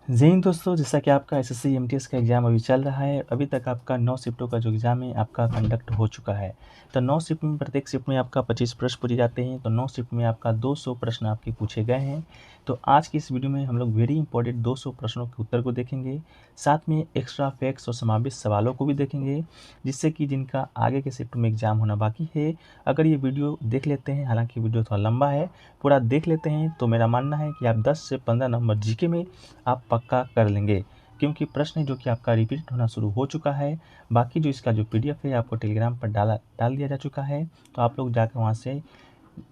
जय हिंद दोस्तों, जैसा कि आपका एसएससी एमटीएस का एग्ज़ाम अभी चल रहा है। अभी तक आपका 9 शिफ्टों का जो एग्ज़ाम है आपका कंडक्ट हो चुका है। तो 9 शिफ्ट में प्रत्येक शिफ्ट में आपका 25 प्रश्न पूछे जाते हैं। तो 9 शिफ्ट में आपका 200 प्रश्न आपके पूछे गए हैं। तो आज की इस वीडियो में हम लोग वेरी इंपॉर्टेंट 200 प्रश्नों के उत्तर को देखेंगे। साथ में एक्स्ट्रा फैक्ट्स और समावेश सवालों को भी देखेंगे, जिससे कि जिनका आगे के शिफ्ट में एग्ज़ाम होना बाकी है, अगर ये वीडियो देख लेते हैं, हालांकि वीडियो थोड़ा लंबा है, पूरा देख लेते हैं तो मेरा मानना है कि आप 10 से 15 नंबर जीके में आप पक्का कर लेंगे, क्योंकि प्रश्न जो कि आपका रिपीट होना शुरू हो चुका है। बाकी जो इसका जो पीडीएफ है आपको टेलीग्राम पर डाल दिया जा चुका है, तो आप लोग जाकर वहाँ से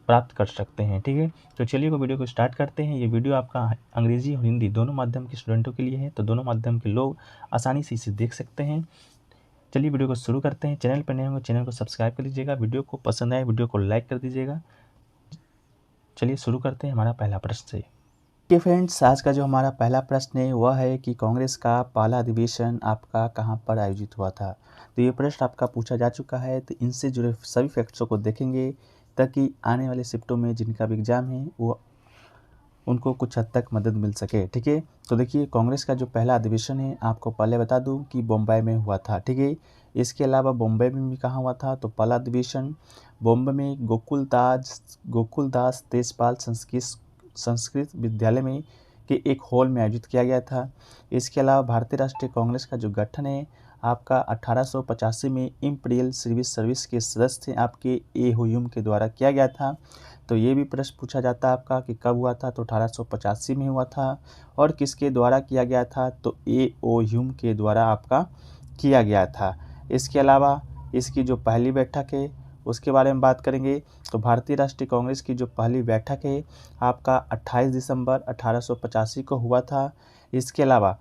प्राप्त कर सकते हैं। ठीक है, तो चलिए वीडियो को स्टार्ट करते हैं। ये वीडियो आपका अंग्रेजी और हिंदी दोनों माध्यम के स्टूडेंटों के लिए है, तो दोनों माध्यम के लोग आसानी से इसे देख सकते हैं। चलिए वीडियो को शुरू करते हैं। चैनल पर नए होंगे चैनल को सब्सक्राइब कर लीजिएगा, वीडियो को पसंद आए वीडियो को लाइक कर दीजिएगा। चलिए शुरू करते हैं हमारा पहला प्रश्न से। ओके फ्रेंड्स, आज का जो हमारा पहला प्रश्न है वह है कि कांग्रेस का पहला अधिवेशन आपका कहां पर आयोजित हुआ था। तो ये प्रश्न आपका पूछा जा चुका है, तो इनसे जुड़े सभी फैक्ट्सों को देखेंगे ताकि आने वाले शिफ्टों में जिनका भी एग्जाम है वो उनको कुछ हद तक मदद मिल सके। ठीक है, तो देखिए कांग्रेस का जो पहला अधिवेशन है आपको पहले बता दूं कि बम्बई में हुआ था। ठीक है, इसके अलावा बम्बई में भी कहाँ हुआ था, तो पहला अधिवेशन बम्बई में गोकुलदास तेजपाल संस्कृत विद्यालय में के एक हॉल में आयोजित किया गया था। इसके अलावा भारतीय राष्ट्रीय कांग्रेस का जो गठन है आपका 1885 में इम्पीरियल सिविल सर्विस के सदस्य थे आपके ए ह्यूम के द्वारा किया गया था। तो ये भी प्रश्न पूछा जाता है आपका कि कब हुआ था, तो 1885 में हुआ था। और किसके द्वारा किया गया था, तो ए ओ ह्यूम के द्वारा आपका किया गया था। इसके अलावा इसकी जो पहली बैठक है उसके बारे में बात करेंगे, तो भारतीय राष्ट्रीय कांग्रेस की जो पहली बैठक है आपका 28 दिसंबर 1885 को हुआ था। इसके अलावा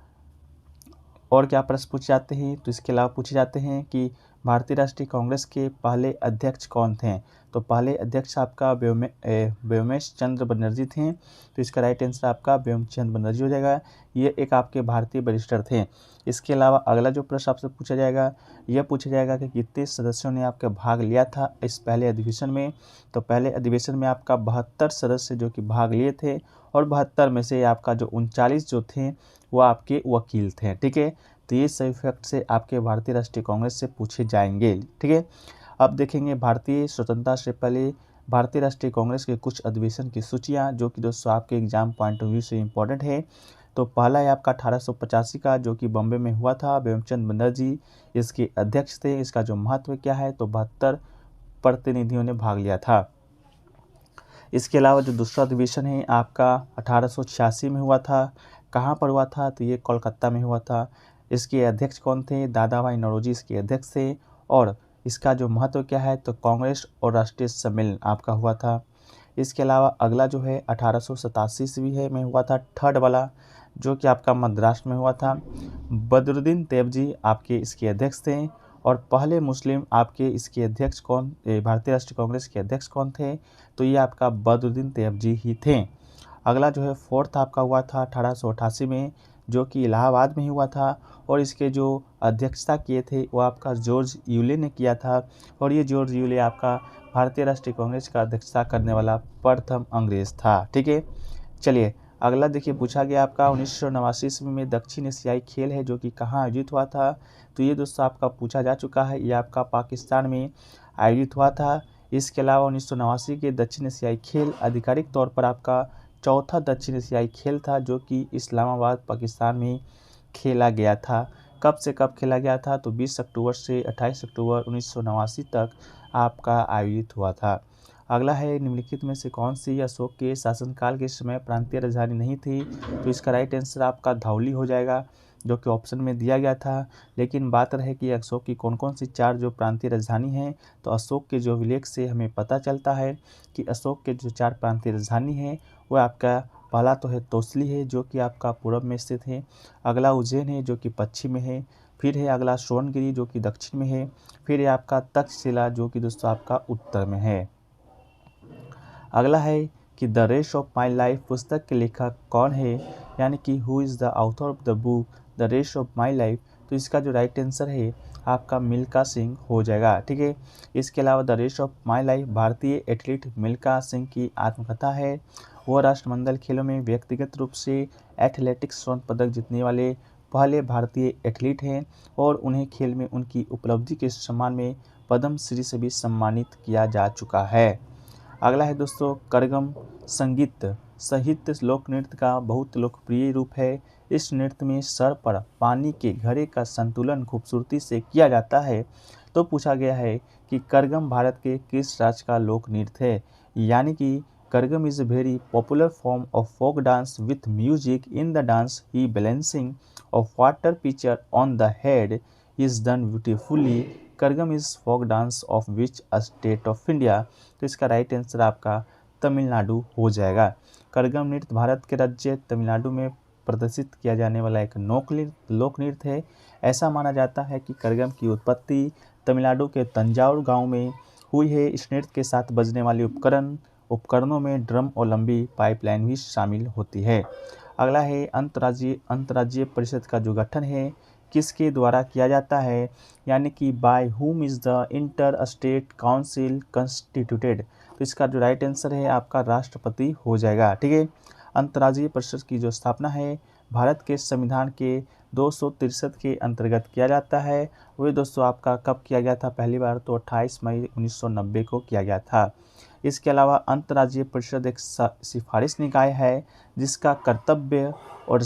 और क्या प्रश्न पूछे जाते हैं, तो इसके अलावा पूछे जाते हैं कि भारतीय राष्ट्रीय कांग्रेस के पहले अध्यक्ष कौन थे। तो पहले अध्यक्ष आपका व्योमेश चंद्र बनर्जी थे। तो इसका राइट आंसर आपका व्योमचंद्र बनर्जी हो जाएगा। ये एक आपके भारतीय बैरिस्टर थे। इसके अलावा अगला जो प्रश्न आपसे पूछा जाएगा यह पूछा जाएगा कि कितने सदस्यों ने आपका भाग लिया था इस पहले अधिवेशन में। तो पहले अधिवेशन में आपका 72 सदस्य जो कि भाग लिए थे, और 72 में से आपका जो 39 जो थे वो आपके वकील थे। ठीक है, तो ये सभी फैक्ट से आपके भारतीय राष्ट्रीय कांग्रेस से पूछे जाएंगे। ठीक है, अब देखेंगे भारतीय स्वतंत्रता से पहले भारतीय राष्ट्रीय कांग्रेस के कुछ अधिवेशन की सूचियां, जो कि दोस्तों आपके एग्जाम पॉइंट ऑफ व्यू से इम्पोर्टेंट है। तो पहला है आपका 1885 का जो कि बॉम्बे में हुआ था, व्योमचंद बनर्जी इसके अध्यक्ष थे। इसका जो महत्व क्या है, तो 72 प्रतिनिधियों ने भाग लिया था। इसके अलावा जो दूसरा अधिवेशन है आपका 1886 में हुआ था। कहाँ पर हुआ था, तो ये कोलकाता में हुआ था। इसके अध्यक्ष कौन थे, दादा भाई नौरोजी इसके अध्यक्ष थे। और इसका जो महत्व क्या है, तो कांग्रेस और राष्ट्रीय सम्मेलन आपका हुआ था। इसके अलावा अगला जो है 1887 ईस्वी है में हुआ था, थर्ड वाला, जो कि आपका मद्रास में हुआ था। बदरुद्दीन तैयबजी आपके इसके अध्यक्ष थे। और पहले मुस्लिम आपके इसके अध्यक्ष भारतीय राष्ट्रीय कांग्रेस के अध्यक्ष कौन थे, तो ये आपका बदरुद्दीन तैयबजी ही थे। अगला जो है फोर्थ आपका हुआ था 1888 में, जो कि इलाहाबाद में ही हुआ था। और इसके जो अध्यक्षता किए थे वो आपका जॉर्ज यूले ने किया था। और ये जॉर्ज यूले आपका भारतीय राष्ट्रीय कांग्रेस का अध्यक्षता करने वाला प्रथम अंग्रेज था। ठीक है, चलिए अगला देखिए पूछा गया आपका 1989 ईस्वी में दक्षिण एशियाई खेल है जो कि कहाँ आयोजित हुआ था। तो ये दोस्तों आपका पूछा जा चुका है, ये आपका पाकिस्तान में आयोजित हुआ था। इसके अलावा 1989 के दक्षिण एशियाई खेल आधिकारिक तौर पर आपका चौथा दक्षिण एशियाई खेल था, जो कि इस्लामाबाद पाकिस्तान में खेला गया था। कब से कब खेला गया था, तो 20 अक्टूबर से 28 अक्टूबर 1989 तक आपका आयोजित हुआ था। अगला है निम्नलिखित में से कौन सी अशोक के शासनकाल के समय प्रांतीय राजधानी नहीं थी। तो इसका राइट आंसर आपका धौली हो जाएगा, जो कि ऑप्शन में दिया गया था। लेकिन बात रहे कि अशोक की कौन कौन सी 4 जो प्रांतीय राजधानी हैं, तो अशोक के जो अभिलेख से हमें पता चलता है कि अशोक के जो 4 प्रांतीय राजधानी हैं वो आपका पहला तो है तोसली है जो कि आपका पूर्व में स्थित है। अगला उज्जैन है जो कि पश्चिम में है। फिर है अगला सोनगिरी जो कि दक्षिण में है। फिर है आपका तक्षशिला जो कि दोस्तों आपका उत्तर में है। अगला है कि the race of my life पुस्तक के लेखक कौन है, यानी कि who is the author of the book the race of my life. तो इसका जो राइट आंसर है आपका मिल्खा सिंह हो जाएगा। ठीक है, इसके अलावा the race of my life भारतीय एथलीट मिल्खा सिंह की आत्मकथा है। वह राष्ट्रमंडल खेलों में व्यक्तिगत रूप से एथलेटिक्स स्वर्ण पदक जीतने वाले पहले भारतीय एथलीट हैं और उन्हें खेल में उनकी उपलब्धि के सम्मान में पद्म श्री से भी सम्मानित किया जा चुका है। अगला है दोस्तों करगम संगीत साहित्य लोक नृत्य का बहुत लोकप्रिय रूप है। इस नृत्य में सर पर पानी के घड़े का संतुलन खूबसूरती से किया जाता है। तो पूछा गया है कि करगम भारत के किस राज्य का लोक नृत्य है, यानी कि Karagam is a very popular form of folk dance with music in the dance he balancing of water pitcher on the head is done beautifully. Karagam is folk dance of which state of India. तो इसका right answer आपका तमिलनाडु हो जाएगा। करगम नृत्य भारत के राज्य तमिलनाडु में प्रदर्शित किया जाने वाला एक लोक नृत्य है। ऐसा माना जाता है कि करगम की उत्पत्ति तमिलनाडु के तंजावुर गांव में हुई है। इस नृत्य के साथ बजने वाले उपकरणों में ड्रम और लंबी पाइपलाइन भी शामिल होती है। अगला है अंतर्राज्यीय परिषद का जो गठन है किसके द्वारा किया जाता है, यानी कि by whom is the inter state council constituted. तो इसका जो राइट आंसर है आपका राष्ट्रपति हो जाएगा। ठीक है, अंतर्राज्यीय परिषद की जो स्थापना है भारत के संविधान के 263 के अंतर्गत किया जाता है। वही दोस्तों आपका कब किया गया था, पहली बार तो 28 मई 1990 को किया गया था। इसके अलावा अंतर्राज्यीय परिषद एक सिफारिश निकाय है जिसका कर्तव्य और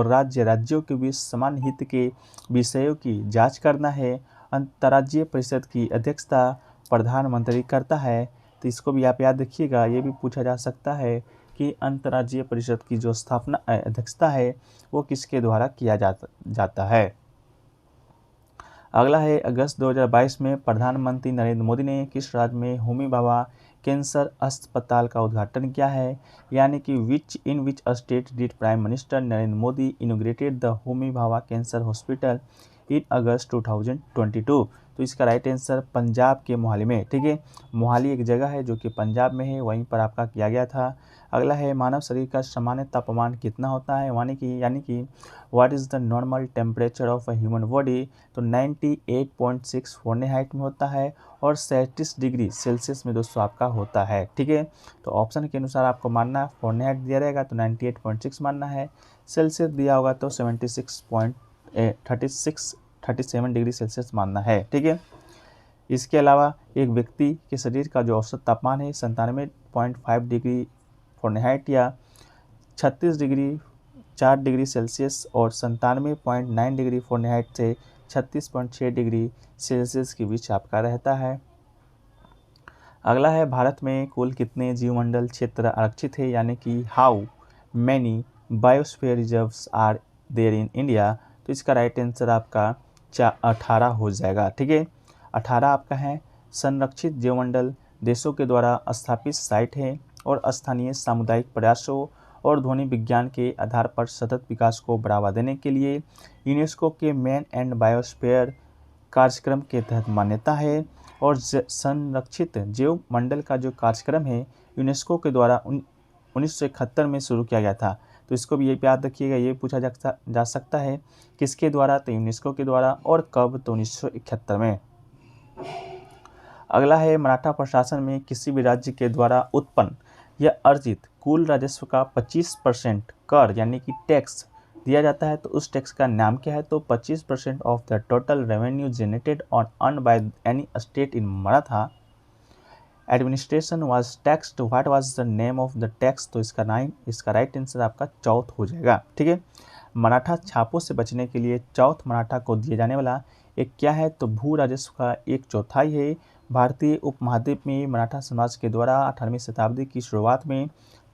राज्यों के बीच समान हित के विषयों की जांच करना है। अंतर्राज्यीय परिषद की अध्यक्षता प्रधानमंत्री करता है। तो इसको भी आप याद रखिएगा, ये भी पूछा जा सकता है कि अंतर्राज्यीय परिषद की जो स्थापना अध्यक्षता है वो किसके द्वारा किया जाता है। अगला है अगस्त 2022 में प्रधानमंत्री नरेंद्र मोदी ने किस राज्य में होमी भाभा कैंसर अस्पताल का उद्घाटन किया है, यानी कि in which state did prime minister Narendra Modi inaugurated the Homi Bhabha cancer hospital in August 2022। तो इसका राइट आंसर पंजाब के मोहाली में। ठीक है, मोहाली एक जगह है जो कि पंजाब में है, वहीं पर आपका किया गया था। अगला है मानव शरीर का सामान्य तापमान कितना होता है, यानी कि what is the normal temperature of a human body. तो 98.6 फ़ारेनहाइट में होता है और 37 डिग्री सेल्सियस में दोस्तों आपका होता है। ठीक है, तो ऑप्शन के अनुसार आपको मानना है, फ़ारेनहाइट दिया रहेगा तो 98.6 मानना है, सेल्सियस दिया होगा तो 37 डिग्री सेल्सियस मानना है। ठीक है, इसके अलावा एक व्यक्ति के शरीर का जो औसत तापमान है 97.5 डिग्री फ़ारेनहाइट या 36.4 डिग्री सेल्सियस और 97.9 डिग्री फ़ारेनहाइट से 36.6 डिग्री सेल्सियस के बीच आपका रहता है। अगला है भारत में कुल कितने जीवमंडल क्षेत्र आरक्षित है, यानी कि how many biosphere reserves are there in India. तो इसका राइट आंसर आपका 18 हो जाएगा। ठीक है, 18 आपका है। संरक्षित जीवमंडल देशों के द्वारा स्थापित साइट है और स्थानीय सामुदायिक प्रयासों और ध्वनि विज्ञान के आधार पर सतत विकास को बढ़ावा देने के लिए यूनेस्को के मैन एंड बायोस्फीयर कार्यक्रम के तहत मान्यता है। और संरक्षित जीवमंडल का जो कार्यक्रम है यूनेस्को के द्वारा 1971 में शुरू किया गया था। तो इसको भी ये याद रखिएगा, ये पूछा जा सकता है किसके द्वारा, तो यूनेस्को के द्वारा, और कब, तो 1971 में। अगला है मराठा प्रशासन में किसी भी राज्य के द्वारा उत्पन्न या अर्जित कुल राजस्व का 25% कर यानी कि टैक्स दिया जाता है। तो उस टैक्स का नाम क्या है, तो 25% of the total revenue generated on earn by any state in Maratha administration was taxed. What was the name of the tax. तो इसका राइट आंसर आपका चौथ हो जाएगा। ठीक है, मराठा छापों से बचने के लिए चौथ मराठा को दिया जाने वाला एक क्या है, तो भू राजस्व का 1/4 है। भारतीय उपमहाद्वीप में मराठा समाज के द्वारा 18वीं शताब्दी की शुरुआत में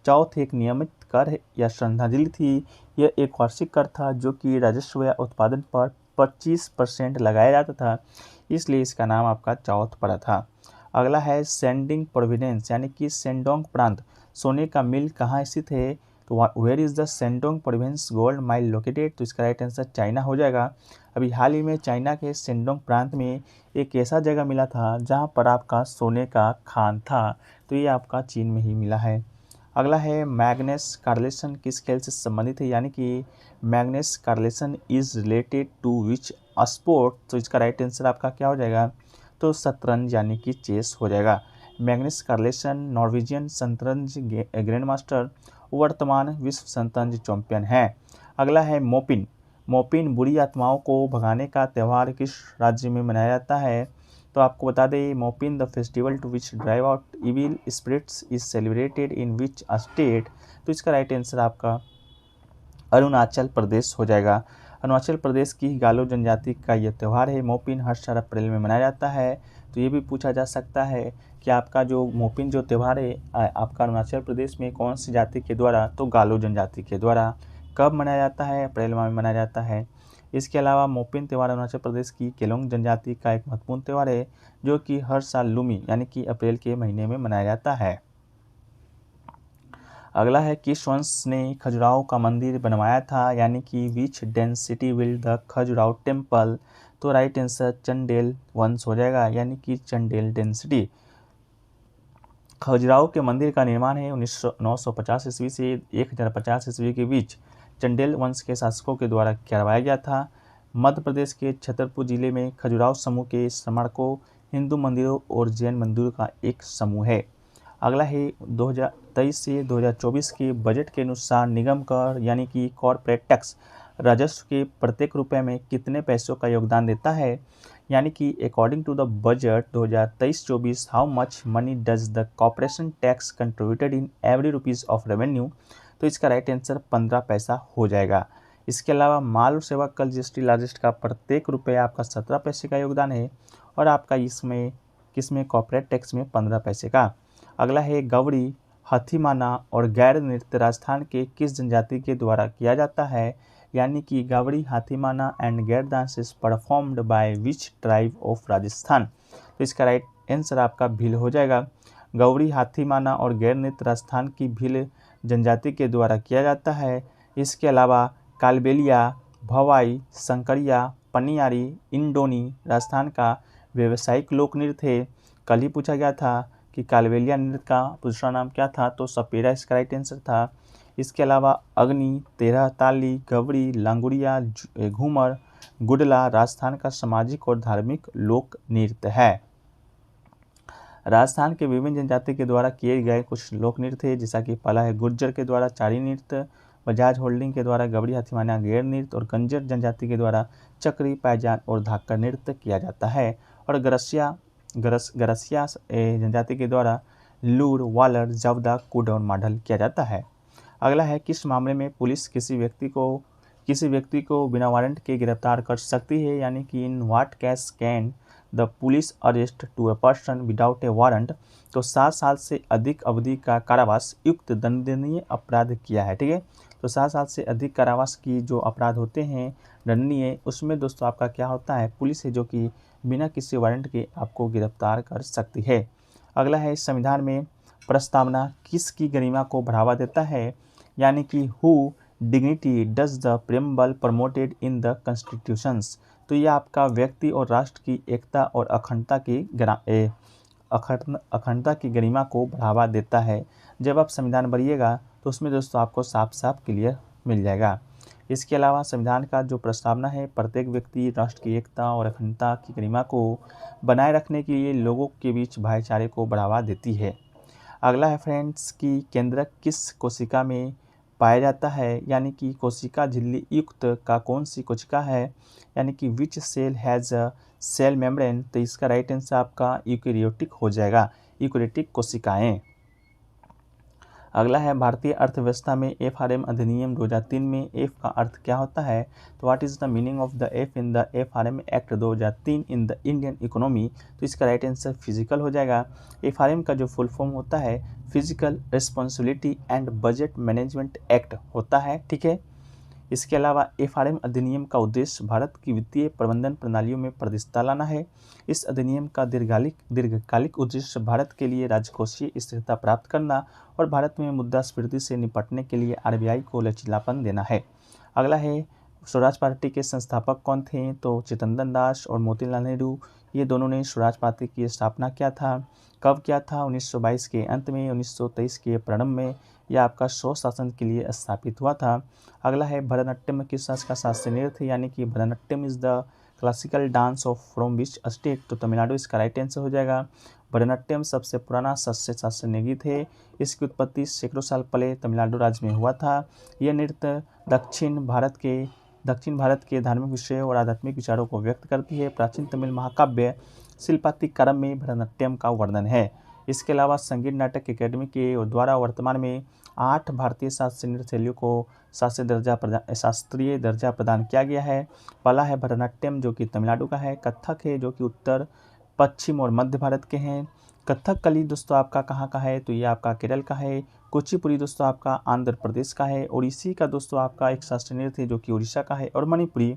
चौथ एक नियमित कर या श्रद्धांजलि थी। यह एक वार्षिक कर था जो कि राजस्व या उत्पादन पर 25% लगाया जाता था, इसलिए इसका नाम आपका चौथ पड़ा था। अगला है सेंडिंग प्रोविडेंस यानी कि सेंडोंग प्रांत सोने का मिल कहाँ स्थित है, तो where is the Shandong province gold mile located. तो इसका राइट आंसर चाइना हो जाएगा। अभी हाल ही में चाइना के सेंडोंग प्रांत में एक ऐसा जगह मिला था जहां पर आपका सोने का खान था, तो ये आपका चीन में ही मिला है। अगला है मैग्नस कार्लेसन किस खेल से संबंधित है, यानी कि Magnus Carlsen is related to which sport. तो इसका राइट आंसर आपका क्या हो जाएगा, तो शतरंज यानी कि चेस हो जाएगा। मैग्नस कार्लेसन नॉर्वेजियन शतरंज ग्रैंड मास्टर वर्तमान विश्व शतरंज चैंपियन हैं। अगला है मोपिन। मोपिन बुरी आत्माओं को भगाने का त्यौहार किस राज्य में मनाया जाता है? तो आपको बता दें, Mopin the festival to which drive out evil spirits is celebrated in which state? तो इसका राइट आंसर आपका अरुणाचल प्रदेश हो जाएगा। अरुणाचल प्रदेश की गालो जनजाति का यह त्यौहार है। मोपिन हर साल अप्रैल में मनाया जाता है। तो ये भी पूछा जा सकता है कि आपका जो मोपिन जो त्यौहार है आपका अरुणाचल प्रदेश में कौन सी जाति के द्वारा? तो गालो जनजाति के द्वारा। कब मनाया जाता है? अप्रैल माह में मनाया जाता है। इसके अलावा मोपिन त्यौहार अरुणाचल प्रदेश की केलोंग जनजाति का एक महत्वपूर्ण त्यौहार है जो कि हर साल लुमी यानी कि अप्रैल के महीने में मनाया जाता है। अगला है, किस वंश ने खजुराहो का मंदिर बनवाया था? यानी कि which dynasty will the Khajuraho temple? तो राइट आंसर चंडेल वंश हो जाएगा, यानी कि चंडेल डेंसिटी। खजुराहो के मंदिर का निर्माण है 950 ईस्वी से 1050 ईस्वी के बीच चंडेल वंश के शासकों के द्वारा करवाया गया था। मध्य प्रदेश के छतरपुर जिले में खजुराहो समूह के स्मारकों हिंदू मंदिरों और जैन मंदिरों का एक समूह है। अगला है, 2023 से 2024 के बजट के अनुसार निगम कर यानी कि कॉर्पोरेट टैक्स राजस्व के प्रत्येक रुपए में कितने पैसों का योगदान देता है? यानी कि according to the budget 2023-24 how much money does the corporation tax contributed in every rupees of revenue? तो इसका राइट आंसर 15 पैसा हो जाएगा। इसके अलावा माल और सेवा कर जीएसटी लार्जेस्ट का प्रत्येक रुपये आपका 17 पैसे का योगदान है और आपका इसमें किसमें कॉर्पोरेट टैक्स में 15 पैसे का। अगला है, गवड़ी, हाथीमाना और गैर नृत्य राजस्थान के किस जनजाति के द्वारा किया जाता है? यानी कि गवड़ी, हाथीमाना एंड गैर dance is performed by which tribe of Rajasthan? तो इसका राइट आंसर आपका भील हो जाएगा। गवड़ी, हाथीमाना और गैर नृत्य राजस्थान की भील जनजाति के द्वारा किया जाता है। इसके अलावा कालबेलिया, भवाई, शंकरिया, पनियारी, इंडोनी राजस्थान का व्यावसायिक लोक नृत्य है। कल ही पूछा गया था कि कालबेलिया नृत्य का दूसरा नाम क्या था? तो सपेरा इसका राइट आंसर था। इसके अलावा अग्नि, तेरह ताली, गवड़ी, लांगुड़िया, घूमर, गुडला राजस्थान का सामाजिक और धार्मिक लोक नृत्य है। राजस्थान के विभिन्न जनजाति के द्वारा किए गए कुछ लोक नृत्य है, जैसा कि पहला है गुर्जर के द्वारा चारी नृत्य, बजाज होल्डिंग के द्वारा गवड़ी, हाथीमाना, गैर नृत्य और गंजर जनजाति के द्वारा चक्री, पायजान और धाकर नृत्य किया जाता है। और गरसिया जनजाति के द्वारा लूर, वालर, जवदा, कुड और माडल किया जाता है। अगला है, किस मामले में पुलिस किसी व्यक्ति को बिना वारंट के गिरफ्तार कर सकती है? यानी कि in what case can the police arrest to a person without a warrant? तो 7 साल से अधिक अवधि का कारावास युक्त दंडनीय अपराध किया है। ठीक है, तो 7 साल से अधिक कारावास की जो अपराध होते हैं दंडनीय, उसमें दोस्तों आपका क्या होता है? पुलिस है जो कि बिना किसी वारंट के आपको गिरफ्तार कर सकती है। अगला है, संविधान में प्रस्तावना किसकी गरिमा को बढ़ावा देता है? यानी कि who dignity does the preamble promoted in the constitutions? तो यह आपका व्यक्ति और राष्ट्र की एकता और अखंडता की गरिमा को बढ़ावा देता है। जब आप संविधान पढ़िएगा तो उसमें दोस्तों आपको साफ साफ क्लियर मिल जाएगा। इसके अलावा संविधान का जो प्रस्तावना है प्रत्येक व्यक्ति, राष्ट्र की एकता और अखंडता की गरिमा को बनाए रखने के लिए लोगों के बीच भाईचारे को बढ़ावा देती है। अगला है फ्रेंड्स कि केंद्रक किस कोशिका में पाया जाता है? यानी कि कोशिका झिल्ली युक्त का कौन सी कोशिका है? यानी कि which cell has a cell membrane? तो इसका राइट आंसर आपका यूकेरियोटिक हो जाएगा, यूकेरियोटिक कोशिकाएं। अगला है, भारतीय अर्थव्यवस्था में एफआरएम अधिनियम 2003 में एफ का अर्थ क्या होता है? तो what is the meaning of the F in the FRM act 2003 in the Indian economy? तो इसका राइट आंसर फिजिकल हो जाएगा। एफआरएम का जो फुल फॉर्म होता है physical responsibility and budget management act होता है। ठीक है, इसके अलावा एफआरएम अधिनियम का उद्देश्य भारत की वित्तीय प्रबंधन प्रणालियों में पारदर्शिता लाना है। इस अधिनियम का दीर्घकालिक उद्देश्य भारत के लिए राजकोषीय स्थिरता प्राप्त करना और भारत में मुद्रास्फीति से निपटने के लिए आरबीआई को लचीलापन देना है। अगला है, स्वराज पार्टी के संस्थापक कौन थे? तो चित्तरंजन दास और मोतीलाल नेहरू, ये दोनों ने स्वराज पार्टी की स्थापना किया था। कब किया था? 1922 के अंत में, 1923 के प्रारंभ में यह आपका स्वशासन के लिए स्थापित हुआ था। अगला है, भरतनाट्यम किस राज्य का शास्त्रीय नृत्य? यानी कि Bharatanatyam is the classical dance of from which state? तो तमिलनाडु इसका राइट आंसर हो जाएगा। भरतनाट्यम सबसे पुराना शास्त्रीय गीत है। इसकी उत्पत्ति सैकड़ों साल पहले तमिलनाडु राज्य में हुआ था। यह नृत्य दक्षिण भारत के धार्मिक विषयों और आध्यात्मिक विचारों को व्यक्त करती है। प्राचीन तमिल महाकाव्य शिल्पातिकारम में भरतनाट्यम का वर्णन है। इसके अलावा संगीत नाटक अकेडमी के द्वारा वर्तमान में 8 भारतीय शास्त्रीय नृत्य शैलियों को शास्त्रीय दर्जा प्रदान किया गया है। पहला है भरतनाट्यम जो कि तमिलनाडु का है। कथक है जो कि उत्तर पश्चिम और मध्य भारत के हैं। कथकली दोस्तों आपका कहाँ का है, तो ये आपका केरल का है। कुचिपुड़ी दोस्तों आपका आंध्र प्रदेश का है। ओडिसी का दोस्तों आपका एक शास्त्रीय नृत्य है जो कि उड़ीसा का है। और मणिपुरी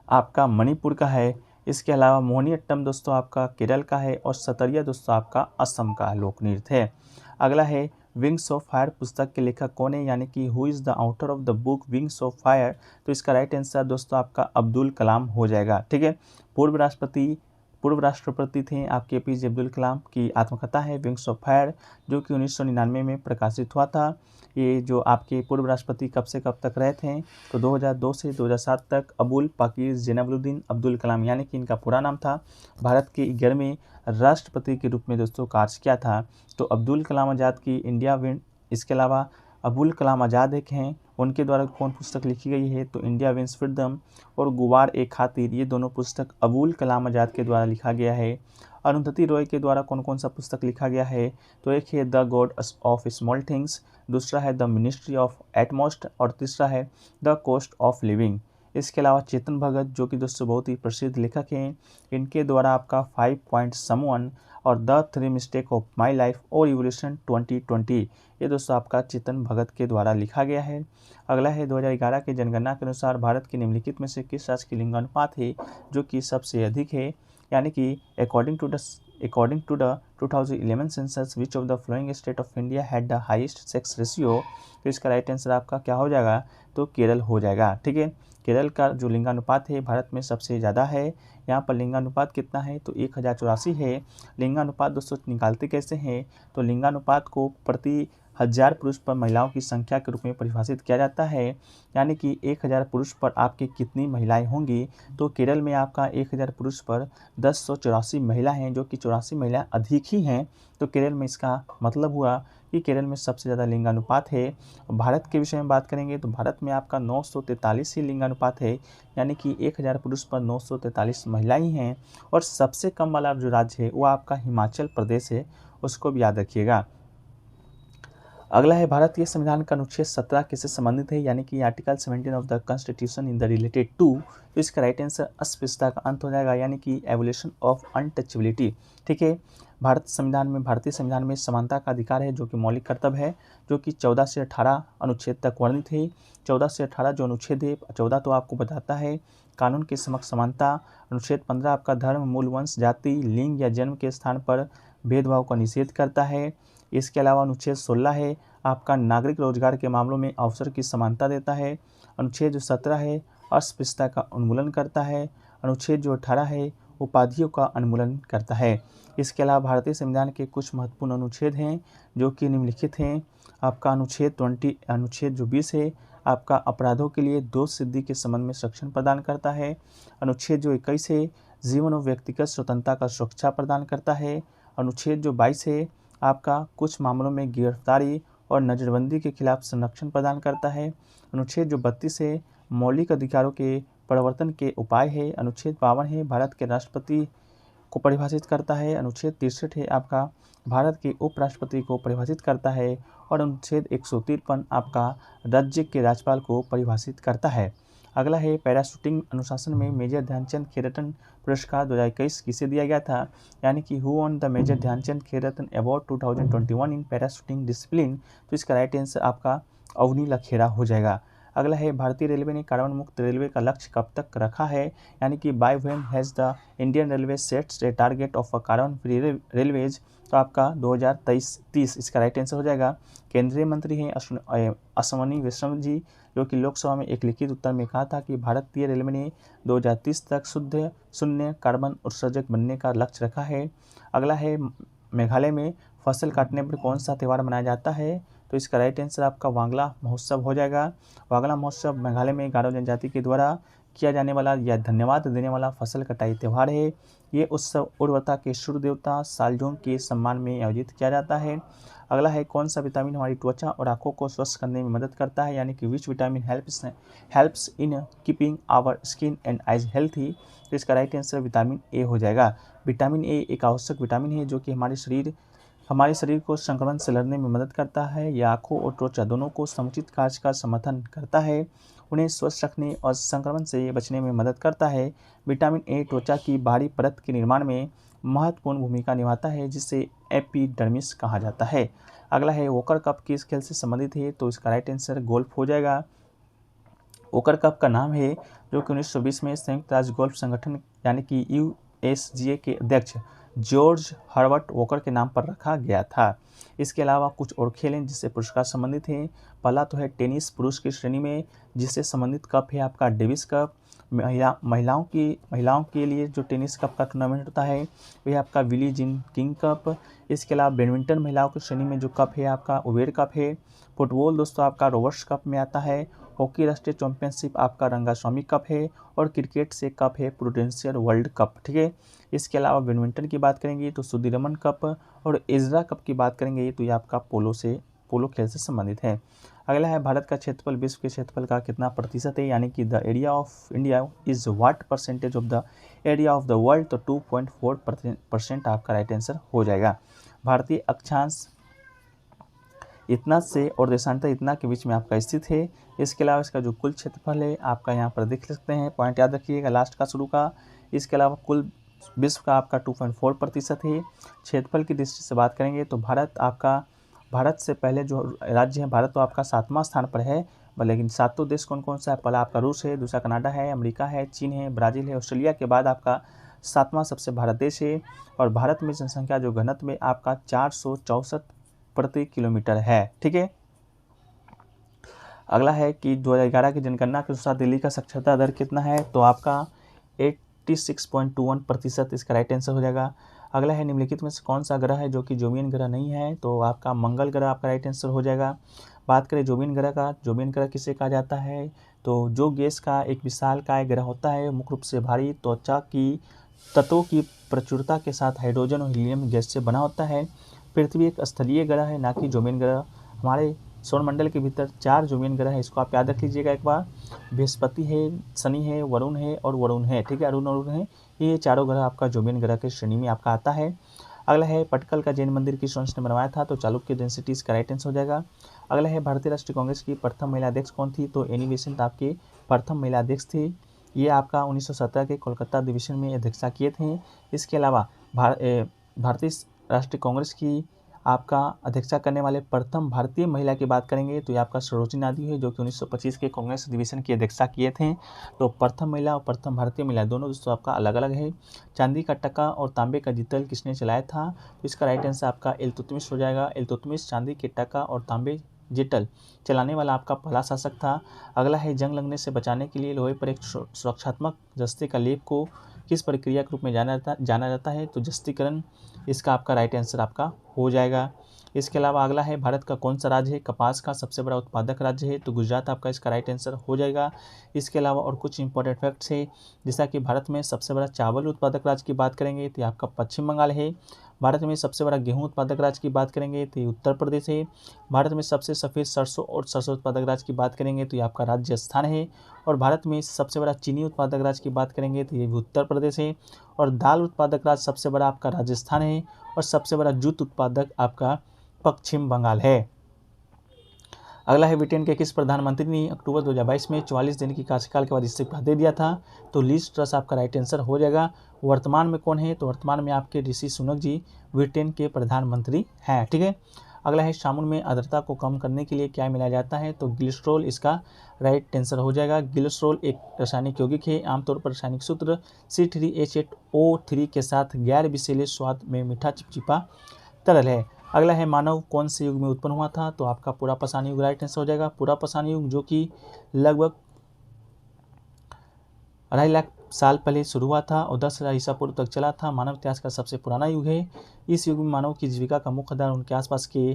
आपका मणिपुर का है। इसके अलावा मोहिनीअट्टम दोस्तों आपका केरल का है। और सतरिया दोस्तों आपका असम का लोक नृत्य है। अगला है विंग्स ऑफ फायर पुस्तक के लेखक कौन है, यानी कि who is the author of the book wings of fire. तो इसका राइट आंसर दोस्तों आपका अब्दुल कलाम हो जाएगा। ठीक है। पूर्व राष्ट्रपति थे आपके एपीजे अब्दुल कलाम की आत्मकथा है विंग्स ऑफ फायर, जो कि 1999 में प्रकाशित हुआ था। ये जो आपके पूर्व राष्ट्रपति कब से कब तक रहे थे, तो 2002 से 2007 तक अबुल पाकीर जैनुलाब्दीन अब्दुल कलाम, यानी कि इनका पूरा नाम था। भारत के 11वें राष्ट्रपति के रूप में दोस्तों कार्य किया था। तो अब्दुल कलाम आज़ाद की इंडिया विन, इसके अलावा अबुल कलाम आज़ाद एक हैं, उनके द्वारा कौन पुस्तक लिखी गई है, तो इंडिया विंस फ्रीडम और गुवार ए खातिर, ये दोनों पुस्तक अबुल कलाम आज़ाद के द्वारा लिखा गया है। अरुंधति रॉय के द्वारा कौन कौन सा पुस्तक लिखा गया है, तो एक है the God of small things, दूसरा है द मिनिस्ट्री ऑफ एटमोस्ट और तीसरा है द कॉस्ट ऑफ लिविंग। इसके अलावा चेतन भगत जो कि दोस्तों बहुत ही प्रसिद्ध लेखक हैं, इनके द्वारा आपका 5 पॉइंट समवन और the 3 mistake of my life और इवोल्यूशन 2020, ये दोस्तों आपका चेतन भगत के द्वारा लिखा गया है। अगला है 2011 के जनगणना के अनुसार भारत के निम्नलिखित में से किस राज्य की लिंगानुपात है जो कि सबसे अधिक है, यानी कि according to the 2011 census which of the following state of India had the highest sex ratio. तो इसका राइट आंसर आपका क्या हो जाएगा, तो केरल हो जाएगा। ठीक है। केरल का जो लिंगानुपात है भारत में सबसे ज़्यादा है। यहाँ पर लिंगानुपात कितना है, तो 1084 है। लिंगानुपात दोस्तों निकालते कैसे हैं, तो लिंगानुपात को प्रति 1000 पुरुष पर महिलाओं की संख्या के रूप में परिभाषित किया जाता है, यानी कि 1000 पुरुष पर आपके कितनी महिलाएं होंगी। तो केरल में आपका 1000 पुरुष पर 1084 महिला हैं, जो कि 84 महिलाएं अधिक ही हैं। तो केरल में इसका मतलब हुआ कि केरल में सबसे ज़्यादा लिंगानुपात है। भारत के विषय में बात करेंगे तो भारत में आपका 943 ही लिंगानुपात है, यानी कि 1000 पुरुष पर 943 महिलाएं ही हैं। और सबसे कम वाला जो राज्य है वो आपका हिमाचल प्रदेश है, उसको भी याद रखिएगा। अगला है भारतीय संविधान का अनुच्छेद 17 किससे संबंधित है, यानी कि article 17 of the constitution in the related to. तो इसका राइट आंसर अस्पृश्यता का अंत हो जाएगा, यानी कि एवोल्यूशन ऑफ अनटचेबिलिटी। ठीक है। भारतीय संविधान में समानता का अधिकार है जो कि मौलिक कर्तव्य है, जो कि 14 से 18 अनुच्छेद तक वर्णित है। 14 से 18 जो अनुच्छेद है, 14 तो आपको बताता है कानून के समक्ष समानता। अनुच्छेद 15 आपका धर्म, मूल, वंश, जाति, लिंग या जन्म के स्थान पर भेदभाव का निषेध करता है। इसके अलावा अनुच्छेद 16 है आपका नागरिक रोजगार के मामलों में अवसर की समानता देता है। अनुच्छेद जो 17 है अस्पृश्यता का उन्मूलन करता है। अनुच्छेद जो 18 है उपाधियों का उन्मूलन करता है। इसके अलावा भारतीय संविधान के कुछ महत्वपूर्ण अनुच्छेद हैं जो कि निम्नलिखित हैं। आपका अनुच्छेद जो 20 है आपका अपराधों के लिए दोष सिद्धि के संबंध में संरक्षण प्रदान करता है। अनुच्छेद जो 21 है जीवन और व्यक्तिगत स्वतंत्रता का सुरक्षा प्रदान करता है। अनुच्छेद जो 22 है आपका कुछ मामलों में गिरफ्तारी और नज़रबंदी के खिलाफ संरक्षण प्रदान करता है। अनुच्छेद जो 32 है मौलिक अधिकारों के परिवर्तन के उपाय है। अनुच्छेद 52 है भारत के राष्ट्रपति को परिभाषित करता है। अनुच्छेद 63 है आपका भारत के उपराष्ट्रपति को परिभाषित करता है। और अनुच्छेद 153 आपका राज्य के राज्यपाल को परिभाषित करता है। अगला है पैराशूटिंग अनुशासन में मेजर ध्यानचंद खेलरत्न पुरस्कार 2021 किसे दिया गया था, यानी कि who on the major Dhyan Chand Khel Ratna award 2021 in parashooting discipline. तो इसका राइट आंसर आपका अवनी लखेरा हो जाएगा। अगला है भारतीय रेलवे ने कार्बन मुक्त रेलवे का लक्ष्य कब तक रखा है, यानी कि by when has the Indian railway sets A target of a carbon free railways. तो आपका 2023-30 इसका राइट आंसर हो जाएगा। केंद्रीय मंत्री हैं अश्विनी वैष्णव जी, जो कि लोकसभा में एक लिखित उत्तर में कहा था कि भारतीय रेलवे ने 2030 तक शुद्ध शून्य कार्बन उत्सर्जक बनने का लक्ष्य रखा है। अगला है मेघालय में फसल काटने पर कौन सा त्यौहार मनाया जाता है, तो इसका राइट आंसर आपका वांगला महोत्सव हो जाएगा। वांगला महोत्सव मेघालय में गारो जनजाति के द्वारा किया जाने वाला या धन्यवाद देने वाला फसल कटाई त्यौहार है। ये उत्सव उर्वरता के सूर्य देवता सालजोंग के सम्मान में आयोजित किया जाता है। अगला है कौन सा विटामिन हमारी त्वचा और आंखों को स्वस्थ करने में मदद करता है, यानी कि which vitamin helps in keeping our skin and eyes healthy. तो इसका राइट आंसर विटामिन ए हो जाएगा। विटामिन ए एक आवश्यक विटामिन है जो कि हमारे शरीर को संक्रमण से लड़ने में मदद करता है। यह आंखों और त्वचा दोनों को समुचित कार्य का समर्थन करता है, उन्हें स्वस्थ रखने और संक्रमण से बचने में मदद करता है। विटामिन ए त्वचा की बाहरी परत के निर्माण में महत्वपूर्ण भूमिका निभाता है, जिसे एपिडर्मिस कहा जाता है। अगला है वोकर कप किस खेल से संबंधित है, तो इसका राइट आंसर गोल्फ हो जाएगा। वोकर कप का नाम है जो कि 1920 में संयुक्त राज्य गोल्फ संगठन यानी कि USGA के अध्यक्ष जॉर्ज हर्बर्ट वोकर के नाम पर रखा गया था। इसके अलावा कुछ और खेल हैं जिससे पुरस्कार संबंधित हैं। पहला तो है टेनिस पुरुष की श्रेणी में जिससे संबंधित कप है आपका डेविस कप। महिलाओं के लिए जो टेनिस कप का टूर्नामेंट होता है वह आपका विली जिन किंग कप। इसके अलावा बैडमिंटन महिलाओं की श्रेणी में जो कप है आपका उबेर कप है। फुटबॉल दोस्तों आपका रोवर्स कप में आता है। हॉकी राष्ट्रीय चैंपियनशिप आपका रंगास्वामी कप है और क्रिकेट से कप है प्रूडेंशियल वर्ल्ड कप। ठीक है, इसके अलावा बैडमिंटन की बात करेंगे तो सुदीरमन कप और एजरा कप की बात करेंगे तो ये आपका पोलो खेल से संबंधित है। अगला है भारत का क्षेत्रफल विश्व के क्षेत्रफल का कितना प्रतिशत है, यानी कि the area of India is what percentage of the area of the world. तो 2.4% आपका राइट आंसर हो जाएगा। भारतीय अक्षांश इतना से और देशांतर इतना के बीच में आपका स्थित है। इसके अलावा इसका जो कुल क्षेत्रफल है आपका यहाँ पर देख सकते हैं, पॉइंट याद रखिएगा लास्ट का शुरू का। इसके अलावा कुल विश्व का आपका 2.4% है। क्षेत्रफल की दृष्टि से बात करेंगे तो भारत से पहले जो राज्य है भारत तो आपका 7वां स्थान पर है, लेकिन 7 देश कौन कौन सा है, पहला आपका रूस है, दूसरा कनाडा है, अमेरिका है, चीन है, ब्राज़ील है, ऑस्ट्रेलिया के बाद आपका 7वां सबसे भारत देश है। और भारत में जनसंख्या जो घनत्व में आपका 464 प्रति किलोमीटर है। ठीक है, अगला है कि 2011 की जनगणना के अनुसार दिल्ली का साक्षरता दर कितना है, तो आपका 86.21% इसका राइट आंसर हो जाएगा। अगला है निम्नलिखित में से कौन सा ग्रह है जो कि जोवियन ग्रह नहीं है, तो आपका मंगल ग्रह आपका राइट आंसर हो जाएगा। बात करें जोवियन ग्रह का, जोवियन ग्रह किसे कहा जाता है, तो जो गैस का एक विशालकाय ग्रह होता है मुख्य रूप से भारी त्वचा की तत्वों की प्रचुरता के साथ हाइड्रोजन और हीलियम गैस से बना होता है। पृथ्वी एक स्थलीय ग्रह है ना कि जोवियन ग्रह। हमारे सौरमंडल के भीतर 4 जोवियन ग्रह है, इसको आप याद रख लीजिएगा एक बार। बृहस्पति है, शनि है, वरुण है और वरुण है। ठीक है, अरुण है, ये चारों ग्रह आपका जोवियन ग्रह के श्रेणी में आपका आता है। अगला है पटकल का जैन मंदिर किस वंश ने बनवाया था, तो चालुक्य डेंसिटी इसका राइट आंसर हो जाएगा। अगला है भारतीय राष्ट्रीय कांग्रेस की प्रथम महिला अध्यक्ष कौन थी, तो एनी बेसेंट आपकी प्रथम महिला अध्यक्ष थी। ये आपका 1917 के कोलकाता अधिवेशन में अध्यक्षता किए थे। इसके अलावा भारतीय राष्ट्रीय कांग्रेस की आपका अध्यक्षता करने वाले प्रथम भारतीय महिला की बात करेंगे तो ये आपका सरोजिनी नायडू है जो कि 1925 के कांग्रेस अधिवेशन की अध्यक्षता किए थे। तो प्रथम महिला और प्रथम भारतीय महिला दोनों दोस्तों आपका अलग अलग है। चांदी का टका और तांबे का जितल किसने चलाया था, तो इसका राइट आंसर आपका इल्तुतमिश हो जाएगा। इल्तुतमिश चांदी के टका और तांबे जितल चलाने वाला आपका पहला शासक था। अगला है जंग लगने से बचाने के लिए लोहे पर एक सुरक्षात्मक जस्ते का लेप को किस प्रक्रिया के रूप में जाना जाता है, तो जस्तीकरण इसका आपका राइट आंसर आपका हो जाएगा। इसके अलावा अगला है भारत का कौन सा राज्य है कपास का सबसे बड़ा उत्पादक राज्य है, तो गुजरात आपका इसका राइट आंसर हो जाएगा। इसके अलावा और कुछ इंपॉर्टेंट फैक्ट्स है, जैसा कि भारत में सबसे बड़ा चावल उत्पादक राज्य की बात करेंगे तो आपका पश्चिम बंगाल है। भारत में सबसे बड़ा गेहूं उत्पादक राज्य की बात करेंगे तो ये उत्तर प्रदेश है। भारत में सबसे सफ़ेद सरसों और सरसों उत्पादक राज्य की बात करेंगे तो ये आपका राजस्थान है। और भारत में सबसे बड़ा चीनी उत्पादक राज्य की बात करेंगे तो ये भी उत्तर प्रदेश है। और दाल उत्पादक राज्य सबसे बड़ा आपका राजस्थान है और सबसे बड़ा जूट उत्पादक आपका पश्चिम बंगाल है। अगला है ब्रिटेन के किस प्रधानमंत्री ने अक्टूबर 2022 में 44 दिन की कार्यकाल के बाद इस्तीफा दे दिया था, तो लीज ट्रस आपका राइट आंसर हो जाएगा। वर्तमान में कौन है, तो वर्तमान में आपके ऋषि सुनक जी ब्रिटेन के प्रधानमंत्री हैं। ठीक है, अगला है जामुन में आर्द्रता को कम करने के लिए क्या मिलाया जाता है, तो ग्लिसरॉल इसका राइट आंसर हो जाएगा। ग्लिसरॉल एक रासायनिक यौगिक है, आमतौर पर रासायनिक सूत्र C3H8O3 के साथ गैर विषैले स्वाद में मीठा चिपचिपा तरल है। अगला है मानव कौन से युग में उत्पन्न हुआ था, तो आपका पूरा पाषाण युग राइट आंसर हो जाएगा। पूरा पाषाण युग जो कि लगभग 2.5 लाख साल पहले शुरू हुआ था और 10,000 ईसा पूर्व तक चला था। मानव इतिहास का सबसे पुराना युग है। इस युग में मानव की जीविका का मुख्य आधार उनके आसपास के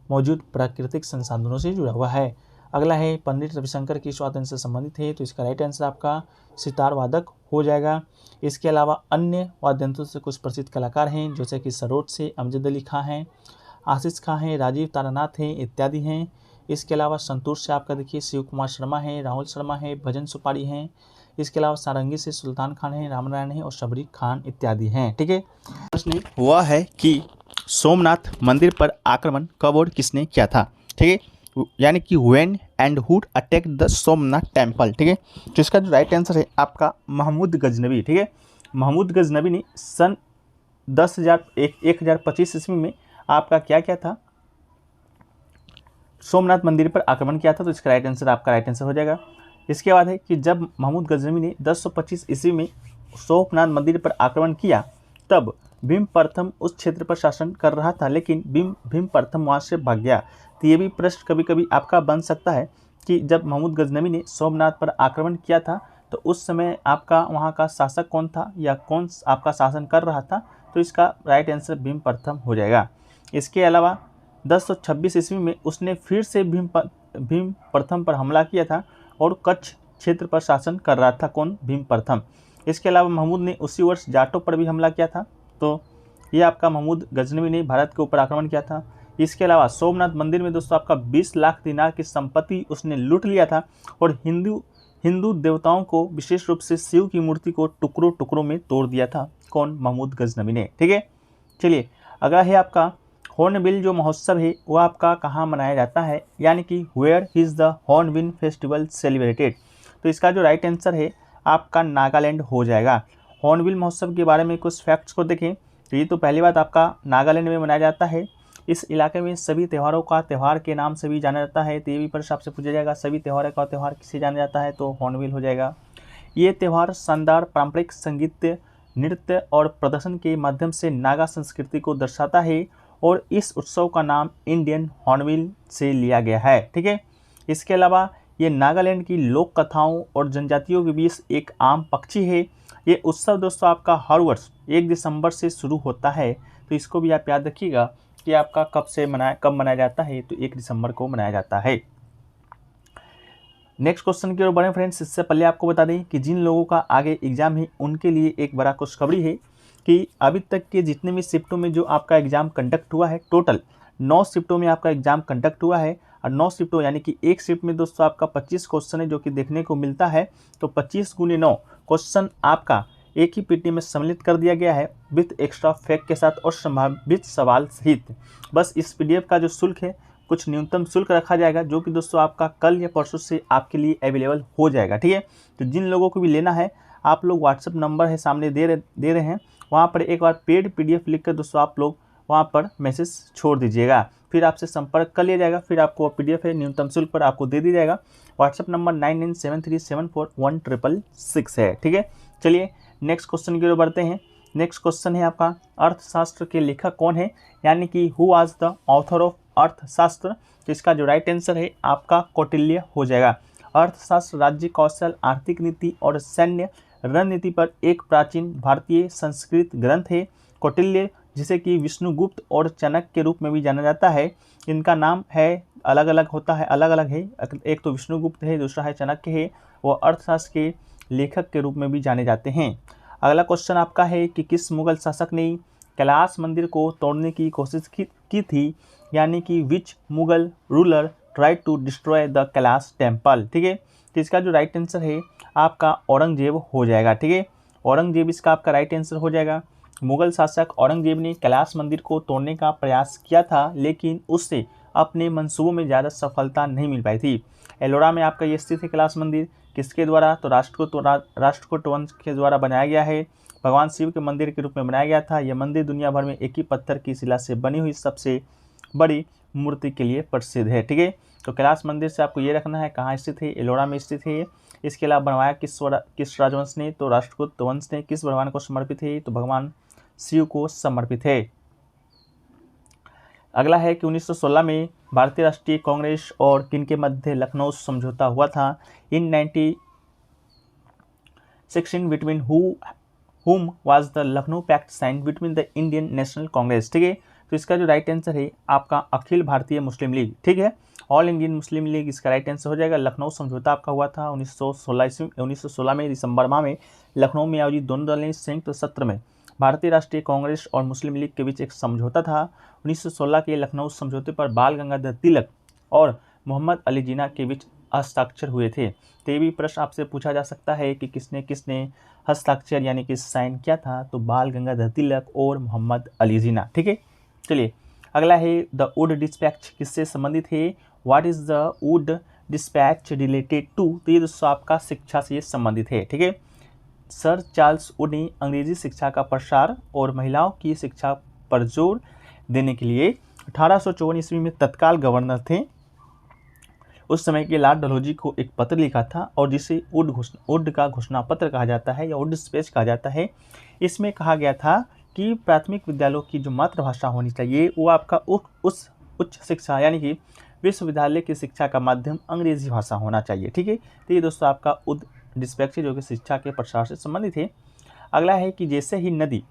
मौजूद प्राकृतिक संसाधनों से जुड़ा हुआ है। अगला है पंडित रविशंकर किस वादन से संबंधित है, तो इसका राइट आंसर आपका सितार वादक हो जाएगा। इसके अलावा अन्य वाद्य यंत्रों से कुछ प्रसिद्ध कलाकार हैं, जैसे कि सरोद से अमजद अली खां हैं, आशीष खां हैं, राजीव तारानाथ हैं इत्यादि हैं। इसके अलावा संतूर से आपका देखिए शिव कुमार शर्मा हैं, राहुल शर्मा हैं, भजन सुपारी हैं। इसके अलावा सारंगी से सुल्तान खान हैं, रामनारायण हैं और शबरी खान इत्यादि हैं। ठीक है, प्रश्न वह है कि सोमनाथ मंदिर पर आक्रमण कब और किसने किया था। ठीक है, यानी कि when and who attack the Somnath temple. ठीक है, तो इसका जो राइट आंसर है आपका महमूद गजनवी। ठीक है, महमूद गजनवी ने सन 1025 ईस्वी में आपका क्या किया था, सोमनाथ मंदिर पर आक्रमण किया था। तो इसका राइट आंसर आपका राइट आंसर हो जाएगा। इसके बाद है कि जब महमूद गजनवी ने 1025 ईस्वी में सोमनाथ मंदिर पर आक्रमण किया, तब भीम प्रथम उस क्षेत्र पर शासन कर रहा था, लेकिन भीम प्रथम वहाँ से भाग गया। तो ये भी प्रश्न कभी कभी आपका बन सकता है कि जब महमूद गजनवी ने सोमनाथ पर आक्रमण किया था, तो उस समय आपका वहाँ का शासक कौन था या कौन आपका शासन कर रहा था। तो इसका राइट आंसर भीम प्रथम हो जाएगा। इसके अलावा 1026 ईस्वी में उसने फिर से भीम प्रथम पर हमला किया था और कच्छ क्षेत्र पर शासन कर रहा था कौन, भीम प्रथम। इसके अलावा महमूद ने उसी वर्ष जाटों पर भी हमला किया था। तो ये आपका महमूद गजनवी ने भारत के ऊपर आक्रमण किया था। इसके अलावा सोमनाथ मंदिर में दोस्तों आपका 20 लाख दिनार की संपत्ति उसने लूट लिया था और हिंदू देवताओं को, विशेष रूप से शिव की मूर्ति को टुकड़ों टुकड़ों में तोड़ दिया था कौन, महमूद गजनवी ने। ठीक है, चलिए अगला है आपका हॉर्नबिल जो महोत्सव है वह आपका कहाँ मनाया जाता है, यानी कि where is the hornbill festival celebrated. तो इसका जो राइट आंसर है आपका नागालैंड हो जाएगा। हॉर्नबिल महोत्सव के बारे में कुछ फैक्ट्स को देखें तो ये तो पहली बात आपका नागालैंड में मनाया जाता है। इस इलाके में सभी त्योहारों का त्यौहार के नाम से भी जाना जाता है। तो ये भी प्रश्न आपसे पूछा जाएगा, सभी त्योहारों का त्यौहार किसे जाना जाता है, तो हॉर्नबिल हो जाएगा। ये त्यौहार शानदार पारंपरिक संगीत, नृत्य और प्रदर्शन के माध्यम से नागा संस्कृति को दर्शाता है और इस उत्सव का नाम इंडियन हॉर्नबिल से लिया गया है। ठीक है, इसके अलावा ये नागालैंड की लोक कथाओं और जनजातियों के बीच एक आम पक्षी है। ये उत्सव दोस्तों आपका हर वर्ष 1 दिसंबर से शुरू होता है। तो इसको भी आप याद रखिएगा कि आपका कब मनाया जाता है, तो 1 दिसंबर को मनाया जाता है। नेक्स्ट क्वेश्चन की ओर बढ़ें फ्रेंड्स। इससे पहले आपको बता दें कि जिन लोगों का आगे एग्जाम है उनके लिए एक बड़ा खुशखबरी है कि अभी तक के जितने भी शिफ्टों में जो आपका एग्जाम कंडक्ट हुआ है, टोटल 9 शिफ्टों में आपका एग्जाम कंडक्ट हुआ है। और 9 शिफ्टों यानी कि एक शिफ्ट में दोस्तों आपका 25 क्वेश्चन है जो कि देखने को मिलता है। तो 25 × 9 क्वेश्चन आपका एक ही पीटी में सम्मिलित कर दिया गया है विथ एक्स्ट्रा फैक्ट के साथ और संभावित सवाल सहित। बस इस पीडीएफ का जो शुल्क है कुछ न्यूनतम शुल्क रखा जाएगा, जो कि दोस्तों आपका कल या परसों से आपके लिए अवेलेबल हो जाएगा। ठीक है, तो जिन लोगों को भी लेना है आप लोग व्हाट्सएप नंबर है सामने दे रहे हैं, वहाँ पर एक बार पेड पीडीएफ लिखकर दोस्तों आप लोग वहाँ पर मैसेज छोड़ दीजिएगा, फिर आपसे संपर्क कर लिया जाएगा, फिर आपको पीडीएफ है न्यूनतम शुल्क पर आपको दे दी जाएगा। व्हाट्सएप नंबर 99737416 है। ठीक है, चलिए नेक्स्ट क्वेश्चन की ओर बढ़ते हैं। नेक्स्ट क्वेश्चन है आपका अर्थशास्त्र के लेखक कौन है, यानी कि who was the author of अर्थशास्त्र। तो इसका जो राइट आंसर है आपका कौटिल्य हो जाएगा। अर्थशास्त्र राज्य कौशल, आर्थिक नीति और सैन्य रणनीति पर एक प्राचीन भारतीय संस्कृत ग्रंथ है। कौटिल्य जिसे कि विष्णुगुप्त और चाणक्य के रूप में भी जाना जाता है, इनका नाम है अलग अलग होता है, अलग अलग है, एक तो विष्णुगुप्त है, दूसरा है चाणक्य है। वो अर्थशास्त्र के लेखक के रूप में भी जाने जाते हैं। अगला क्वेश्चन आपका है कि किस मुगल शासक ने कैलाश मंदिर को तोड़ने की कोशिश की थी, यानी कि which Mughal ruler try to destroy the Kailash temple. ठीक है, तो इसका जो राइट आंसर है आपका औरंगजेब हो जाएगा। ठीक है, औरंगजेब इसका आपका राइट आंसर हो जाएगा। मुगल शासक औरंगजेब ने कैलाश मंदिर को तोड़ने का प्रयास किया था, लेकिन उससे अपने मंसूबों में ज़्यादा सफलता नहीं मिल पाई थी। एलोरा में आपका ये स्थित है कैलाश मंदिर, किसके द्वारा, तो राष्ट्रकूट वंश के द्वारा बनाया गया है। भगवान शिव के मंदिर के रूप में बनाया गया था। यह मंदिर दुनिया भर में एक ही पत्थर की शिला से बनी हुई सबसे बड़ी मूर्ति के लिए प्रसिद्ध है। ठीक है, तो कैलाश मंदिर से आपको ये रखना है कहाँ स्थित है, एलोरा में स्थित है। इसके अलावा बनवाया किस राजवंश ने, तो राष्ट्रकूट वंश ने। किस भगवान को समर्पित है, तो भगवान शिव को समर्पित है। अगला है कि 1916 में भारतीय राष्ट्रीय कांग्रेस और किनके मध्य लखनऊ समझौता हुआ था। In 1916 between whom was the Lucknow pact sign between the Indian National Congress. ठीक है, तो इसका जो राइट आंसर है आपका अखिल भारतीय मुस्लिम लीग। ठीक है, ऑल इंडियन मुस्लिम लीग इसका राइट आंसर हो जाएगा। लखनऊ समझौता आपका हुआ था 1916 में दिसंबर माह में लखनऊ में आयोजित दोनों दलों संयुक्त सत्र में भारतीय राष्ट्रीय कांग्रेस और मुस्लिम लीग के बीच एक समझौता था। 1916 के लखनऊ समझौते पर बाल गंगाधर तिलक और मोहम्मद अली जिन्ना के बीच हस्ताक्षर हुए थे। तो ये भी प्रश्न आपसे पूछा जा सकता है कि किसने किसने हस्ताक्षर यानी कि साइन किया था, तो बाल गंगाधर तिलक और मोहम्मद अली जिन्ना। ठीक है, चलिए अगला है द वुड डिस्पैच किससे संबंधित है, what is the Wood dispatch related to, तो ये दोस्तों आपका शिक्षा से संबंधित है। ठीक है, सर चार्ल्स वुड ने अंग्रेजी शिक्षा का प्रसार और महिलाओं की शिक्षा पर जोर देने के लिए 1854 ईस्वी में तत्काल गवर्नर थे उस समय के लॉर्ड डलहौजी को एक पत्र लिखा था और जिसे वुड का घोषणा पत्र कहा जाता है या वुड डिस्पैच कहा जाता है। इसमें कहा गया था कि प्राथमिक विद्यालयों की जो मातृभाषा होनी चाहिए वो आपका उस उच्च शिक्षा यानी कि विश्वविद्यालय की शिक्षा का माध्यम अंग्रेजी भाषा होना चाहिए। ठीक है, तो ये दोस्तों आपका वुड डिस्पैच जो कि शिक्षा के प्रसार से संबंधित है। अगला है कि जैसे ही नदी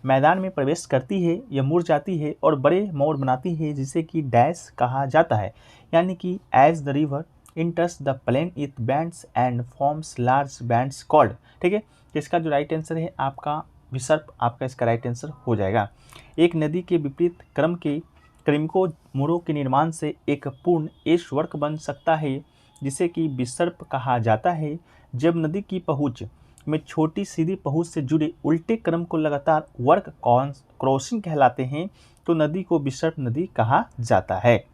मैदान में प्रवेश करती है या मुड़ जाती है और बड़े मोड़ बनाती है जिसे कि डैश कहा जाता है, यानी कि as the river enters the plain it bends and forms large bends called. ठीक है, इसका जो राइट आंसर है आपका विसर्प आपका इसका राइट आंसर हो जाएगा। एक नदी के विपरीत क्रमिकों मोड़ों के निर्माण से एक पूर्ण एश वर्क बन सकता है जिसे कि विसर्प कहा जाता है। जब नदी की पहुँच में छोटी सीधी पहुँच से जुड़े उल्टे क्रम को लगातार वर्क क्रॉसिंग कहलाते हैं, तो नदी को विसर्प नदी कहा जाता है।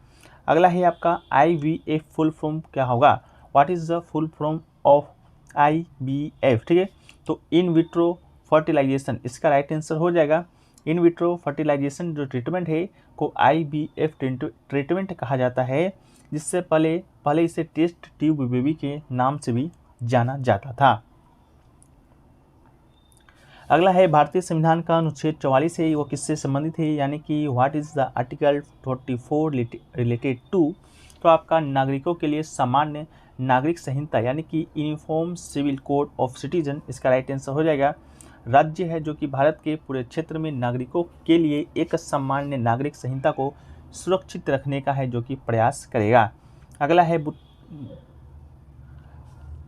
अगला है आपका IVF फुल फॉर्म क्या होगा, what is the full form of IVF। ठीक है, तो इन विट्रो फर्टिलाइजेशन इसका राइट आंसर हो जाएगा। इन विट्रो फर्टिलाइजेशन जो ट्रीटमेंट है को IVF ट्रीटमेंट कहा जाता है, जिससे पहले इसे टेस्ट ट्यूब बेबी के नाम से भी जाना जाता था। अगला है भारतीय संविधान का अनुच्छेद 44 है, वो किससे संबंधित है, यानी कि what is the article 44 related to, तो आपका नागरिकों के लिए सामान्य नागरिक संहिता यानी कि uniform civil code of citizen इसका राइट आंसर हो जाएगा। राज्य है जो कि भारत के पूरे क्षेत्र में नागरिकों के लिए एक सामान्य नागरिक संहिता को सुरक्षित रखने का है जो कि प्रयास करेगा। अगला है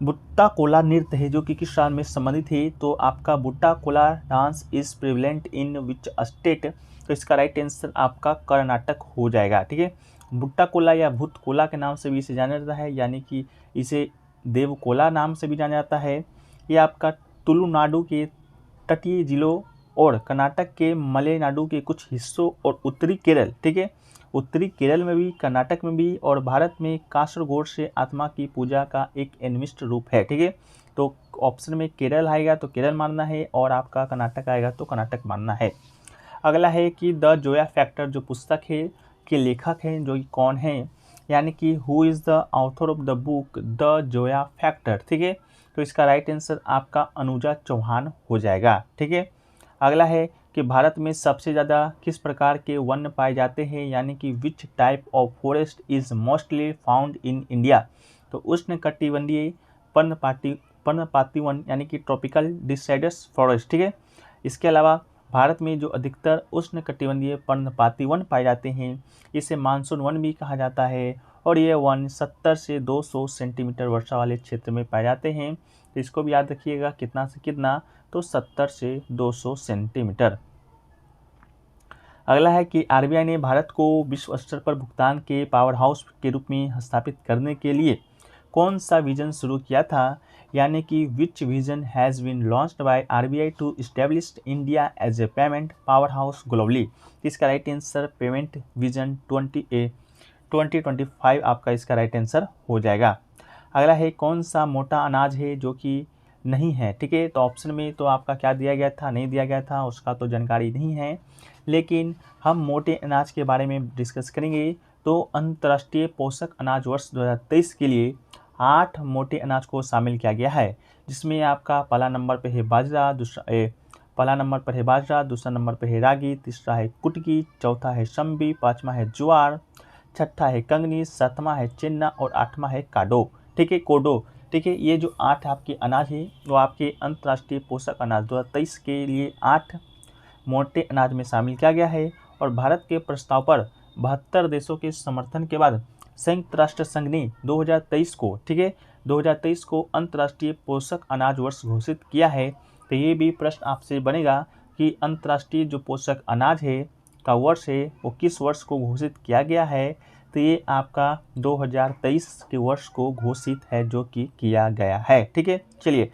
बुट्टा कोला नृत्य है जो कि किस राज्य में संबंधित है, तो आपका Bhuta Kola dance is prevalent in which state, तो इसका राइट आंसर आपका कर्नाटक हो जाएगा। ठीक है, बुट्टा कोला या भूत कोला के नाम से भी इसे जाना जाता है, यानी कि इसे देव कोला नाम से भी जाना जाता है। ये आपका तुलुनाडु के तटीय जिलों और कर्नाटक के मलेनाडु के कुछ हिस्सों और उत्तरी केरल, ठीक है, उत्तरी केरल में भी, कर्नाटक में भी और भारत में कासरगोड से आत्मा की पूजा का एक एनिमिस्ट रूप है। ठीक है, तो ऑप्शन में केरल आएगा तो केरल मानना है और आपका कर्नाटक आएगा तो कर्नाटक मानना है। अगला है कि द जोया फैक्टर जो पुस्तक है के लेखक हैं जो कौन है, यानी कि who is the author of the book the Zoya factor. ठीक है, तो इसका राइट आंसर आपका अनुजा चौहान हो जाएगा। ठीक है, अगला है कि भारत में सबसे ज़्यादा किस प्रकार के वन पाए जाते हैं, यानी कि विच type of forest is mostly found in India, तो उष्णकटिबंधीय पर्णपाती वन यानी कि ट्रॉपिकल डिसाइडस फॉरेस्ट। ठीक है, इसके अलावा भारत में जो अधिकतर उष्णकटिबंधीय पर्णपाती वन पाए जाते हैं इसे मानसून वन भी कहा जाता है और ये वन 70 से 200 सेंटीमीटर वर्षा वाले क्षेत्र में पाए जाते हैं। तो इसको भी याद रखिएगा कितना से कितना, तो 70 से 200 सेंटीमीटर। अगला है कि आरबीआई ने भारत को विश्व स्तर पर भुगतान के पावर हाउस के रूप में स्थापित करने के लिए कौन सा विजन शुरू किया था, यानी कि which vision has been launched by RBI to establish India as a payment power house globally. इसका राइट आंसर पेमेंट विजन 2025 आपका इसका राइट आंसर हो जाएगा। अगला है कौन सा मोटा अनाज है जो कि नहीं है। ठीक है, तो ऑप्शन में तो आपका क्या दिया गया था, नहीं दिया गया था, उसका तो जानकारी नहीं है, लेकिन हम मोटे अनाज के बारे में डिस्कस करेंगे। तो अंतर्राष्ट्रीय पोषक अनाज वर्ष 2023 के लिए 8 मोटे अनाज को शामिल किया गया है, जिसमें आपका पहला नंबर पे है बाजरा, दूसरा नंबर पे है रागी, तीसरा है कुटकी, चौथा है शम्बी, पाँचवा है ज्वार, छठा है कंगनी, सातवां है चिन्ना और आठवां है काडो। ठीक है, कोडो। ठीक है, ये जो 8 आपके अनाज है वो आपके अंतर्राष्ट्रीय पोषक अनाज 2023 के लिए 8 मोटे अनाज में शामिल किया गया है और भारत के प्रस्ताव पर 72 देशों के समर्थन के बाद संयुक्त राष्ट्र संघ ने 2023 को, ठीक है, 2023 को अंतर्राष्ट्रीय पोषक अनाज वर्ष घोषित किया है। तो ये भी प्रश्न आपसे बनेगा कि अंतर्राष्ट्रीय जो पोषक अनाज है का वर्ष है वो किस वर्ष को घोषित किया गया है। तो ये आपका 2023 के वर्ष को घोषित है जो कि किया गया है। ठीक है, चलिए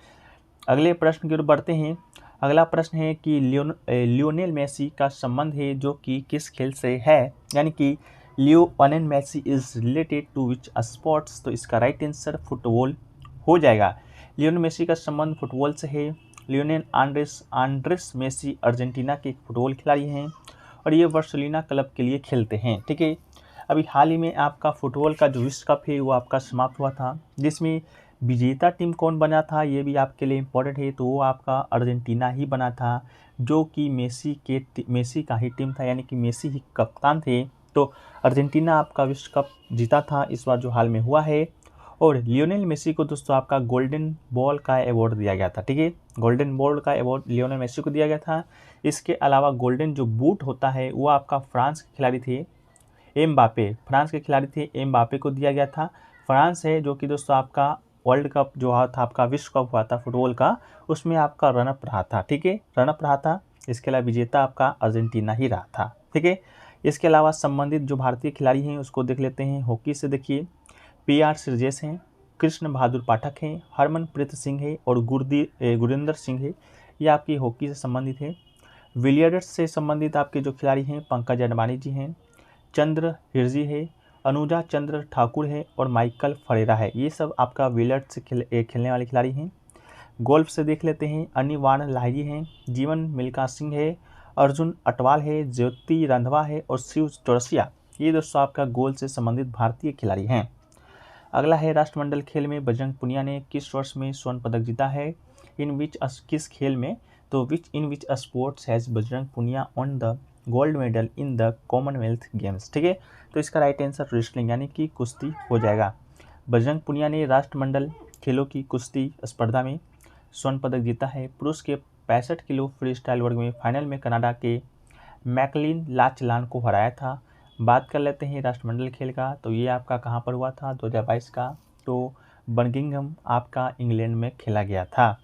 अगले प्रश्न की ओर बढ़ते हैं। अगला प्रश्न है कि लियोनेल मेसी का संबंध है जो कि किस खेल से है, यानी कि Lionel Messi is related to which sports. तो इसका राइट आंसर फुटबॉल हो जाएगा। लियोनेल मेसी का संबंध फुटबॉल से है। लियोनेल आंड्रेस मेसी अर्जेंटीना के एक फुटबॉल खिलाड़ी हैं और ये बार्सिलोना क्लब के लिए खेलते हैं। ठीक है, अभी हाल ही में आपका फुटबॉल का जो विश्व कप है वो आपका समाप्त हुआ था, जिसमें विजेता टीम कौन बना था ये भी आपके लिए इम्पोर्टेंट है। तो वो आपका अर्जेंटीना ही बना था, जो कि मेसी का ही टीम था, यानी कि मेसी ही कप्तान थे। तो अर्जेंटीना आपका विश्व कप जीता था इस बार जो हाल में हुआ है। और लियोनेल मेसी को दोस्तों आपका गोल्डन बॉल का अवार्ड दिया गया था। ठीक है, गोल्डन बॉल का अवार्ड लियोनेल मेसी को दिया गया था। इसके अलावा गोल्डन जो बूट होता है वो आपका फ्रांस के खिलाड़ी थे फ्रांस के खिलाड़ी थे एम्बापे को दिया गया था। फ्रांस है जो कि दोस्तों आपका वर्ल्ड कप जो हुआ था, आपका विश्व कप हुआ था फुटबॉल का, उसमें आपका रनअप रहा था। ठीक है, रनअप रहा था। इसके अलावा विजेता आपका अर्जेंटीना ही रहा था। ठीक है, इसके अलावा संबंधित जो भारतीय खिलाड़ी हैं उसको देख लेते हैं। हॉकी से देखिए PR सिरजेश हैं, कृष्ण बहादुर पाठक हैं, हरमनप्रीत सिंह है और गुरिंदर सिंह है। ये आपकी हॉकी से संबंधित है। विलियर्ड्स से संबंधित आपके जो खिलाड़ी हैं पंकज अडवाणी जी हैं, चंद्र हिरजी है, अनुजा चंद्र ठाकुर है और माइकल फरेरा है। ये सब आपका विलियर्ड्स से खेलने वाले खिलाड़ी हैं। गोल्फ से देख लेते हैं। अनिवार्य लाहिरी हैं, जीवन मिल्खा सिंह है, अर्जुन अटवाल है, ज्योति रंधवा है और शिव चौरसिया। ये दोस्तों आपका गोल्फ से संबंधित भारतीय खिलाड़ी हैं। अगला है राष्ट्रमंडल खेल में बजरंग पुनिया ने किस वर्ष में स्वर्ण पदक जीता है। किस खेल में, तो in which sports has Bajrang Punia won the gold medal in the Commonwealth games. ठीक है, तो इसका राइट आंसर रेसलिंग यानी कि कुश्ती हो जाएगा। बजरंग पुनिया ने राष्ट्रमंडल खेलों की कुश्ती स्पर्धा में स्वर्ण पदक जीता है। पुरुष के 65 किलो फ्री स्टाइल वर्ग में फाइनल में कनाडा के मैकलिन लाचलान को हराया था। बात कर लेते हैं राष्ट्रमंडल खेल का, तो ये आपका कहाँ पर हुआ था 2022 का, तो बर्मिंघम आपका इंग्लैंड में खेला गया था।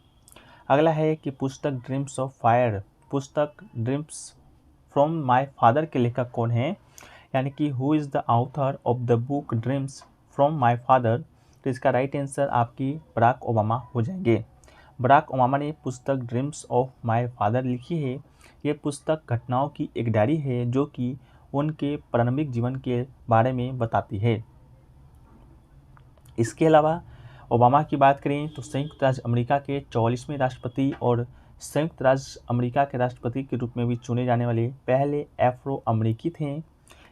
अगला है कि पुस्तक ड्रीम्स ऑफ फायर, पुस्तक ड्रीम्स फ्रॉम माय फादर के लेखक कौन है, यानी कि who is the author of the book dreams from my father. तो इसका राइट आंसर आपकी बराक ओबामा हो जाएंगे। बराक ओबामा ने पुस्तक ड्रीम्स ऑफ माय फादर लिखी है। ये पुस्तक घटनाओं की एक डायरी है जो कि उनके प्रारंभिक जीवन के बारे में बताती है। इसके अलावा ओबामा की बात करें तो संयुक्त राज्य अमेरिका के 44वें राष्ट्रपति और संयुक्त राज्य अमेरिका के राष्ट्रपति के रूप में भी चुने जाने वाले पहले अफ्रो अमेरिकी थे।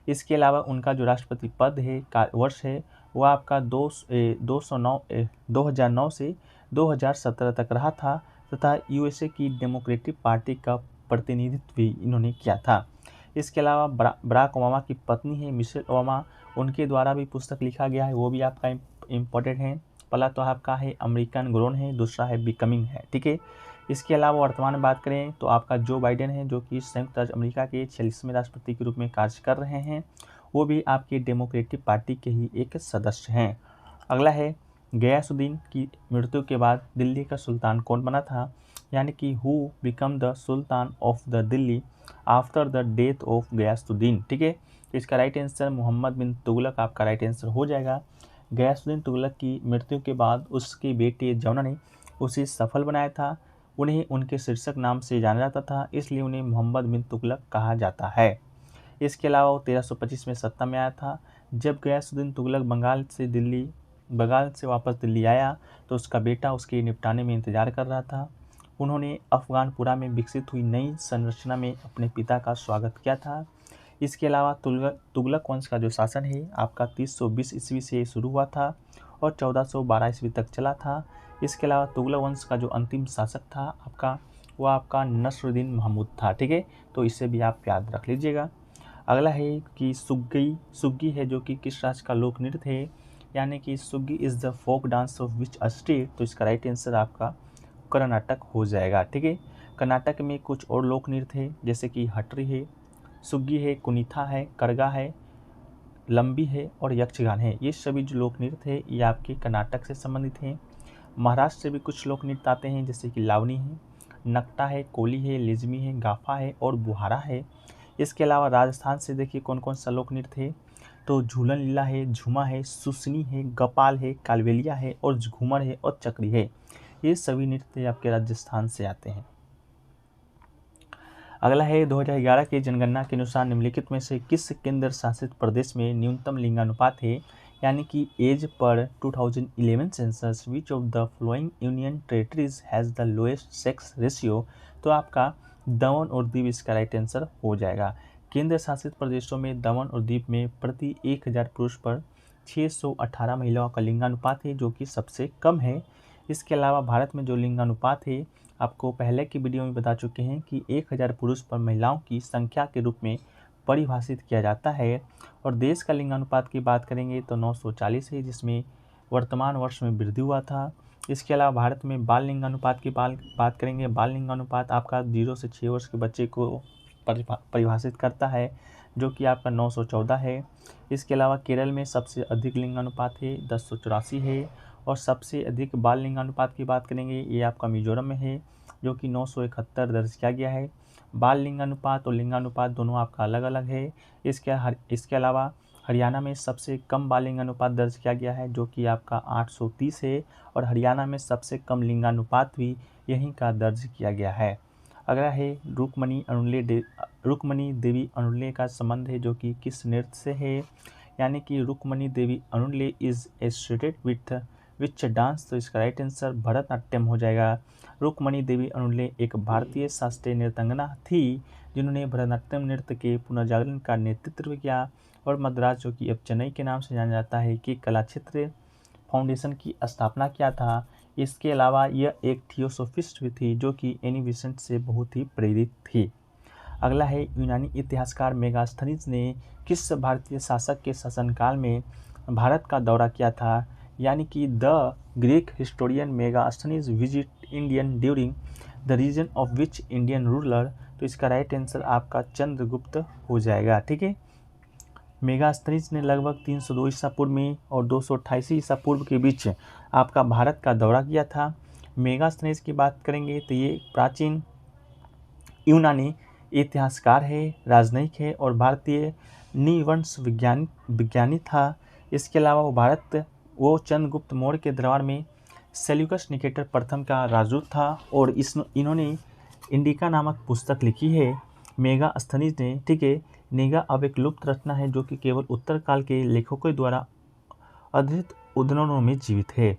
इसके अलावा उनका जो राष्ट्रपति पद है का वर्ष है वह आपका 2009 से 2017 तक रहा था तथा USA की डेमोक्रेटिक पार्टी का प्रतिनिधित्व भी इन्होंने किया था। इसके अलावा बराक ओबामा की पत्नी है मिशेल ओबामा, उनके द्वारा भी पुस्तक लिखा गया है, वो भी आपका इम्पोर्टेंट है। पहला तो आपका है अमेरिकन ग्रोन है, दूसरा है बिकमिंग है। ठीक है, इसके अलावा वर्तमान में बात करें तो आपका जो बाइडेन है जो कि संयुक्त राज्य अमेरिका के 46वें राष्ट्रपति के रूप में कार्य कर रहे हैं, वो भी आपकी डेमोक्रेटिक पार्टी के ही एक सदस्य हैं। अगला है गयासुद्दीन की मृत्यु के बाद दिल्ली का सुल्तान कौन बना था, यानी कि who become the sultan of the Delhi after the death of Ghiyasuddin. ठीक है, तो इसका राइट आंसर मोहम्मद बिन तुगलक आपका राइट आंसर हो जाएगा। गयासुद्दीन तुगलक की मृत्यु के बाद उसके बेटे जौना ने उसे सफल बनाया था। उन्हें उनके शीर्षक नाम से जाना जाता था, इसलिए उन्हें मोहम्मद बिन तुगलक कहा जाता है। इसके अलावा वो 1325 में सत्ता में आया था। जब गयासुद्दीन तुगलक बंगाल से वापस दिल्ली आया तो उसका बेटा उसके निपटाने में इंतजार कर रहा था। उन्होंने अफगानपुरा में विकसित हुई नई संरचना में अपने पिता का स्वागत किया था। इसके अलावा तुगलक वंश का जो शासन है आपका 1320 ईस्वी से शुरू हुआ था और 1412 ईस्वी तक चला था। इसके अलावा तुगलक वंश का जो अंतिम शासक था आपका वो आपका नसरुद्दीन महमूद था। ठीक है, तो इसे भी आप याद रख लीजिएगा। अगला है कि सुग्गी है जो कि किस राज्य का लोक नृत्य है, यानी कि Suggi is the folk dance of which state. तो इसका राइट आंसर आपका कर्नाटक हो जाएगा। ठीक है, कर्नाटक में कुछ और लोक नृत्य है जैसे कि हटरी है, सुग्गी है, कुनीथा है, करगा है, लंबी है और यक्षगान है। ये सभी जो लोक नृत्य है ये आपके कर्नाटक से संबंधित हैं। महाराष्ट्र से भी कुछ लोक नृत्य आते हैं, जैसे कि लावनी है, नकटा है, कोली है, लेजमी है, गाफा है और बुहारा है। इसके अलावा राजस्थान से देखिए कौन कौन सा लोक नृत्य है, तो झूलन लीला है, झूमा है, सुसनी है, गपाल है, कालबेलिया है और घूमर है और चक्री है। ये सभी नृत्य आपके राजस्थान से आते हैं। अगला है 2011 की जनगणना के अनुसार निम्नलिखित में से किस केंद्र शासित प्रदेश में न्यूनतम लिंगानुपात है, यानी कि as per 2011 census which of the following union territories has the lowest sex ratio. तो आपका दमन और दीव इसका राइट आंसर हो जाएगा। केंद्र शासित प्रदेशों में दमन और दीव में प्रति 1000 पुरुष पर 618 महिलाओं का लिंगानुपात है, जो कि सबसे कम है। इसके अलावा भारत में जो लिंगानुपात है, आपको पहले की वीडियो में बता चुके हैं कि 1000 पुरुष पर महिलाओं की संख्या के रूप में परिभाषित किया जाता है। और देश का लिंगानुपात की बात करेंगे तो 940 है, जिसमें वर्तमान वर्ष में वृद्धि हुआ था। इसके अलावा भारत में बाल लिंगानुपात की बात करेंगे। बाल लिंगानुपात आपका 0 से 6 वर्ष के बच्चे को परिभाषित करता है, जो कि आपका 914 है। इसके अलावा केरल में सबसे अधिक लिंगानुपात है, 1084 है। और सबसे अधिक बाल लिंगानुपात की बात करेंगे, ये आपका मिजोरम में है, जो कि 971 दर्ज किया गया है। बाल लिंगानुपात और लिंगानुपात दोनों आपका अलग अलग है। इसके अलावा हरियाणा में सबसे कम बाल लिंगानुपात दर्ज किया गया है, जो कि आपका 830 है। और हरियाणा में सबसे कम लिंगानुपात भी यहीं का दर्ज किया गया है। अगला है रुक्मणी देवी अनुल्ले का संबंध है, जो कि किस नृत्य से है, यानी कि Rukmini Devi Arundale is associated with which dance. तो इसका राइट आंसर भरतनाट्यम हो जाएगा। रुक्मणी देवी अनुल्ले एक भारतीय शास्त्रीय नृत्यांगना थी, जिन्होंने भरतनाट्यम नृत्य के पुनर्जागरण का नेतृत्व किया और मद्रास, जो कि अब चेन्नई के नाम से जाना जाता है, कि कला क्षेत्र फाउंडेशन की स्थापना किया था। इसके अलावा यह एक थियोसोफिस्ट भी थी, जो कि एनी बेसेंट से बहुत ही प्रेरित थी। अगला है यूनानी इतिहासकार मेगास्थनीज ने किस भारतीय शासक के शासनकाल में भारत का दौरा किया था, यानी कि the Greek historian Megasthenes visit Indian during the region of which Indian ruler. तो इसका राइट आंसर आपका चंद्रगुप्त हो जाएगा। ठीक है, मेगास्थनीज ने लगभग 302 ईसा पूर्व में और 228 ईसा पूर्व के बीच आपका भारत का दौरा किया था। मेगास्थनीज की बात करेंगे तो ये प्राचीन यूनानी इतिहासकार है, राजनयिक है और भारतीय निवंश विज्ञानी था। इसके अलावा वो चंद्रगुप्त मौर्य के दरबार में सेल्यूकस निकेटर प्रथम का राजदूत था और इन्होंने इंडिका नामक पुस्तक लिखी है मेगास्थनीज ने। ठीक है, नेगा अब एक लुप्त रचना है, जो कि केवल उत्तर काल के लेखकों द्वारा अद्वित उद्धरणों में जीवित है।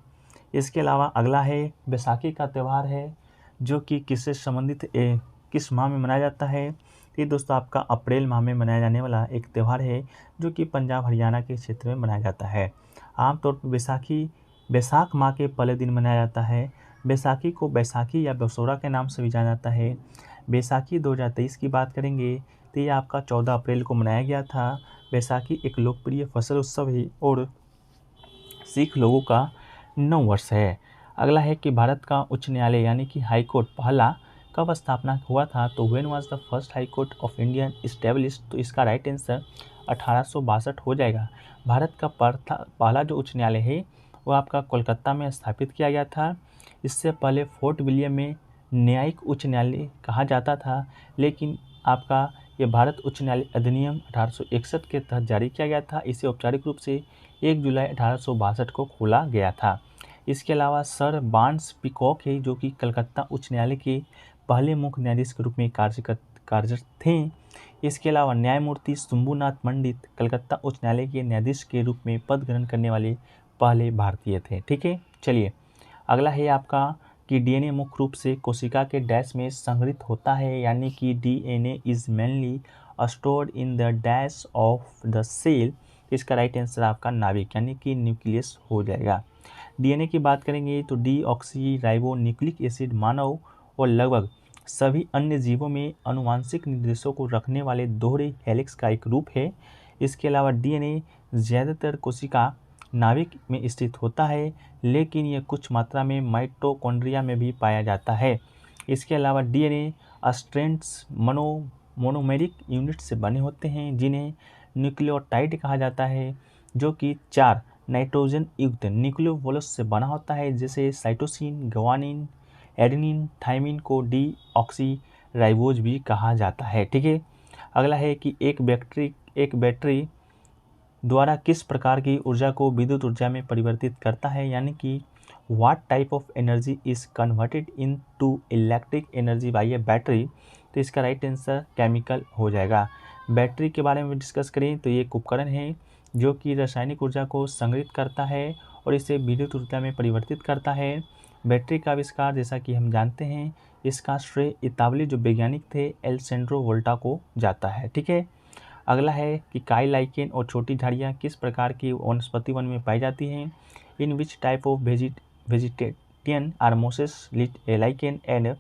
इसके अलावा अगला है बैसाखी का त्यौहार है, जो कि किससे संबंधित किस माह में मनाया जाता है। ये दोस्तों आपका अप्रैल माह में मनाया जाने वाला एक त्यौहार है, जो कि पंजाब हरियाणा के क्षेत्र में मनाया जाता है। आमतौर पर बैसाख माह के पहले दिन मनाया जाता है। बैसाखी को बैसाखी या बसोरा के नाम से भी जाना जाता है। बैसाखी 2023 की बात करेंगे तो ये आपका 14 अप्रैल को मनाया गया था। बैसाखी एक लोकप्रिय फसल उत्सव है और सिख लोगों का नव वर्ष है। अगला है कि भारत का उच्च न्यायालय यानी कि हाई कोर्ट पहला कब स्थापना हुआ था, तो when was the first high court of India established. तो इसका राइट आंसर 1862 हो जाएगा। भारत का पहला जो उच्च न्यायालय है वो आपका कोलकाता में स्थापित किया गया था। इससे पहले फोर्ट विलियम में न्यायिक उच्च न्यायालय कहा जाता था, लेकिन आपका ये भारत उच्च न्यायालय अधिनियम 1861 के तहत जारी किया गया था। इसे औपचारिक रूप से 1 जुलाई 1862 को खोला गया था। इसके अलावा सर बार्न्स पीकॉक है, जो कि कलकत्ता उच्च न्यायालय के पहले मुख्य न्यायाधीश के रूप में कार्यरत थे। इसके अलावा न्यायमूर्ति शंभुनाथ पंडित कलकत्ता उच्च न्यायालय के न्यायाधीश के रूप में पद ग्रहण करने वाले पहले भारतीय थे। ठीक है, चलिए अगला है आपका कि डीएनए मुख्य रूप से कोशिका के डैश में संग्रहित होता है, यानी कि DNA is mainly stored in the dash of the cell. इसका राइट आंसर आपका नाभिक यानी कि न्यूक्लियस हो जाएगा। डीएनए की बात करेंगे तो डीऑक्सी राइबो न्यूक्लिक एसिड मानव और लगभग सभी अन्य जीवों में आनुवांशिक निर्देशों को रखने वाले दोहरे हेलिक्स का एक रूप है। इसके अलावा डीएनए ज़्यादातर कोशिका नाभिक में स्थित होता है, लेकिन यह कुछ मात्रा में माइटोकॉन्ड्रिया में भी पाया जाता है। इसके अलावा डीएनए स्ट्रैंड्स मोनोमेरिक यूनिट से बने होते हैं, जिन्हें न्यूक्लियोटाइड कहा जाता है, जो कि 4 नाइट्रोजन युक्त न्यूक्लियोवोल्स से बना होता है, जैसे साइटोसिन, ग्वानिन, एडेनिन, थाइमिन को डीऑक्सीराइबोज भी कहा जाता है। ठीक है, अगला है कि एक बैटरी द्वारा किस प्रकार की ऊर्जा को विद्युत ऊर्जा में परिवर्तित करता है, यानी कि what type of energy is converted into electric energy by a battery. तो इसका राइट आंसर केमिकल हो जाएगा। बैटरी के बारे में डिस्कस करें तो ये एक उपकरण है जो कि रासायनिक ऊर्जा को संग्रहित करता है और इसे विद्युत ऊर्जा में परिवर्तित करता है। बैटरी का आविष्कार, जैसा कि हम जानते हैं, इसका श्रेय इतालवी जो वैज्ञानिक थे एलेसेंड्रो वोल्टा को जाता है। ठीक है, अगला है कि काई लाइकेन और छोटी झाड़ियाँ किस प्रकार की वनस्पति वन में पाई जाती हैं। In which type of vegetation are mosses lichens and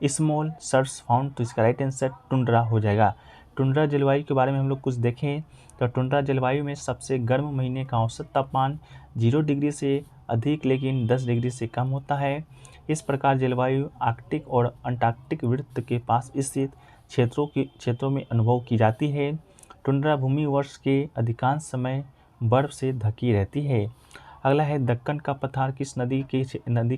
small shrubs found. तो इसका राइट आंसर टुंड्रा हो जाएगा। टुंड्रा जलवायु के बारे में हम लोग कुछ देखें तो टुंड्रा जलवायु में सबसे गर्म महीने का औसत तापमान 0 डिग्री से अधिक लेकिन 10 डिग्री से कम होता है। इस प्रकार जलवायु आर्कटिक और अंटार्कटिक वृत्त के पास स्थित क्षेत्रों में अनुभव की जाती है। टुंड्रा भूमि वर्ष के अधिकांश समय बर्फ से ढकी रहती है। अगला है दक्कन का पठार किस नदी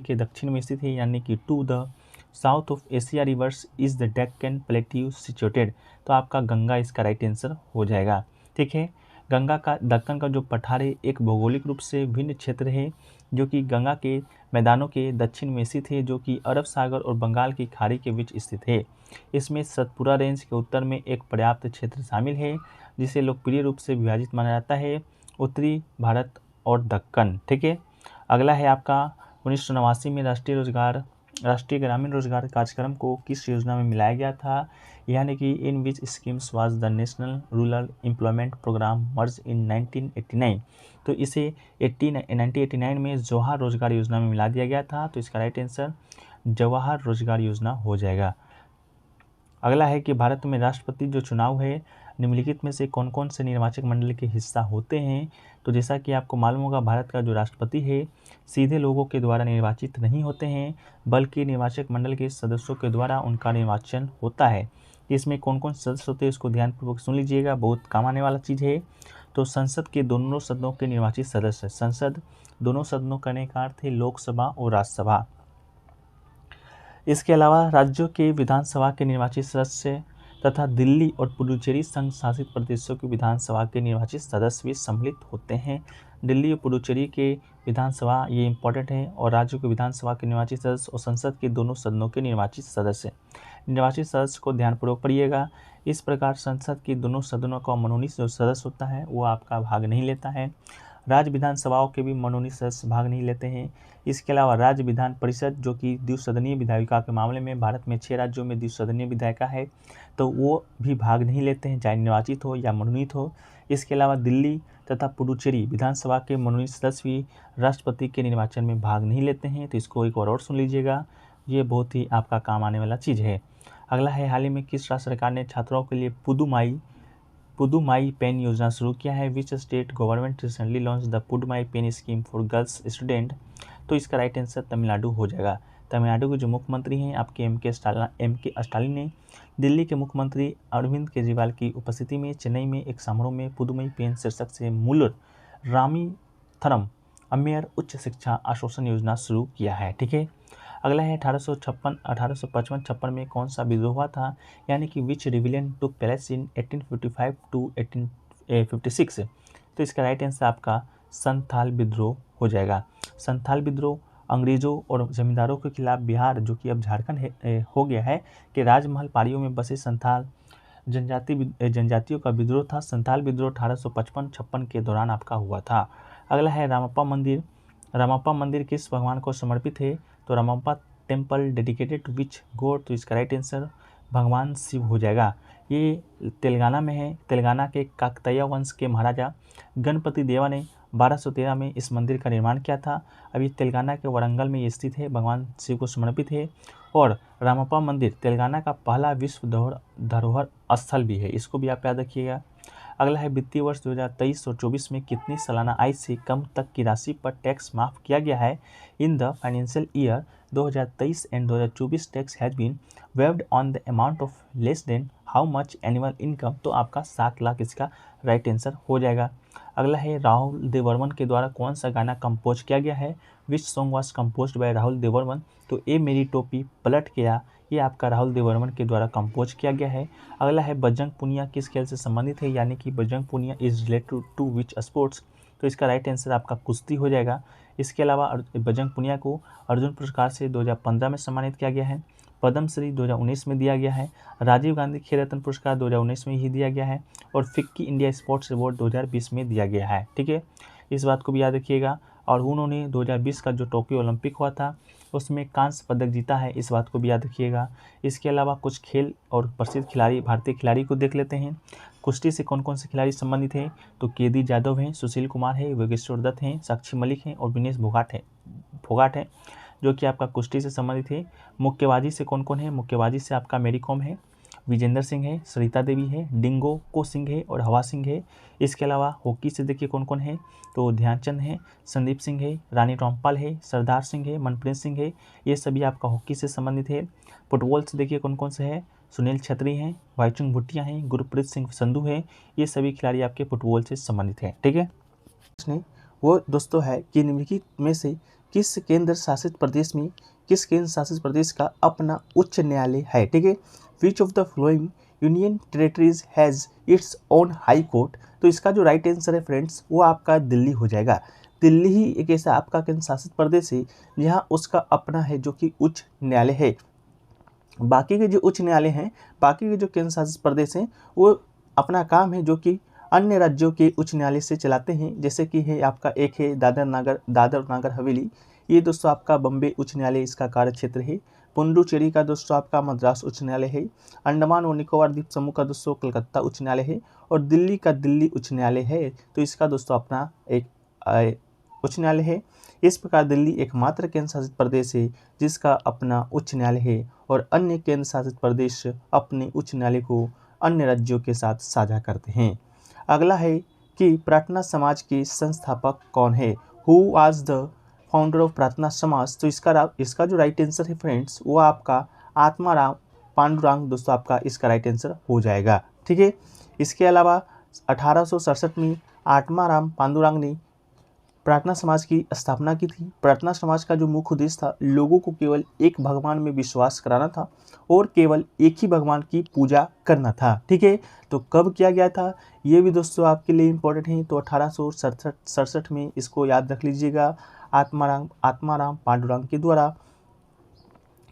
के दक्षिण में स्थित है, यानी कि to the south of Asia rivers is the Deccan plateau situated. तो आपका गंगा इसका राइट आंसर हो जाएगा। ठीक है, दक्कन का जो पठार है एक भौगोलिक रूप से भिन्न क्षेत्र है जो कि गंगा के मैदानों के दक्षिण में स्थित है, जो कि अरब सागर और बंगाल की खाड़ी के बीच स्थित है। इसमें सतपुरा रेंज के उत्तर में एक पर्याप्त क्षेत्र शामिल है जिसे लोकप्रिय रूप से विभाजित माना जाता है, उत्तरी भारत और दक्कन। ठीक है, अगला है आपका 1989 में राष्ट्रीय ग्रामीण रोजगार कार्यक्रम को किस योजना में मिलाया गया था, यानी कि in which schemes was the national rural employment programme merged in 1989। तो इसे 1989 में जवाहर रोजगार योजना में मिला दिया गया था। तो इसका राइट आंसर जवाहर रोजगार योजना हो जाएगा। अगला है कि भारत में राष्ट्रपति जो चुनाव है निम्नलिखित में से कौन कौन से निर्वाचक मंडल के हिस्सा होते हैं। तो जैसा कि आपको मालूम होगा, भारत का जो राष्ट्रपति है सीधे लोगों के द्वारा निर्वाचित नहीं होते हैं, बल्कि निर्वाचक मंडल के सदस्यों के द्वारा उनका निर्वाचन होता है। इसमें कौन कौन सदस्य होते हैं इसको ध्यानपूर्वक सुन लीजिएगा, बहुत काम आने वाला चीज़ है। तो संसद के दोनों सदनों के निर्वाचित सदस्य, संसद दोनों सदनों करने का अर्थ है लोकसभा और राज्यसभा। इसके अलावा राज्यों के विधानसभा के निर्वाचित सदस्य तथा दिल्ली और पुडुचेरी संघ शासित प्रदेशों की विधानसभा के निर्वाचित सदस्य भी सम्मिलित होते हैं। दिल्ली और पुडुचेरी के विधानसभा ये इंपॉर्टेंट है, और राज्यों के विधानसभा के निर्वाचित सदस्य और संसद के दोनों सदनों के निर्वाचित सदस्य को ध्यानपूर्वक पढ़िएगा। इस प्रकार संसद के दोनों सदनों का मनोनीत जो सदस्य होता है वो आपका भाग नहीं लेता है। राज्य विधानसभाओं के भी मनोनीत सदस्य भाग नहीं लेते हैं। इसके अलावा राज्य विधान परिषद जो कि द्विसदनीय विधायिका के मामले में भारत में 6 राज्यों में द्विसदनीय विधायिका है, तो वो भी भाग नहीं लेते हैं, चाहे निर्वाचित हो या मनोनीत हो। इसके अलावा दिल्ली तथा पुडुचेरी विधानसभा के मनोनीत सदस्य भी राष्ट्रपति के निर्वाचन में भाग नहीं लेते हैं। तो इसको एक और सुन लीजिएगा, ये बहुत ही आपका काम आने वाला चीज़ है। अगला है, हाल ही में किस राज्य सरकार ने छात्राओं के लिए पुदुमाई पेन योजना शुरू किया है। Which state government recently launch the Pudhumai Penn scheme for girls student. तो इसका राइट आंसर तमिलनाडु हो जाएगा। तमिलनाडु के जो मुख्यमंत्री हैं आपके एम के स्टालिन ने दिल्ली के मुख्यमंत्री अरविंद केजरीवाल की उपस्थिति में चेन्नई में एक समारोह में पुदुमाई पेन शीर्षक से मूलर रामेश्वरम अम्मेयर उच्च शिक्षा आश्वासन योजना शुरू किया है। ठीक है, अगला है 1855-56 में कौन सा विद्रोह हुआ था, यानी कि which rebellion took place in 1855 to 1856। तो इसका राइट आंसर आपका संथाल विद्रोह हो जाएगा। संथाल विद्रोह अंग्रेजों और जमींदारों के खिलाफ बिहार जो कि अब झारखंड हो गया है कि राजमहल पहाड़ियों में बसे संथाल जनजातियों का विद्रोह था। संथाल विद्रोह 1855-56 के दौरान आपका हुआ था। अगला है रामप्पा मंदिर किस भगवान को समर्पित है। तो Ramappa temple dedicated to which god. तो इसका राइट आंसर भगवान शिव हो जाएगा। ये तेलंगाना में है। तेलंगाना के काकतीय वंश के महाराजा गणपति देवा ने 1213 में इस मंदिर का निर्माण किया था। अभी तेलंगाना के वारंगल में ये स्थित है, भगवान शिव को समर्पित है। और रामप्पा मंदिर तेलंगाना का पहला विश्व धरोहर स्थल भी है, इसको भी आप याद रखिएगा। अगला है, वित्तीय वर्ष 2023 और 24 में कितनी सालाना आय से कम तक की राशि पर टैक्स माफ़ किया गया है। In the financial year 2023 and 2024 tax has been waived on the amount of less than how much annual income, तो आपका 7 लाख इसका राइट आंसर हो जाएगा। अगला है राहुल देवर्मन के द्वारा कौन सा गाना कंपोज किया गया है, which song was composed by Rahul Dev Burman, तो ए मेरी टोपी पलट गया, ये आपका राहुल देवर्मन के द्वारा कंपोज किया गया है। अगला है बजरंग पुनिया किस खेल से संबंधित है, यानी कि Bajrang Punia is related to which sports, तो इसका राइट आंसर आपका कुश्ती हो जाएगा। इसके अलावा बजरंग पुनिया को अर्जुन पुरस्कार से 2015 में सम्मानित किया गया है, पद्मश्री 2019 में दिया गया है, राजीव गांधी खेल रत्न पुरस्कार 2019 में ही दिया गया है और फिक्की इंडिया स्पोर्ट्स अवार्ड 2020 में दिया गया है। ठीक है, इस बात को भी याद रखिएगा। और उन्होंने 2020 का जो टोक्यो ओलंपिक हुआ था उसमें कांस्य पदक जीता है, इस बात को भी याद रखिएगा। इसके अलावा कुछ खेल और प्रसिद्ध खिलाड़ी भारतीय खिलाड़ी को देख लेते हैं। कुश्ती से कौन कौन से खिलाड़ी संबंधित हैं, तो केदी जादव हैं, सुशील कुमार है, योगेश्वर दत्त हैं, साक्षी मलिक हैं और विनेश फोगाट है जो कि आपका कुश्ती से संबंधित है। मुक्केबाजी से कौन कौन है, मुक्केबाजी से आपका मेरी कॉम है, विजेंद्र सिंह है, सरिता देवी है, डिंगो को सिंह है और हवा सिंह है। इसके अलावा हॉकी से देखिए कौन कौन है, तो ध्यानचंद है, संदीप सिंह है, रानी रामपाल है, सरदार सिंह है, मनप्रीत सिंह है, ये सभी आपका हॉकी से संबंधित है। फुटबॉल से देखिए कौन कौन से है, सुनील छेत्री हैं, भाईचुंग भुटिया हैं, गुरप्रीत सिंह संधू है, ये सभी खिलाड़ी आपके फुटबॉल से संबंधित हैं। ठीक है, वो दोस्तों है कि निम्नलिखित में से किस केंद्र शासित प्रदेश का अपना उच्च न्यायालय है। ठीक है, विच of the following union territories has its own high court, तो इसका जो राइट आंसर है फ्रेंड्स वो आपका दिल्ली हो जाएगा। दिल्ली ही एक ऐसा आपका केंद्र शासित प्रदेश है जहाँ उसका अपना है जो कि उच्च न्यायालय है। बाकी के जो उच्च न्यायालय हैं, बाकी के जो केंद्र शासित प्रदेश हैं वो अपना काम है जो कि अन्य राज्यों के उच्च न्यायालय से चलाते हैं। जैसे कि है आपका एक है दादर नागर हवेली, ये दोस्तों आपका बम्बे उच्च न्यायालय इसका कार्य क्षेत्र है। पुडुचेरी का दोस्तों आपका मद्रास उच्च न्यायालय है। अंडमान और निकोबार द्वीप समूह का दोस्तों कलकत्ता उच्च न्यायालय है और दिल्ली का दिल्ली उच्च न्यायालय है, तो इसका दोस्तों अपना एक उच्च न्यायालय है। इस प्रकार दिल्ली एकमात्र केंद्र शासित प्रदेश है जिसका अपना उच्च न्यायालय है और अन्य केंद्र शासित प्रदेश अपने उच्च न्यायालय को अन्य राज्यों के साथ साझा करते हैं। अगला है कि प्रार्थना समाज के संस्थापक कौन है, who was the founder of प्रार्थना समाज, तो इसका जो राइट आंसर है फ्रेंड्स वो आपका आत्माराम पांडुरंग दोस्तों आपका इसका राइट आंसर हो जाएगा। ठीक है, इसके अलावा 1867 में आत्माराम पांडुरंग ने प्रार्थना समाज की स्थापना की थी। प्रार्थना समाज का जो मुख्य उद्देश्य था लोगों को केवल एक भगवान में विश्वास कराना था और केवल एक ही भगवान की पूजा करना था। ठीक है, तो कब किया गया था ये भी दोस्तों आपके लिए इम्पोर्टेंट है, तो 1867 में इसको याद रख लीजिएगा, आत्माराम पांडुरंग के द्वारा।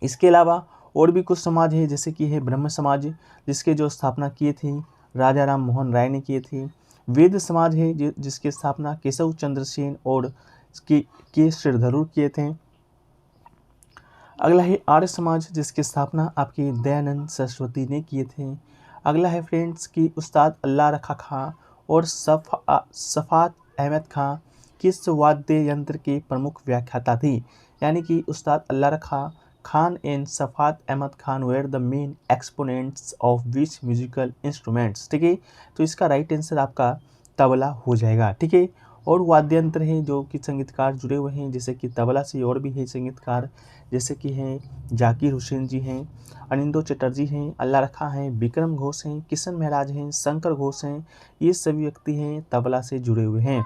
इसके अलावा और भी कुछ समाज है जैसे कि है ब्रह्म समाज, जिसके जो स्थापना किए थे राजा राम मोहन राय ने किए थे। वेद समाज है जिसकी स्थापना केशव चंद्र सेन और के श्रीधर किए थे। अगला है आर्य समाज जिसकी स्थापना आपके दयानंद सरस्वती ने किए थे। अगला है फ्रेंड्स कि उस्ताद अल्लाह रखा खां और सफ़ात अहमद खां किस वाद्य यंत्र के प्रमुख व्याख्याता थी, यानी कि Ustad Allah Rakha Khan and Safat Ahmed Khan were the main exponents of which musical instruments. ठीक है, तो इसका राइट आंसर आपका तबला हो जाएगा। ठीक है, और वाद्य यंत्र हैं जो कि संगीतकार जुड़े हुए हैं, जैसे कि तबला से और भी है संगीतकार, जैसे कि हैं जाकिर हुसैन जी हैं, अनिंदो चटर्जी हैं, अल्लाह रखा हैं, विक्रम घोष हैं, किशन महाराज हैं, शंकर घोष हैं, ये सभी व्यक्ति हैं तबला से जुड़े हुए हैं।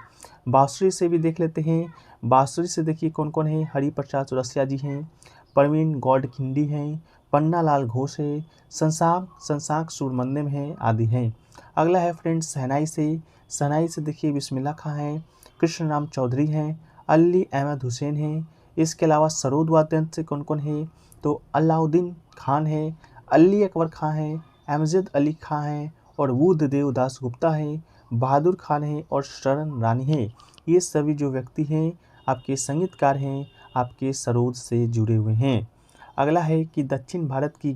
बांसुरी से भी देख लेते हैं, बांसुरी से देखिए कौन कौन है, हरिप्रसाद चौरसिया जी हैं, प्रवीण गौड खिंडी हैं, पन्ना लाल घोष है, संसाक सूरमंदम हैं आदि हैं। अगला है फ्रेंड्स शहनाई से देखिए बिस्मिल्लाह खां हैं, कृष्ण राम चौधरी हैं, अली अहमद हुसैन हैं। इसके अलावा सरोद वाद्य यंत्र से कौन कौन है, तो अलाउद्दीन खान है, अली अकबर खां हैं, अमजद अली खां हैं और बुद्धदेव दास गुप्ता हैं, बहादुर खान हैं और शरण रानी हैं। ये सभी जो व्यक्ति हैं आपके संगीतकार हैं, आपके सरोद से जुड़े हुए हैं। अगला है कि दक्षिण भारत की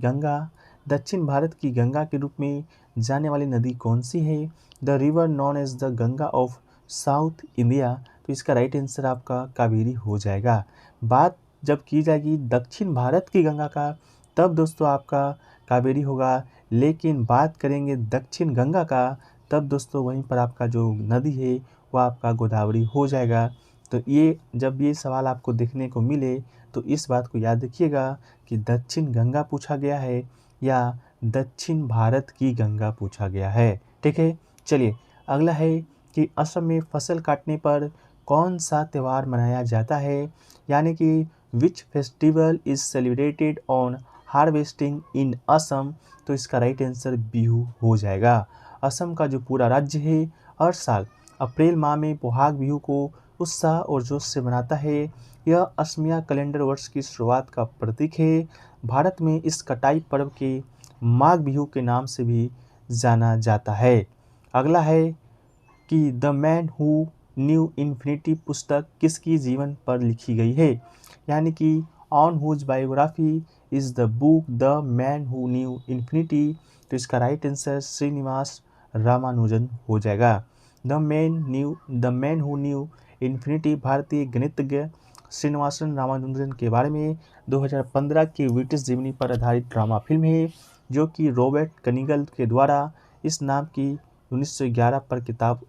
गंगा के रूप में जाने वाली नदी कौन सी है, the river known as the Ganga of south India, तो इसका राइट आंसर आपका कावेरी हो जाएगा। बात जब की जाएगी दक्षिण भारत की गंगा का तब दोस्तों आपका कावेरी होगा, लेकिन बात करेंगे दक्षिण गंगा का तब दोस्तों वहीं पर आपका जो नदी है वह आपका गोदावरी हो जाएगा। तो जब ये सवाल आपको देखने को मिले तो इस बात को याद रखिएगा कि दक्षिण गंगा पूछा गया है या दक्षिण भारत की गंगा पूछा गया है। ठीक है, चलिए अगला है कि असम में फसल काटने पर कौन सा त्यौहार मनाया जाता है, यानी कि which festival is celebrated on harvesting in Assam. तो इसका राइट आंसर बिहू हो जाएगा। असम का जो पूरा राज्य है हर साल अप्रैल माह में बोहाग बिहू को उत्साह और जोश से मनाता है। यह असमिया कैलेंडर वर्ष की शुरुआत का प्रतीक है। भारत में इस कटाई पर्व के माघ बिहू के नाम से भी जाना जाता है। अगला है कि the man who knew infinity पुस्तक किसकी जीवन पर लिखी गई है, यानी कि on whose biography is the book the man who knew infinity. तो इसका राइट आंसर श्रीनिवास रामानुजन हो जाएगा। The man who knew infinity भारतीय गणितज्ञ श्रीनिवासन रामानुजन के बारे में 2015 की ब्रिटिश जीवनी पर आधारित ड्रामा फिल्म है, जो कि रॉबर्ट कनिगल के द्वारा इस नाम की 1911 पर किताब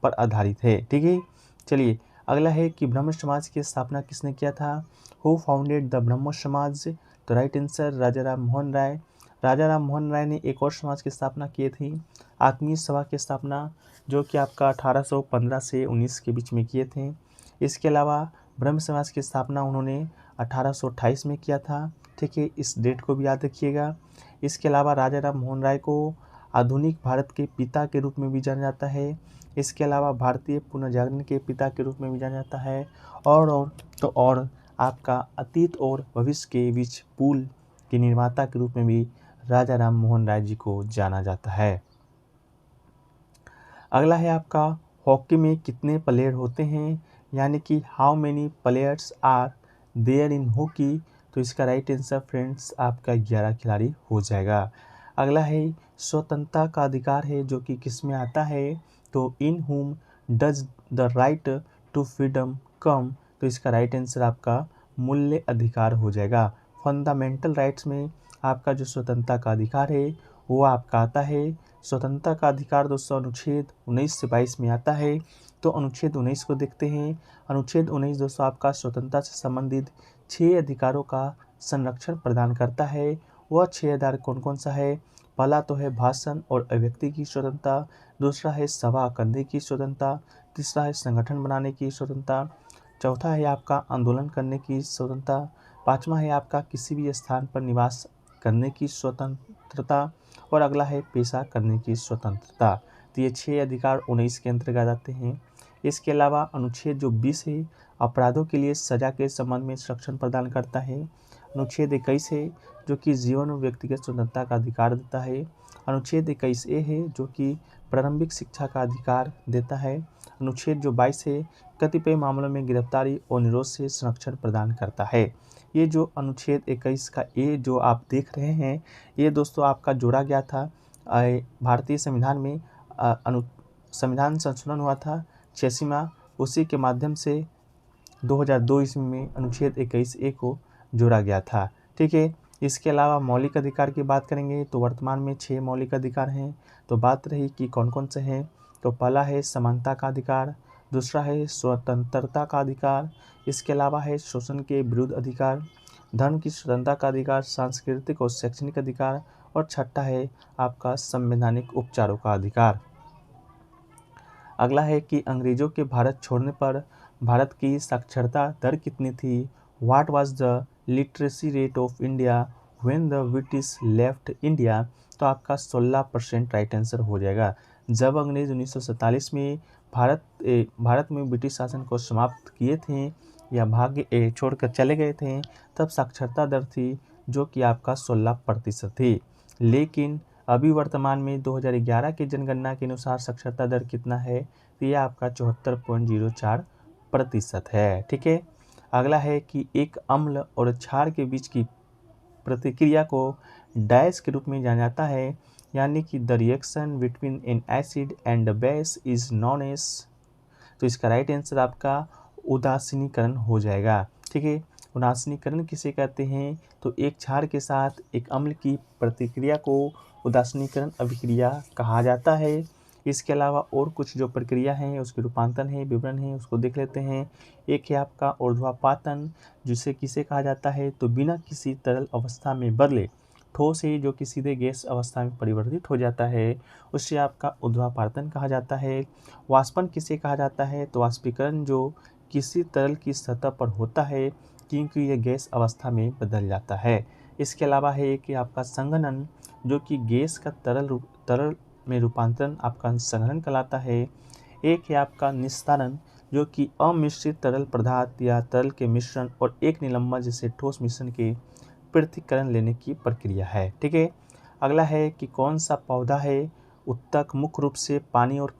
पर आधारित है। ठीक है, चलिए अगला है कि ब्रह्म समाज की स्थापना किसने किया था। हु फाउंडेड द ब्रह्म समाज। तो राइट आंसर राजा राम मोहन राय। राजा राम मोहन राय ने एक और समाज की स्थापना की थी, आत्मीय सभा की स्थापना, जो कि आपका 1815 से 19 के बीच में किए थे। इसके अलावा ब्रह्म समाज की स्थापना उन्होंने 1828 में किया था। ठीक है, इस डेट को भी याद रखिएगा। इसके अलावा राजा राम मोहन राय को आधुनिक भारत के पिता के रूप में भी जाना जाता है। इसके अलावा भारतीय पुनर्जागरण के पिता के रूप में भी जाना जाता है। और आपका अतीत और भविष्य के बीच पुल के निर्माता के रूप में भी राजा राम मोहन राय जी को जाना जाता है। अगला है आपका हॉकी में कितने प्लेयर होते हैं, यानी कि how many players are there in hockey. तो इसका राइट आंसर फ्रेंड्स आपका 11 खिलाड़ी हो जाएगा। अगला है स्वतंत्रता का अधिकार है, जो कि किस में आता है। तो in whom does the right to freedom come. तो इसका राइट आंसर आपका मूल्य अधिकार हो जाएगा। फंडामेंटल राइट्स में आपका जो स्वतंत्रता का अधिकार है वो आपका आता है। स्वतंत्रता का अधिकार दोस्तों अनुच्छेद 19 से 22 में आता है। तो अनुच्छेद 19 को देखते हैं। अनुच्छेद 19 दोस्तों आपका स्वतंत्रता से संबंधित 6 अधिकारों का संरक्षण प्रदान करता है। वह 6 अधिकार कौन कौन सा है। पहला तो है भाषण और अभिव्यक्ति की स्वतंत्रता, दूसरा है सभा करने की स्वतंत्रता, तीसरा है संगठन बनाने की स्वतंत्रता, चौथा है आपका आंदोलन करने की स्वतंत्रता, पांचवा है आपका किसी भी स्थान पर निवास करने की स्वतंत्रता, और अगला है पेशा करने की स्वतंत्रता। तो ये 6 अधिकार 19 के अंतर्गत आते हैं। इसके अलावा अनुच्छेद जो 20 है अपराधों के लिए सजा के संबंध में संरक्षण प्रदान करता है। अनुच्छेद 21 है जो कि जीवन और व्यक्तिगत स्वतंत्रता का अधिकार देता है। अनुच्छेद 21A है जो कि प्रारंभिक शिक्षा का अधिकार देता है। अनुच्छेद जो 22 है कतिपय मामलों में गिरफ्तारी और निरोध से संरक्षण प्रदान करता है। ये जो अनुच्छेद 21 का ए जो आप देख रहे हैं ये दोस्तों आपका जोड़ा गया था भारतीय संविधान में। संविधान संशोधन हुआ था 86वां, उसी के माध्यम से 2002 ईस्वी में अनुच्छेद 21A को जोड़ा गया था। ठीक है, इसके अलावा मौलिक अधिकार की बात करेंगे तो वर्तमान में 6 मौलिक अधिकार हैं। तो बात रही कि कौन कौन से हैं, तो पहला है समानता का अधिकार, दूसरा है स्वतंत्रता का अधिकार, इसके अलावा है शोषण के विरुद्ध अधिकार, धर्म की स्वतंत्रता का अधिकार, सांस्कृतिक और शैक्षणिक अधिकार, और छठा है आपका संवैधानिक उपचारों का अधिकार। अगला है कि अंग्रेजों के भारत छोड़ने पर भारत की साक्षरता दर कितनी थी। What was the literacy rate of India when the British left India. तो आपका 16% राइट आंसर हो जाएगा। जब अंग्रेज 1947 में भारत में ब्रिटिश शासन को समाप्त किए थे या छोड़कर चले गए थे, तब साक्षरता दर थी जो कि आपका 16% थी। लेकिन अभी वर्तमान में 2011 की जनगणना के अनुसार साक्षरता दर कितना है, तो यह आपका 74.04% है। ठीक है, अगला है कि एक अम्ल और क्षार के बीच की प्रतिक्रिया को डैश के रूप में जाना जाता है, यानी कि the reaction between an acid and base is known as. तो इसका राइट आंसर आपका उदासीनीकरण हो जाएगा। ठीक है, उदासीनीकरण किसे कहते हैं, तो एक क्षार के साथ एक अम्ल की प्रतिक्रिया को उदासीनीकरण अभिक्रिया कहा जाता है। इसके अलावा और कुछ जो प्रक्रिया हैं उसके रूपांतरण है विवरण है उसको देख लेते हैं। एक है आपका ऊर्ध्वापातन, जिसे किसे कहा जाता है, तो बिना किसी तरल अवस्था में बदले ठोस है जो कि सीधे गैस अवस्था में परिवर्तित हो जाता है, उससे आपका ऊर्ध्वापातन कहा जाता है। वाष्पन किसे कहा जाता है? तो वाष्पीकरण जो किसी तरल की सतह पर होता है क्योंकि यह गैस अवस्था में बदल जाता है। इसके अलावा है कि आपका संघनन जो कि गैस का तरल में रूपांतरण आपका संघनन कहलाता है। एक है आपका निस्तारण जो कि अमिश्रित तरल पदार्थ या तरल के मिश्रण और एक निलंबन जैसे ठोस मिश्रण के पृथक्करण लेने की प्रक्रिया है। ठीक है। अगला है कि कौन सा पौधा है उत्तक मुख्य रूप से पानी और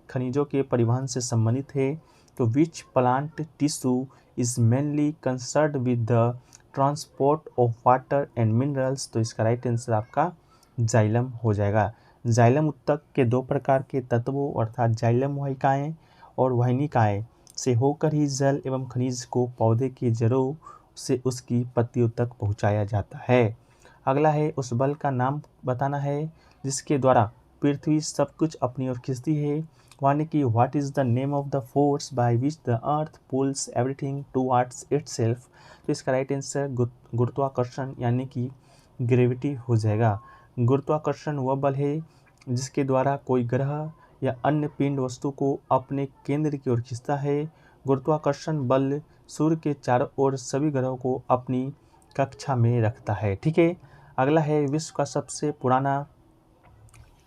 खनिजों के परिवहन से संबंधित है? तो which plant tissue is mainly concerned with the transport of water and minerals? तो इसका राइट आंसर आपका जाइलम हो जाएगा। जाइलम उत्तक के दो प्रकार के तत्वों अर्थात जाइलम वाहिकाएं और वाहिनिकाएं से होकर ही जल एवं खनिज को पौधे की जड़ों से उसकी पत्तियों तक पहुंचाया जाता है। अगला है उस बल का नाम बताना है जिसके द्वारा पृथ्वी सब कुछ अपनी ओर खींचती है, यानी कि what is the name of the force by which the earth pulls everything towards itself? तो इसका राइट आंसर गुरुत्वाकर्षण यानी कि ग्रेविटी हो जाएगा। गुरुत्वाकर्षण वह बल है जिसके द्वारा कोई ग्रह या अन्य पिंड वस्तु को अपने केंद्र की ओर खींचता है। गुरुत्वाकर्षण बल सूर्य के चारों ओर सभी ग्रहों को अपनी कक्षा में रखता है। ठीक है। अगला है विश्व का सबसे पुराना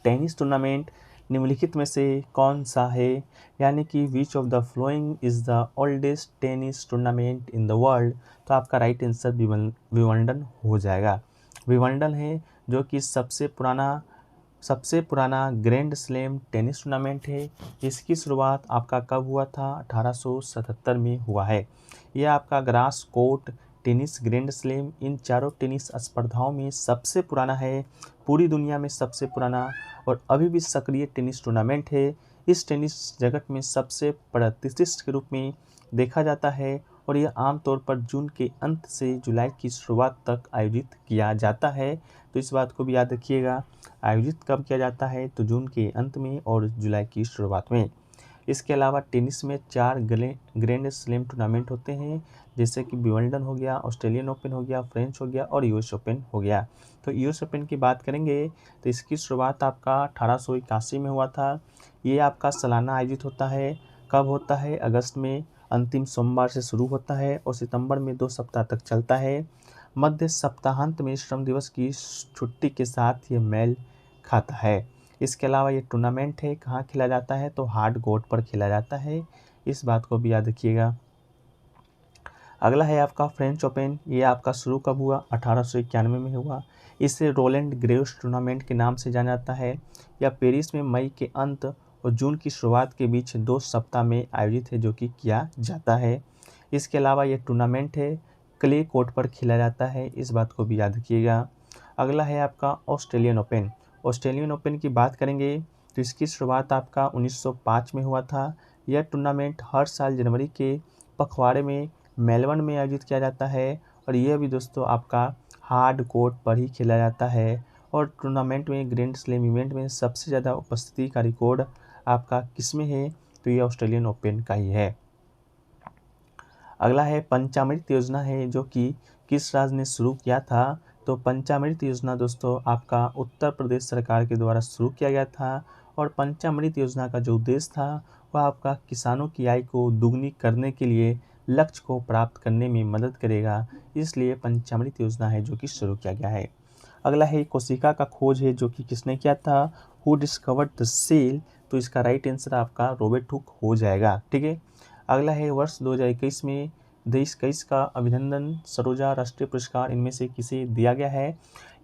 टेनिस टूर्नामेंट निम्नलिखित में से कौन सा है? यानी कि विच of the following is the oldest tennis tournament in the world? तो आपका राइट आंसर विंबलडन हो जाएगा। विंबलडन है जो कि सबसे पुराना ग्रैंड स्लैम टेनिस टूर्नामेंट है। इसकी शुरुआत आपका कब हुआ था? 1877 में हुआ है। यह आपका grass court tennis grand slam इन चारों टेनिस स्पर्धाओं में सबसे पुराना है, पूरी दुनिया में सबसे पुराना और अभी भी सक्रिय टेनिस टूर्नामेंट है। इस टेनिस जगत में सबसे प्रतिष्ठित के रूप में देखा जाता है और यह आमतौर पर जून के अंत से जुलाई की शुरुआत तक आयोजित किया जाता है। तो इस बात को भी याद रखिएगा, आयोजित कब किया जाता है? तो जून के अंत में और जुलाई की शुरुआत में। इसके अलावा टेनिस में 4 ग्रैंड स्लैम टूर्नामेंट होते हैं जैसे कि विंबलडन हो गया, ऑस्ट्रेलियन ओपन हो गया, फ्रेंच हो गया और यूएस ओपन हो गया। तो यूएस ओपन की बात करेंगे तो इसकी शुरुआत आपका 1881 में हुआ था। ये आपका सालाना आयोजित होता है। कब होता है? अगस्त में अंतिम सोमवार से शुरू होता है और सितंबर में 2 सप्ताह तक चलता है। मध्य सप्ताहांत में श्रम दिवस की छुट्टी के साथ ये मेल खाता है। इसके अलावा ये टूर्नामेंट है कहाँ खेला जाता है? तो हार्ड कोर्ट पर खेला जाता है। इस बात को भी याद रखिएगा। अगला है आपका फ्रेंच ओपन। ये आपका शुरू कब हुआ? 1891 में हुआ। इसे रोलैंड ग्रेव्स टूर्नामेंट के नाम से जाना जाता है। यह पेरिस में मई के अंत और जून की शुरुआत के बीच 2 सप्ताह में आयोजित है जो कि किया जाता है। इसके अलावा ये टूर्नामेंट है क्ले कोर्ट पर खेला जाता है। इस बात को भी याद रखिएगा। अगला है आपका ऑस्ट्रेलियन ओपन। ऑस्ट्रेलियन ओपन की बात करेंगे तो इसकी शुरुआत आपका 1905 में हुआ था। यह टूर्नामेंट हर साल जनवरी के पखवाड़े में मेलबर्न में आयोजित किया जाता है और यह भी दोस्तों आपका हार्ड कोर्ट पर ही खेला जाता है। और टूर्नामेंट में ग्रैंड स्लैम इवेंट में सबसे ज़्यादा उपस्थिति का रिकॉर्ड आपका किसमें है? तो ये ऑस्ट्रेलियन ओपन का ही है। अगला है पंचामृत योजना है जो कि किस राज्य ने शुरू किया था? तो पंचामृत योजना दोस्तों आपका उत्तर प्रदेश सरकार के द्वारा शुरू किया गया था और पंचामृत योजना का जो उद्देश्य था वह आपका किसानों की आय को दुगनी करने के लिए लक्ष्य को प्राप्त करने में मदद करेगा, इसलिए पंचामृत योजना है जो कि शुरू किया गया है। अगला है कोशिका का खोज है जो कि किसने किया था? Who discovered the cell? तो इसका राइट आंसर आपका रॉबर्ट हुक हो जाएगा। ठीक है। अगला है वर्ष 2021 में देश कईस का अभिनंदन सरोजा राष्ट्रीय पुरस्कार इनमें से किसे दिया गया है?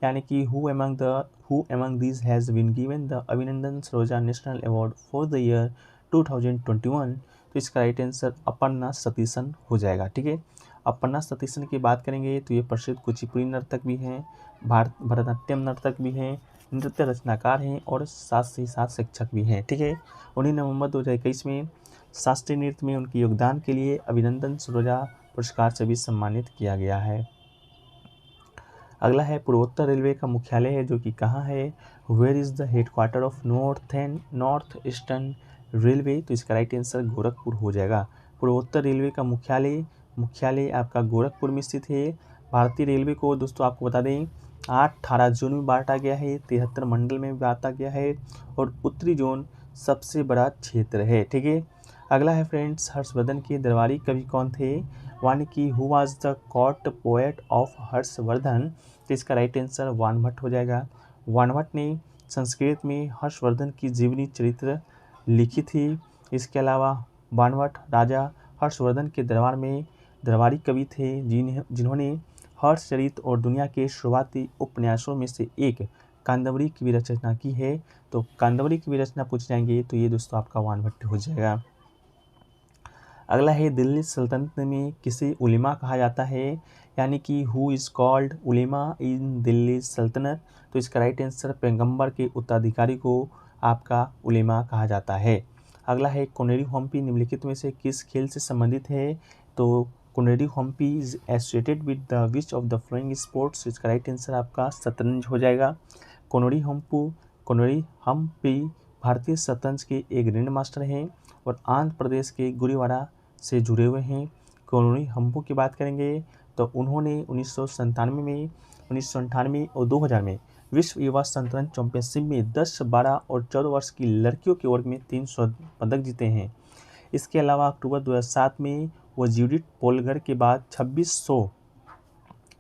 यानी कि who among these has been given the Abhinandan Saroja national award for the year 2021? तो इसका राइट आंसर अपर्णा सतीशन हो जाएगा। ठीक है। अपर्णा सतीशन की बात करेंगे तो ये प्रसिद्ध कुचिपुड़ी नर्तक भी हैं, भरतनाट्यम नर्तक भी हैं, नृत्य रचनाकार हैं और साथ ही साथ शिक्षक भी हैं। ठीक है। 19 नवंबर 2021 में शास्त्रीय नृत्य में उनके योगदान के लिए अभिनंदन सरोजा पुरस्कार से भी सम्मानित किया गया है। अगला है पूर्वोत्तर रेलवे का मुख्यालय है जो कि कहाँ है? Where is the headquarter of north eastern railway? तो इसका राइट आंसर गोरखपुर हो जाएगा। पूर्वोत्तर रेलवे का मुख्यालय आपका गोरखपुर में स्थित है। भारतीय रेलवे को दोस्तों आपको बता दें 18 जोन में बांटा गया है, 73 मंडल में बांटा गया है और उत्तरी जोन सबसे बड़ा क्षेत्र है। ठीक है, अगला है फ्रेंड्स, हर्षवर्धन के दरबारी कवि कौन थे, यानी कि who was the court poet of Harshvardhan. तो इसका राइट आंसर वानभट्ट हो जाएगा। वानभट्ट ने संस्कृत में हर्षवर्धन की जीवनी चरित्र लिखी थी। इसके अलावा वानभट्ट राजा हर्षवर्धन के दरबार में दरबारी कवि थे जिन्होंने हर्षचरित और दुनिया के शुरुआती उपन्यासों में से एक कादंबरी की भी रचना की है। तो कादंबरी की भी रचना पूछ जाएंगे तो ये दोस्तों आपका वानभट्ट हो जाएगा। अगला है, दिल्ली सल्तनत में किसे उलेमा कहा जाता है, यानी कि हु इज़ कॉल्ड उलेमा इन दिल्ली सल्तनत। तो इसका राइट आंसर पैगंबर के उत्तराधिकारी को आपका उलेमा कहा जाता है। अगला है, कोनेरी हम्पी निम्नलिखित में से किस खेल से संबंधित है। तो Koneru Humpy is associated with the which of the following sports. इसका राइट आंसर आपका शतरंज हो जाएगा। कोनेरी हम्पी भारतीय शतरंज के एक ग्रैंड मास्टर हैं और आंध्र प्रदेश के गुरुवाड़ा से जुड़े हुए हैं। कोनेरी हम्पी की बात करेंगे तो उन्होंने 1998 और 2000 में विश्व युवा शतरंज चैंपियनशिप में 10, 12 और 14 वर्ष की लड़कियों के वर्ग में 3 स्वर्ण पदक जीते हैं। इसके अलावा अक्टूबर 2007 में वो जूडिथ पोलगर के बाद 2600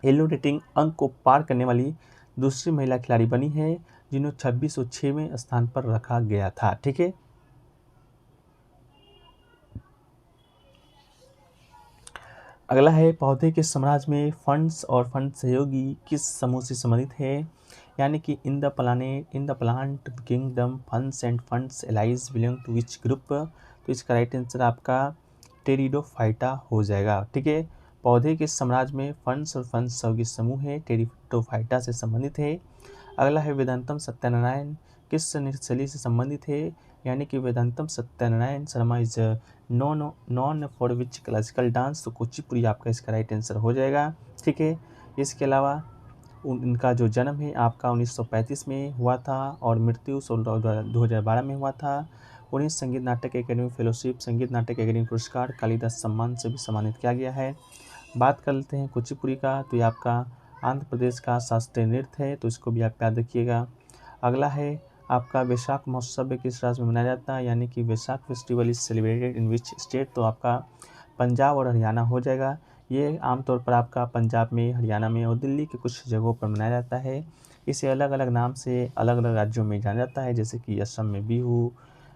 येलो रेटिंग अंक को पार करने वाली दूसरी महिला खिलाड़ी बनी है जिन्हें 2606वें स्थान पर रखा गया था। ठीक है, अगला है, पौधे के साम्राज्य में फंड्स और फंड सहयोगी किस समूह से संबंधित है, यानी कि in the plant kingdom ferns and ferns allies belong to which group. तो इसका राइट आंसर आपका टेरिडोफाइटा हो जाएगा। ठीक है, पौधे के साम्राज्य में फंड्स और फंड सहयोगी समूह है टेरिडोफाइटा से संबंधित है। अगला है, वेदांतम सत्यानारायण किस नृत्य शैली से संबंधित है, यानी कि Vedantam Satyanarayana Sharma is known for which classical dance. तो कुचिपुड़ी आपका इसका राइट आंसर हो जाएगा। ठीक है, इसके अलावा इनका जो जन्म है आपका 1935 में हुआ था और मृत्यु 2012 में हुआ था। उन्हें संगीत नाटक एकेडमी फेलोशिप, संगीत नाटक एकेडमी पुरस्कार, कालिदास सम्मान से भी सम्मानित किया गया है। बात कर लेते हैं कुचिपुड़ी का, तो ये आपका आंध्र प्रदेश का शास्त्रीय नृत्य है, तो इसको भी आप याद रखिएगा। अगला है आपका, वैशाख महोत्सव किस राज्य में मनाया जाता है, यानी कि Baisakhi festival is celebrated in which state. तो आपका पंजाब और हरियाणा हो जाएगा। ये आमतौर पर आपका पंजाब में, हरियाणा में और दिल्ली के कुछ जगहों पर मनाया जाता है। इसे अलग अलग नाम से अलग अलग राज्यों में जाना जाता है, जैसे कि असम में बिहू,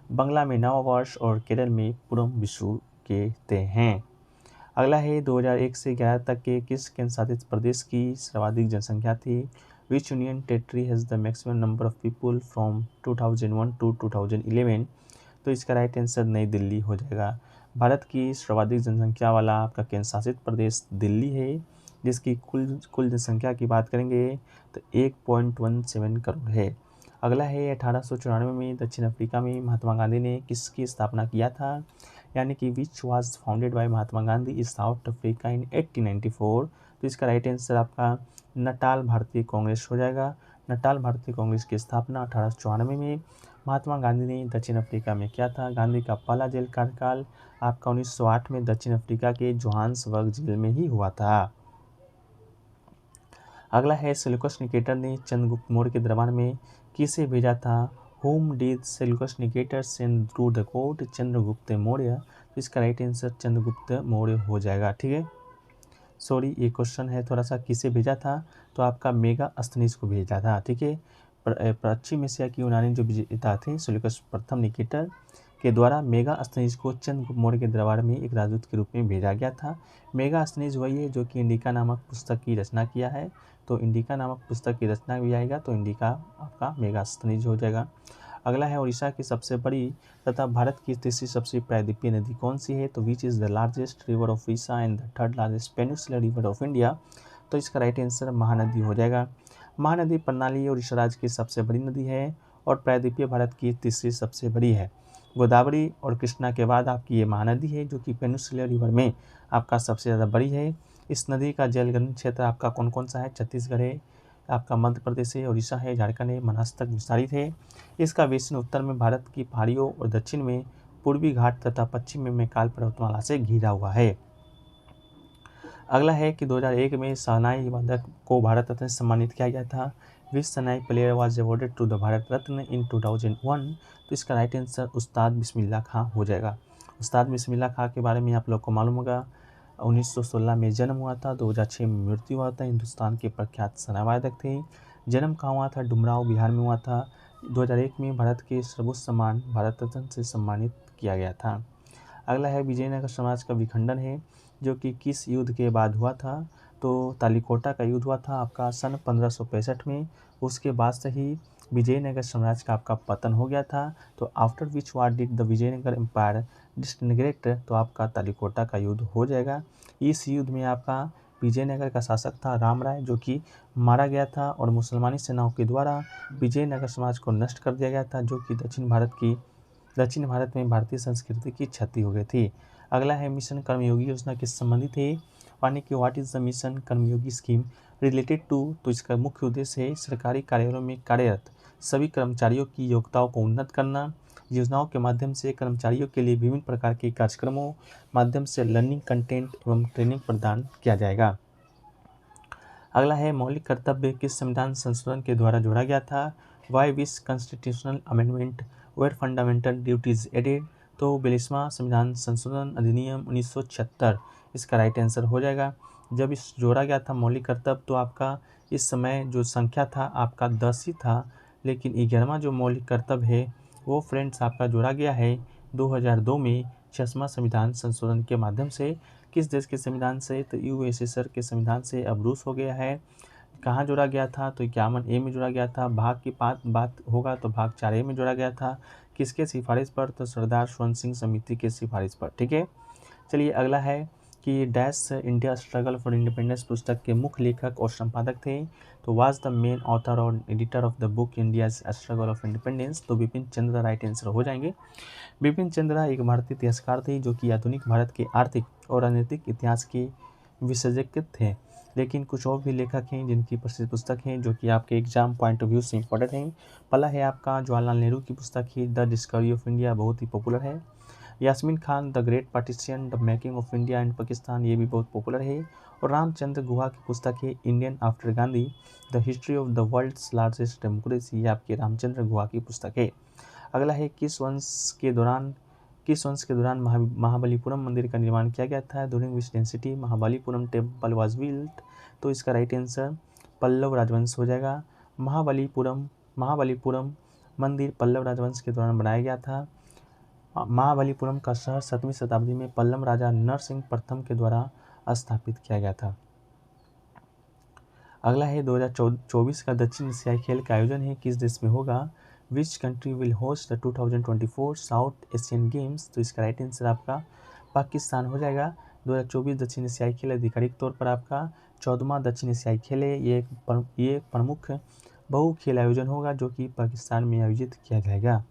बंगला में नववर्ष और केरल में पूरम विशु कहते हैं। अगला है, 2001 से 11 तक के किस केंद्र शासित प्रदेश की सर्वाधिक जनसंख्या थी। Which union territory has the maximum number of people from 2001 to 2011। तो इसका राइट आंसर नई दिल्ली हो जाएगा। भारत की सर्वाधिक जनसंख्या वाला आपका केंद्र शासित प्रदेश दिल्ली है, जिसकी कुल जनसंख्या की बात करेंगे तो 1.17 करोड़ है। अगला है, 1894 में दक्षिण अफ्रीका में महात्मा गांधी ने किसकी स्थापना किया था, यानी कि which was founded by Mahatma Gandhi in south Africa in 1894। तो इसका राइट आंसर आपका नटाल भारतीय कांग्रेस हो जाएगा। नटाल भारतीय कांग्रेस की स्थापना 1894 में महात्मा गांधी ने दक्षिण अफ्रीका में किया था। गांधी का पहला जेल कार्यकाल आपका 1908 में दक्षिण अफ्रीका के जोहान्सबर्ग जेल में ही हुआ था। अगला है, सेल्यूकस निकेटर ने चंद्रगुप्त मौर्य के दरबार में किसे भेजा था। Home did Seleucus Nicator send through the court Chandragupta Maurya. तो इसका राइट आंसर चंद्रगुप्त मौर्य हो जाएगा। ठीक है, सॉरी ये क्वेश्चन है थोड़ा सा, किसे भेजा था, तो आपका मेगास्थनीज को भेजा था। ठीक है, पश्चिम एशिया की यूनानी जो विजेता थे सेल्यूकस प्रथम निकेटर के द्वारा मेगास्थनीज को चंद्रगुप्त मौर्य के दरबार में एक राजदूत के रूप में भेजा गया था। मेगास्थनीज वही है जो कि इंडिका नामक पुस्तक की रचना किया है, तो इंडिका नामक पुस्तक की रचना भी आएगा तो इंडिका आपका मेगास्थनीज हो जाएगा। अगला है, उड़ीसा की सबसे बड़ी तथा भारत की तीसरी सबसे प्रायद्वीपीय नदी कौन सी है। तो विच is the largest river of Orissa and the third largest peninsular river of India. तो इसका राइट आंसर महानदी हो जाएगा। महानदी प्रणाली उड़ीसा राज्य की सबसे बड़ी नदी है और प्रायद्वीपीय भारत की तीसरी सबसे बड़ी है। गोदावरी और कृष्णा के बाद आपकी ये महानदी है जो कि पेनिनसुलर रिवर में आपका सबसे ज़्यादा बड़ी है। इस नदी का जलग्रहण क्षेत्र आपका कौन कौन सा है, छत्तीसगढ़ है, आपका मध्य प्रदेश है, उड़ीसा है, झारखंड है, महाराष्ट्र तक विस्तारित है। इसका बेसिन उत्तर में भारत की पहाड़ियों और दक्षिण में पूर्वी घाट तथा पश्चिम में मैकाल पर्वतमाला से घिरा हुआ है। अगला है कि 2001 में शहनाई वादक को भारत रत्न से सम्मानित किया गया था। Which shehnai player was awarded to the Bharat Ratna in 2001। तो इसका राइट आंसर उस्ताद बिस्मिल्लाह खां हो जाएगा। उस्ताद बिस्मिल्लाह खां के बारे में आप लोग को मालूम होगा, 1916 में जन्म हुआ था, 2006 में मृत्यु हुआ था। हिंदुस्तान के प्रख्यात शहनाई वादक थे। जन्म कहाँ हुआ था? डुमराव बिहार में हुआ था। 2001 में भारत के सर्वोच्च सम्मान भारत रत्न से सम्मानित किया गया था। अगला है विजयनगर साम्राज्य का विखंडन है जो कि किस युद्ध के बाद हुआ था? तो तालीकोटा का युद्ध हुआ था आपका सन 1565 में। उसके बाद से ही विजयनगर साम्राज्य का आपका पतन हो गया था। तो after which war did the Vijayanagara empire disintegrate? तो आपका तालीकोटा का युद्ध हो जाएगा। इस युद्ध में आपका विजयनगर का शासक था राम राय, जो कि मारा गया था और मुसलमानी सेनाओं के द्वारा विजयनगर समाज को नष्ट कर दिया गया था, जो कि दक्षिण भारत में भारतीय संस्कृति की क्षति हो गई थी। अगला है मिशन कर्मयोगी योजना किस संबंधित है? यानी कि what is the mission Karmayogi scheme related to? तो इसका मुख्य उद्देश्य है सरकारी कार्यालयों में कार्यरत सभी कर्मचारियों की योग्यताओं को उन्नत करना। योजनाओं के माध्यम से कर्मचारियों के लिए विभिन्न प्रकार के कार्यक्रमों माध्यम से लर्निंग कंटेंट एवं ट्रेनिंग प्रदान किया जाएगा। अगला है मौलिक कर्तव्य किस संविधान संशोधन के द्वारा जोड़ा गया था? By which constitutional amendment were fundamental duties added? तो 42वां संविधान संशोधन अधिनियम 1976 इसका राइट आंसर हो जाएगा। जब इस जोड़ा गया था मौलिक कर्तव्य, तो आपका इस समय जो संख्या था आपका 10 ही था, लेकिन 11वां जो मौलिक कर्तव्य है वो फ्रेंड्स आपका जोड़ा गया है 2002 में 6वां संविधान संशोधन के माध्यम से। किस देश के संविधान से? तो यूएसएसआर के संविधान से अब रूस हो गया है। कहाँ जोड़ा गया था? तो 51A में जोड़ा गया था। भाग की बात होगा तो भाग 4A में जोड़ा गया था। किसके सिफारिश पर? तो सरदार स्वर्ण सिंह समिति के सिफारिश पर। ठीक है, चलिए अगला है कि dash India struggle for independence पुस्तक के मुख्य लेखक और संपादक थे। तो वाज द मेन ऑथर और editor of the book India struggle of independence? तो बिपिन चंद्र राइट आंसर हो जाएंगे। बिपिन चंद्र एक भारतीय इतिहासकार थे जो कि आधुनिक भारत के आर्थिक और राजनीतिक इतिहास के विशेषज्ञ थे। लेकिन कुछ और भी लेखक हैं जिनकी प्रसिद्ध पुस्तक हैं जो कि आपके एग्जाम पॉइंट ऑफ व्यू से इंपॉर्टेंट हैं। पहला है आपका जवाहरलाल नेहरू की पुस्तक है द डिस्कवरी ऑफ इंडिया, बहुत ही पॉपुलर है। Yasmin Khan the great partition the making of India and Pakistan, ये भी बहुत पॉपुलर है। और रामचंद्र गुहा की पुस्तक है Indian after Gandhi the history of the world's largest democracy, ये आपके रामचंद्र गुहा की पुस्तक है। अगला है किस वंश के दौरान महाबलीपुरम मंदिर का निर्माण किया गया था? During which density Mahabalipuram temple was built? तो इसका राइट आंसर पल्लव राजवंश हो जाएगा। महाबलीपुरम मंदिर पल्लव राजवंश के दौरान बनाया गया था। महाबलीपुरम का शहर 7वीं शताब्दी में पल्लव राजा नरसिंह प्रथम के द्वारा स्थापित किया गया था। अगला है 2024 का दक्षिण एशियाई खेल का आयोजन है किस देश में होगा? Which country will host the 2024 south Asian games? तो इसका राइट आंसर आपका पाकिस्तान हो जाएगा। 2024 दक्षिण एशियाई खेल आधिकारिक तौर पर आपका 14वां दक्षिण एशियाई खेल है। ये एक प्रमुख बहु खेल आयोजन होगा जो कि पाकिस्तान में आयोजित किया जाएगा।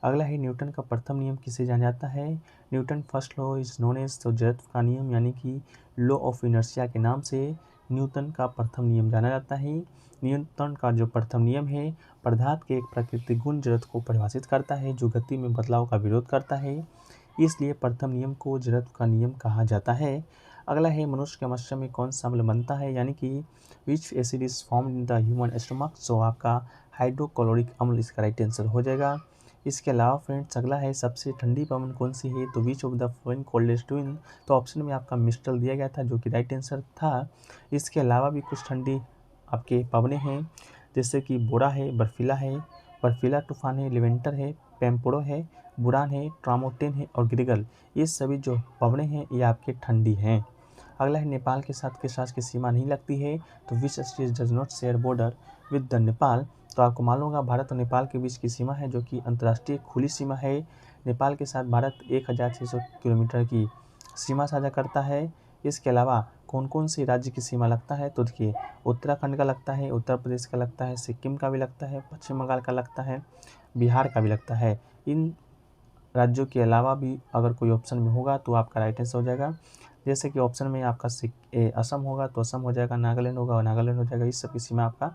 अगला है न्यूटन का प्रथम नियम किसे जाना जाता है? Newton first law is known as तो जड़त्व का नियम यानी कि लॉ ऑफ इनर्शिया के नाम से न्यूटन का प्रथम नियम जाना जाता है। न्यूटन का जो प्रथम नियम है पदार्थ के एक प्राकृतिक गुण जड़त्व को परिभाषित करता है जो गति में बदलाव का विरोध करता है, इसलिए प्रथम नियम को जड़त्व का नियम कहा जाता है। अगला है मनुष्य के मस्तिष्क में कौन सा अम्ल बनता है, यानी कि which acid is form in the human stomach? So आपका हाइड्रोक्लोरिक अम्ल इसका राइट आंसर हो जाएगा। इसके अलावा फ्रेंड्स अगला है सबसे ठंडी पवन कौन सी है? तो विच of the following coldest twin? तो ऑप्शन में आपका मिस्टल दिया गया था जो कि राइट आंसर था। इसके अलावा भी कुछ ठंडी आपके पवने हैं जैसे कि बोरा है, बर्फीला तूफान है, लिवेंटर है, पेम्पोड़ो है, बुरान है, ट्रामोटेन है और ग्रिगल, ये सभी जो पवने हैं ये आपके ठंडी हैं। अगला है नेपाल के साथ किस राज्य की सीमा नहीं लगती है? तो which state does not share border with the Nepal? तो आपको मालूम होगा भारत और नेपाल के बीच की सीमा है जो कि अंतर्राष्ट्रीय खुली सीमा है। नेपाल के साथ भारत 1600 किलोमीटर की सीमा साझा करता है। इसके अलावा कौन कौन से राज्य की सीमा लगता है? तो देखिए उत्तराखंड का लगता है, उत्तर प्रदेश का लगता है, सिक्किम का भी लगता है, पश्चिम बंगाल का लगता है, बिहार का भी लगता है। इन राज्यों के अलावा भी अगर कोई ऑप्शन में होगा तो आपका राइट आंसर हो जाएगा। जैसे कि ऑप्शन में आपका असम होगा तो असम हो जाएगा, नागालैंड होगा नागालैंड हो जाएगा, इस सब की सीमा आपका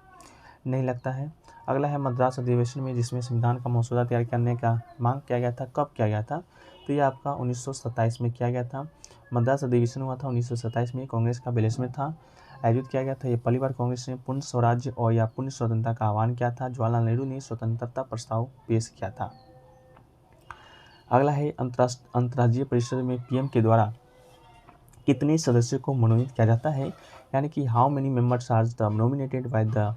नहीं लगता है। अगला है मद्रास अधिवेशन में जिसमें संविधान का मसौदा तैयार करने का मांग किया गया था, कब किया गया था? तो ये आपका 1927 में किया गया था। मद्रास अधिवेशन हुआ था 1927 में, कांग्रेस का बैलेंस में था, आयोजित किया गया था। ये पहली बार कांग्रेस ने पूर्ण स्वराज्य और या पूर्ण स्वतंत्रता का आह्वान किया था। जवाहरलाल नेहरू ने स्वतंत्रता प्रस्ताव पेश किया था। अगला है अंतर्राज्यीय परिषद में पीएम के द्वारा कितने सदस्यों को मनोनीत किया जाता है, यानी कि how many members are the nominated by the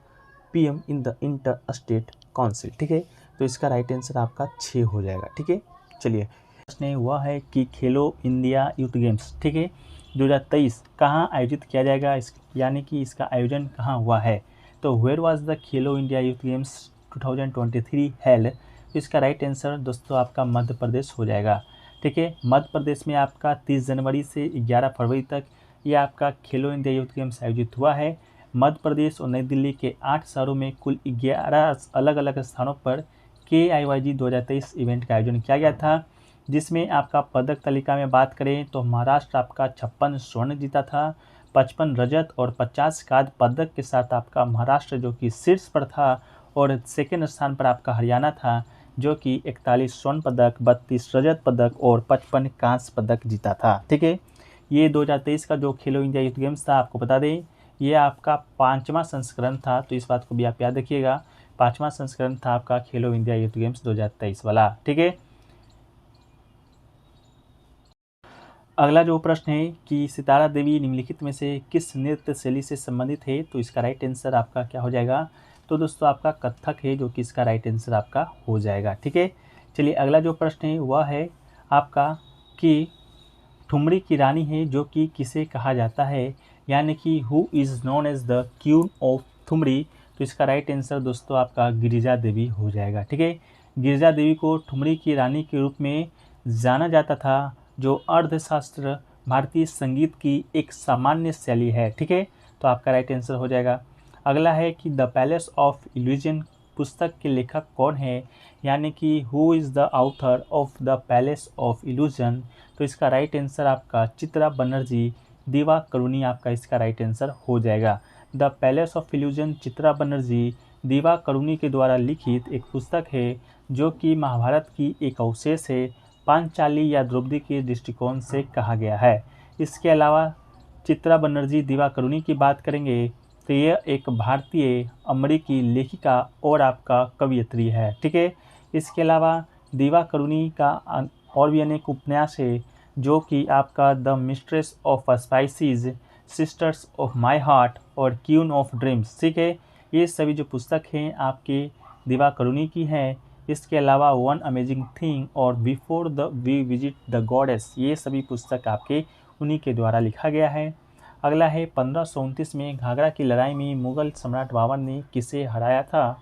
PM in the inter state council. ठीक है, तो इसका राइट आंसर आपका 6 हो जाएगा। ठीक है, चलिए प्रश्न हुआ है कि खेलो इंडिया यूथ गेम्स, ठीक है, 2023 कहाँ आयोजित किया जाएगा, यानी कि इसका आयोजन कहाँ हुआ है। तो where was the Khelo India youth games 2023 held. तो इसका राइट आंसर दोस्तों आपका मध्य प्रदेश हो जाएगा। ठीक है, मध्य प्रदेश में आपका 30 जनवरी से 11 फरवरी तक ये आपका खेलो इंडिया यूथ गेम्स आयोजित हुआ है। मध्य प्रदेश और नई दिल्ली के 8 शहरों में कुल 11 अलग अलग स्थानों पर KIYG 2023 इवेंट का आयोजन किया गया था, जिसमें आपका पदक तालिका में बात करें तो महाराष्ट्र आपका 56 स्वर्ण जीता था, 55 रजत और 50 कांस्य पदक के साथ आपका महाराष्ट्र जो कि शीर्ष पर था, और सेकेंड स्थान पर आपका हरियाणा था जो कि 41 स्वर्ण पदक, 32 रजत पदक और 55 कांस्य पदक जीता था। ठीक है, ये 2023 का जो खेलो इंडिया यूथ गेम्स था, आपको बता दें ये आपका 5वां संस्करण था, तो इस बात को भी आप याद रखिएगा। 5वां संस्करण था आपका खेलो इंडिया यूथ गेम्स 2023 वाला। ठीक है, अगला जो प्रश्न है कि सितारा देवी निम्नलिखित में से किस नृत्य शैली से संबंधित है, तो इसका राइट आंसर आपका क्या हो जाएगा। तो दोस्तों आपका कथक है जो कि इसका राइट आंसर आपका हो जाएगा। ठीक है, चलिए अगला जो प्रश्न है वह है आपका कि ठुमरी की रानी है जो कि किसे कहा जाता है, यानी कि who is known as the queen of thumri. तो इसका राइट आंसर दोस्तों आपका गिरिजा देवी हो जाएगा। ठीक है, गिरिजा देवी को ठुमरी की रानी के रूप में जाना जाता था, जो अर्थशास्त्र भारतीय संगीत की एक सामान्य शैली है। ठीक है, तो आपका राइट आंसर हो जाएगा। अगला है कि द पैलेस ऑफ इल्यूजन पुस्तक के लेखक कौन है, यानी कि who is the author of the palace of illusion. तो इसका राइट आंसर आपका चित्रा बनर्जी दिवाकरुणी आपका इसका राइट आंसर हो जाएगा। The palace of illusion Chitra Banerjee Divakaruni के द्वारा लिखित एक पुस्तक है जो कि महाभारत की एक अवशेष है, पांचाली या द्रौपदी के दृष्टिकोण से कहा गया है। इसके अलावा चित्रा बनर्जी दिवाकरुणी की बात करेंगे तो यह एक भारतीय अमेरिकी लेखिका और आपका कवयित्री है। ठीक है, इसके अलावा दिवाकरुणी का और भी अनेक उपन्यास है जो कि आपका the mistress of species, sisters of my heart और क्वीन ऑफ ड्रीम्स। ठीक है, ये सभी जो पुस्तक हैं आपके दिवाकरुणी की हैं। इसके अलावा वन अमेजिंग थिंग और before the we visit the goddess, ये सभी पुस्तक आपके उन्हीं के द्वारा लिखा गया है। अगला है 1529 में घाघरा की लड़ाई में मुगल सम्राट बाबर ने किसे हराया था।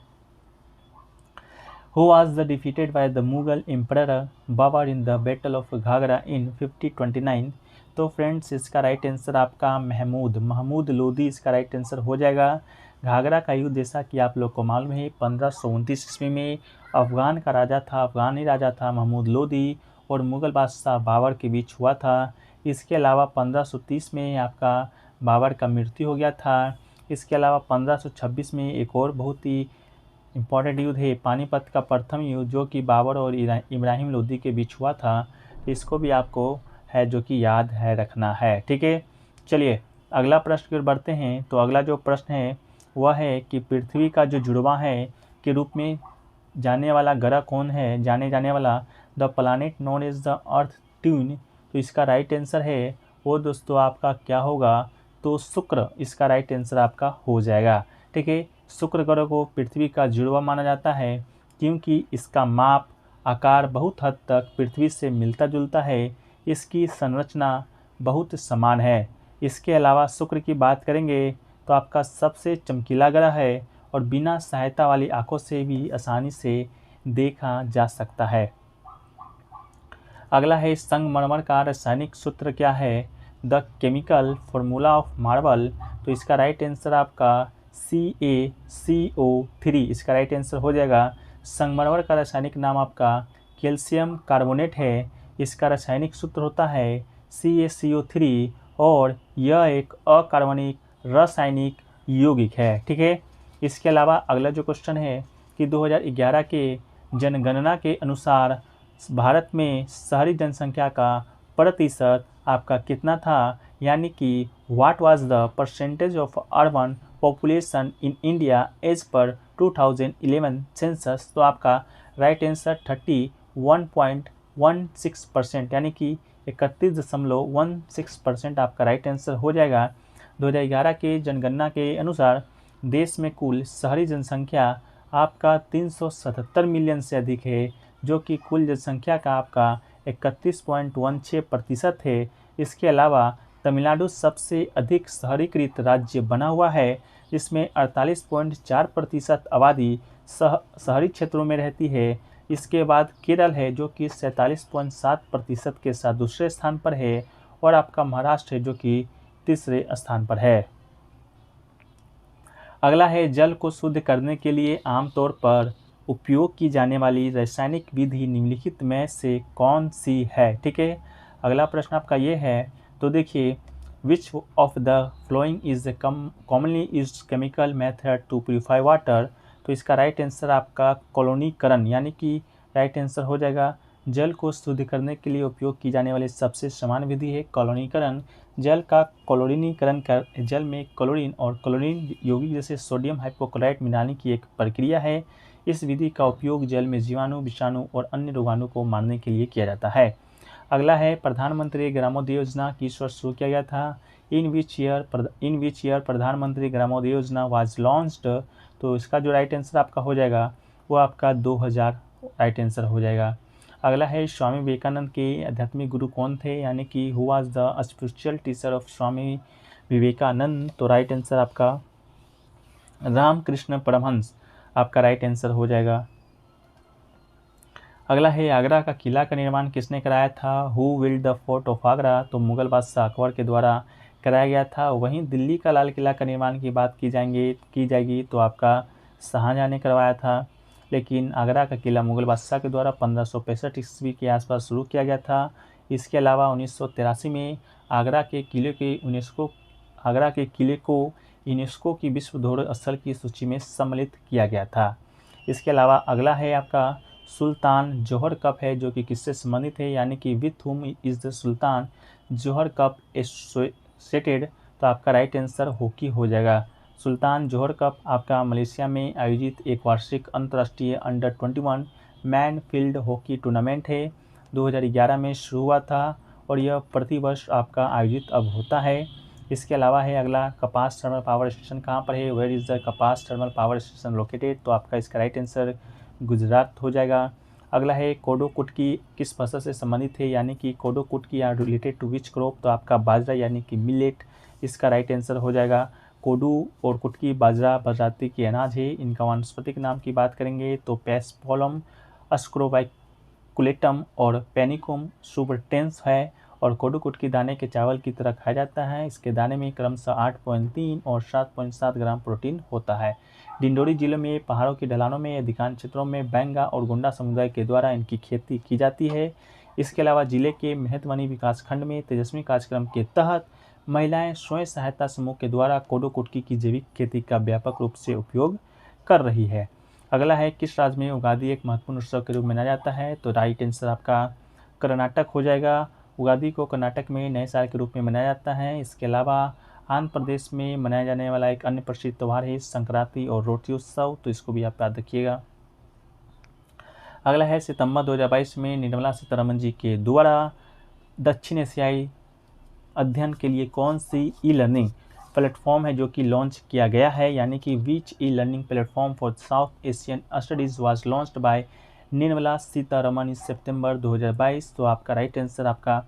Who was the defeated by the Mughal Emperor Babur in the Battle of Ghagra in 5029। तो फ्रेंड्स इसका राइट आंसर आपका महमूद लोदी इसका राइट आंसर हो जाएगा। घाघरा का युद्ध जैसा कि आप लोग को मालूम है 1529 ईस्वी में अफगानी राजा था महमूद लोदी और मुग़ल बादशाह बाबर के बीच हुआ था। इसके अलावा 1530 में आपका बाबर का मृत्यु हो गया था। इसके अलावा 1526 में एक और बहुत ही इम्पॉर्टेंट युद्ध है पानीपत का प्रथम युद्ध जो कि बाबर और इब्राहिम लोदी के बीच हुआ था। इसको भी आपको है जो कि याद है रखना है। ठीक है, चलिए अगला प्रश्न की ओर बढ़ते हैं। तो अगला जो प्रश्न है वह है कि पृथ्वी का जो जुड़वां है के रूप में जाने वाला ग्रह कौन है, जाने वाला the planet known as the earth twin. तो इसका राइट आंसर है वो दोस्तों आपका क्या होगा, तो शुक्र इसका राइट आंसर आपका हो जाएगा। ठीक है, शुक्र ग्रह को पृथ्वी का जुड़वा माना जाता है क्योंकि इसका माप आकार बहुत हद तक पृथ्वी से मिलता जुलता है, इसकी संरचना बहुत समान है। इसके अलावा शुक्र की बात करेंगे तो आपका सबसे चमकीला ग्रह है और बिना सहायता वाली आंखों से भी आसानी से देखा जा सकता है। अगला है संगमरमर का रासायनिक सूत्र क्या है, the chemical formula of marble. तो इसका राइट आंसर आपका CaCO3 इसका राइट आंसर हो जाएगा। संगमरमर का रासायनिक नाम आपका कैल्शियम कार्बोनेट है। इसका रासायनिक सूत्र होता है CaCO3 और यह एक अकार्बनिक रासायनिक यौगिक है। ठीक है, इसके अलावा अगला जो क्वेश्चन है कि 2011 के जनगणना के अनुसार भारत में शहरी जनसंख्या का प्रतिशत आपका कितना था, यानी कि what was the percentage of urban population in India as per 2011 census. तो आपका राइट आंसर 31.16%, यानी कि 31.16% आपका राइट आंसर हो जाएगा। 2011 के जनगणना के अनुसार देश में कुल शहरी जनसंख्या आपका 377 मिलियन से अधिक है, जो कि कुल जनसंख्या का आपका 31.16% है। इसके अलावा तमिलनाडु सबसे अधिक शहरीकृत राज्य बना हुआ है, जिसमें 48.4% आबादी शहरी क्षेत्रों में रहती है। इसके बाद केरल है, जो कि 47.7% के साथ दूसरे स्थान पर है, और आपका महाराष्ट्र है, जो कि तीसरे स्थान पर है। अगला है, जल को शुद्ध करने के लिए आमतौर पर उपयोग की जाने वाली रासायनिक विधि निम्नलिखित में से कौन सी है। ठीक है, अगला प्रश्न आपका ये है, तो देखिए, which of the following is commonly used chemical method to purify water. तो इसका राइट आंसर आपका कॉलोनीकरण, यानी कि राइट आंसर हो जाएगा जल को शुद्ध करने के लिए उपयोग की जाने वाली सबसे समान विधि है कॉलोनीकरण। जल का क्लोरीनीकरण कर जल में क्लोरीन और क्लोरीन यौगिक जैसे सोडियम हाइपोक्लोराइट मिलाने की एक प्रक्रिया है। इस विधि का उपयोग जल में जीवाणु, विषाणु और अन्य रोगाणु को मारने के लिए किया जाता है। अगला है, प्रधानमंत्री ग्रामोदय योजना किस वर्ष शुरू किया गया था। इन विच ईयर प्रधानमंत्री ग्रामोदय योजना वाज लॉन्च्ड। तो इसका जो राइट आंसर आपका हो जाएगा वो आपका 2000 राइट आंसर हो जाएगा। अगला है, स्वामी विवेकानंद के आध्यात्मिक गुरु कौन थे, यानी कि who was the spiritual teacher of Swami Vivekananda. तो राइट आंसर आपका रामकृष्ण परमहंस आपका राइट आंसर हो जाएगा। अगला है, आगरा का किला का निर्माण किसने कराया था। Who build the fort of Agra. तो मुगल बादशाह अकबर के द्वारा कराया गया था। वहीं दिल्ली का लाल किला का निर्माण की बात की जाएगी तो आपका शाहजहां ने करवाया था। लेकिन आगरा का किला मुगल बादशाह के द्वारा 1565 ईस्वी के आसपास शुरू किया गया था। इसके अलावा 1983 में आगरा के किले को यूनेस्को की विश्व धरोहर स्थल की सूची में सम्मिलित किया गया था। इसके अलावा अगला है आपका सुल्तान जोहर कप है, जो कि किससे संबंधित है, यानी कि with whom is the sultan Johar cup associated. तो आपका राइट आंसर हॉकी हो जाएगा। सुल्तान जोहर कप आपका मलेशिया में आयोजित एक वार्षिक अंतर्राष्ट्रीय under 21 man field hockey tournament है। 2011 में शुरू हुआ था और यह प्रतिवर्ष आपका आयोजित अब होता है। इसके अलावा है अगला, कपास थर्मल पावर स्टेशन कहाँ पर है। वेयर इज़ द कपास थर्मल पावर स्टेशन लोकेटेड। तो आपका इसका राइट आंसर गुजरात हो जाएगा। अगला है, कोडो कुटकी किस फसल से संबंधित है, यानी कि Kodo Kutki are related to which crop. तो आपका बाजरा यानी कि मिलेट इसका राइट आंसर हो जाएगा। कोडू और कुटकी बाजरा प्रजाति के अनाज है। इनका वानस्पतिक नाम की बात करेंगे तो पेस्पोलम अस्क्रोबाइकुलेटम और पेनिकुम सुबरटेंस है। और कोडू कुटकी दाने के चावल की तरह खाया जाता है। इसके दाने में क्रमशः 8.3 और 7.7 ग्राम प्रोटीन होता है। डिंडोरी जिले में पहाड़ों की ढलानों में अधिकांश क्षेत्रों में बैंगा और गोंडा समुदाय के द्वारा इनकी खेती की जाती है। इसके अलावा जिले के मेहतवनी विकासखंड में तेजस्वी कार्यक्रम के तहत महिलाएं स्वयं सहायता समूह के द्वारा कोडो कुटकी की जैविक खेती का व्यापक रूप से उपयोग कर रही है। अगला है, किस राज्य में उगादी एक महत्वपूर्ण उत्सव के रूप में मनाया जाता है। तो राइट आंसर आपका कर्नाटक हो जाएगा। उगादी को कर्नाटक में नए साल के रूप में मनाया जाता है। इसके अलावा आंध्र प्रदेश में मनाया जाने वाला एक अन्य प्रसिद्ध त्यौहार है संक्रांति और रोटी उत्सव। तो इसको भी आप याद रखिएगा। अगला है, सितंबर 2022 में निर्मला सीतारमण जी के द्वारा दक्षिण एशियाई अध्ययन के लिए कौन सी ई लर्निंग प्लेटफॉर्म है जो कि लॉन्च किया गया है, यानी कि which e learning platform for South Asian studies was launched by Nirmala Sitharaman in September 2022। तो आपका राइट आंसर आपका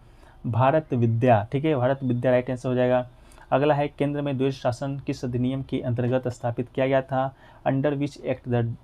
भारत विद्या, ठीक है, भारत विद्या राइट आंसर हो जाएगा। अगला है, केंद्र में द्वैध शासन किस अधिनियम के अंतर्गत स्थापित किया गया था। Under which act the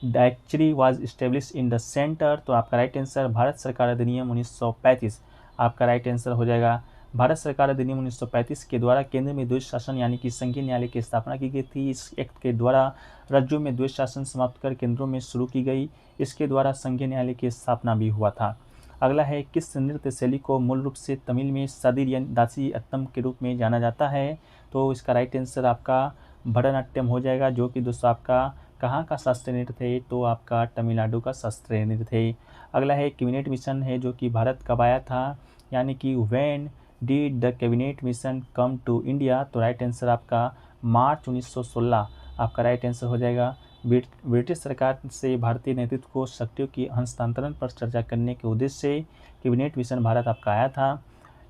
directory was establish in the centre. तो आपका राइट आंसर भारत सरकार अधिनियम 1935 आपका राइट आंसर हो जाएगा। भारत सरकार अधिनियम 1935 के द्वारा केंद्र में द्वैध शासन यानी कि संघीय न्यायालय की स्थापना की गई थी। इस एक्ट के द्वारा राज्यों में द्वैध शासन समाप्त कर केंद्रों में शुरू की गई। इसके द्वारा संघीय न्यायालय की स्थापना भी हुआ था। अगला है, किस नृत्य शैली को मूल रूप से तमिल में सदिरियन दासी अत्तम के रूप में जाना जाता है। तो इसका राइट आंसर आपका भरतनाट्यम हो जाएगा, जो कि दोस्तों आपका कहाँ का शास्त्र नृत्य थे, तो आपका तमिलनाडु का शास्त्रीय नृत्य थे। अगला है कैबिनेट मिशन है जो कि भारत कब आया था, यानी कि when did the cabinet mission come to India, तो राइट आंसर आपका मार्च 1916 आपका राइट आंसर हो जाएगा। ब्रिटिश सरकार से भारतीय नेतृत्व को शक्तियों की हस्तांतरण पर चर्चा करने के उद्देश्य से कैबिनेट मिशन भारत आपका आया था,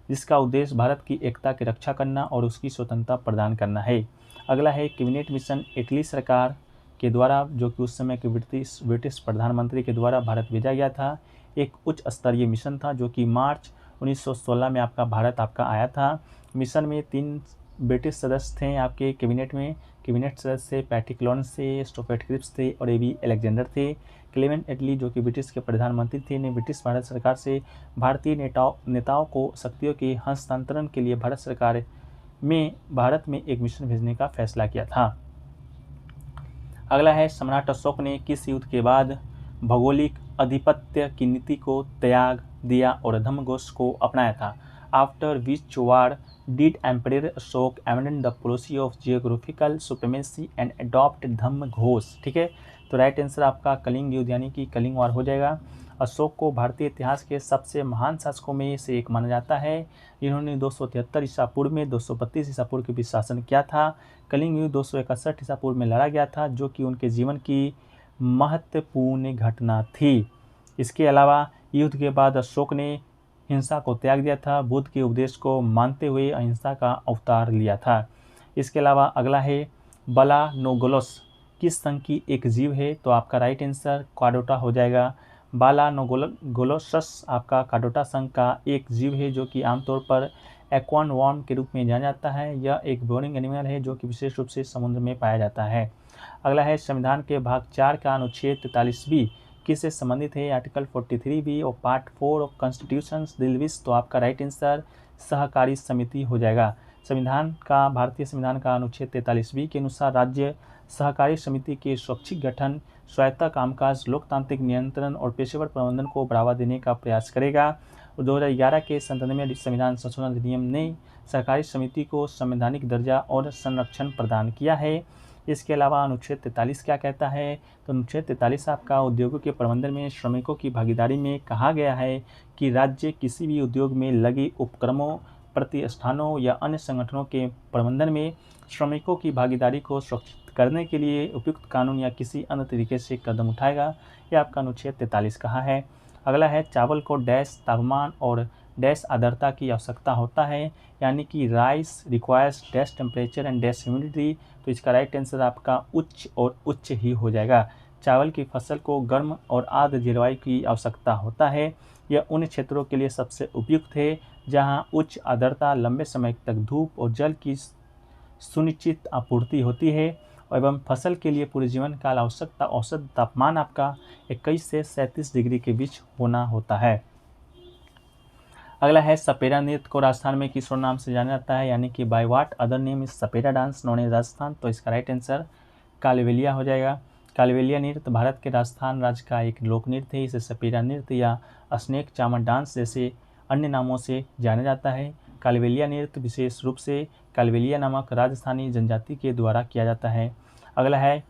जिसका उद्देश्य भारत की एकता की रक्षा करना और उसकी स्वतंत्रता प्रदान करना है। अगला है कैबिनेट मिशन इटली सरकार के द्वारा, जो कि उस समय के ब्रिटिश प्रधानमंत्री के द्वारा भारत भेजा गया था। एक उच्च स्तरीय मिशन था जो कि मार्च 1916 में आपका भारत आपका आया था। मिशन में 3 ब्रिटिश सदस्य थे आपके कैबिनेट में। कैबिनेट सदस्य पैट्रिक लॉरेंस थे, स्टुअर्ट क्रिप्स थे और एबी अलेक्जेंडर थे। क्लेमेंट एटली जो कि ब्रिटिश के प्रधानमंत्री थे ने ब्रिटिश भारत सरकार से भारतीय नेताओं को शक्तियों के हस्तांतरण के लिए भारत में एक मिशन भेजने का फैसला किया था। अगला है सम्राट अशोक ने किस युद्ध के बाद भौगोलिक आधिपत्य की नीति को त्याग दिया और धर्मघोष को अपनाया था। After which war did emperor Ashoka abandon the policy of geographical supremacy and adopt Dharmaghosha. ठीक है, तो राइट आंसर आपका कलिंग युद्ध यानी कि कलिंग वार हो जाएगा। अशोक को भारतीय इतिहास के सबसे महान शासकों में से एक माना जाता है, जिन्होंने 273 ईसा पूर्व में 232 ईसा पूर्व के बीच शासन किया था। कलिंग युद्ध 261 ईसा पूर्व में लड़ा गया था, जो कि उनके जीवन की महत्वपूर्ण घटना थी। इसके अलावा युद्ध के बाद अशोक ने हिंसा को त्याग दिया था, बुद्ध के उपदेश को मानते हुए अहिंसा का अवतार लिया था। इसके अलावा अगला है बालानोगोलस किस संघ की एक जीव है, तो आपका राइट आंसर कार्डोटा हो जाएगा। बालानोगोलसस आपका कार्डोटा संघ का एक जीव है जो कि आमतौर पर एक्वान वर्म के रूप में जाना जाता है। यह एक बोरिंग एनिमल है जो कि विशेष रूप से समुद्र में पाया जाता है। अगला है संविधान के भाग 4 का अनुच्छेद 43B किससे संबंधित है, आर्टिकल 43B और पार्ट 4 ऑफ कॉन्स्टिट्यूशन दिल्विस, तो आपका राइट आंसर सहकारी समिति हो जाएगा। भारतीय संविधान का अनुच्छेद 43B के अनुसार राज्य सहकारी समिति के स्वैच्छिक गठन, स्वायत्त कामकाज, लोकतांत्रिक नियंत्रण और पेशेवर प्रबंधन को बढ़ावा देने का प्रयास करेगा। 2011 के 97वें संविधान संशोधन अधिनियम ने सहकारी समिति को संवैधानिक दर्जा और संरक्षण प्रदान किया है। इसके अलावा अनुच्छेद 43 क्या कहता है, तो अनुच्छेद 43 आपका उद्योगों के प्रबंधन में श्रमिकों की भागीदारी में कहा गया है कि राज्य किसी भी उद्योग में लगे उपक्रमों, प्रतिष्ठानों या अन्य संगठनों के प्रबंधन में श्रमिकों की भागीदारी को सुरक्षित करने के लिए उपयुक्त कानून या किसी अन्य तरीके से कदम उठाएगा। यह आपका अनुच्छेद 43 कहा है। अगला है चावल को डैश तापमान और डैश आर्द्रता की आवश्यकता होता है, यानी कि rice requires dash temperature and dash humidity, तो इसका राइट आंसर आपका उच्च और उच्च ही हो जाएगा। चावल की फसल को गर्म और आर्द्र जलवायु की आवश्यकता होता है। यह उन क्षेत्रों के लिए सबसे उपयुक्त है जहां उच्च आर्द्रता, लंबे समय तक धूप और जल की सुनिश्चित आपूर्ति होती है एवं फसल के लिए पूरे जीवन काल आवश्यकता औसत तापमान आपका 21 से 37 डिग्री के बीच होना होता है। अगला है सपेरा नृत्य को राजस्थान में किस और नाम से जाना जाता है, यानी कि by what other name is Sapera dance known as Rajasthan, तो इसका राइट आंसर कालबेलिया हो जाएगा। कालबेलिया नृत्य भारत के राजस्थान राज्य का एक लोक नृत्य है। इसे सपेरा नृत्य या स्नेक चामर डांस जैसे अन्य नामों से जाना जाता है। कालबेलिया नृत्य विशेष रूप से कालबेलिया नामक राजस्थानी जनजाति के द्वारा किया जाता है। अगला है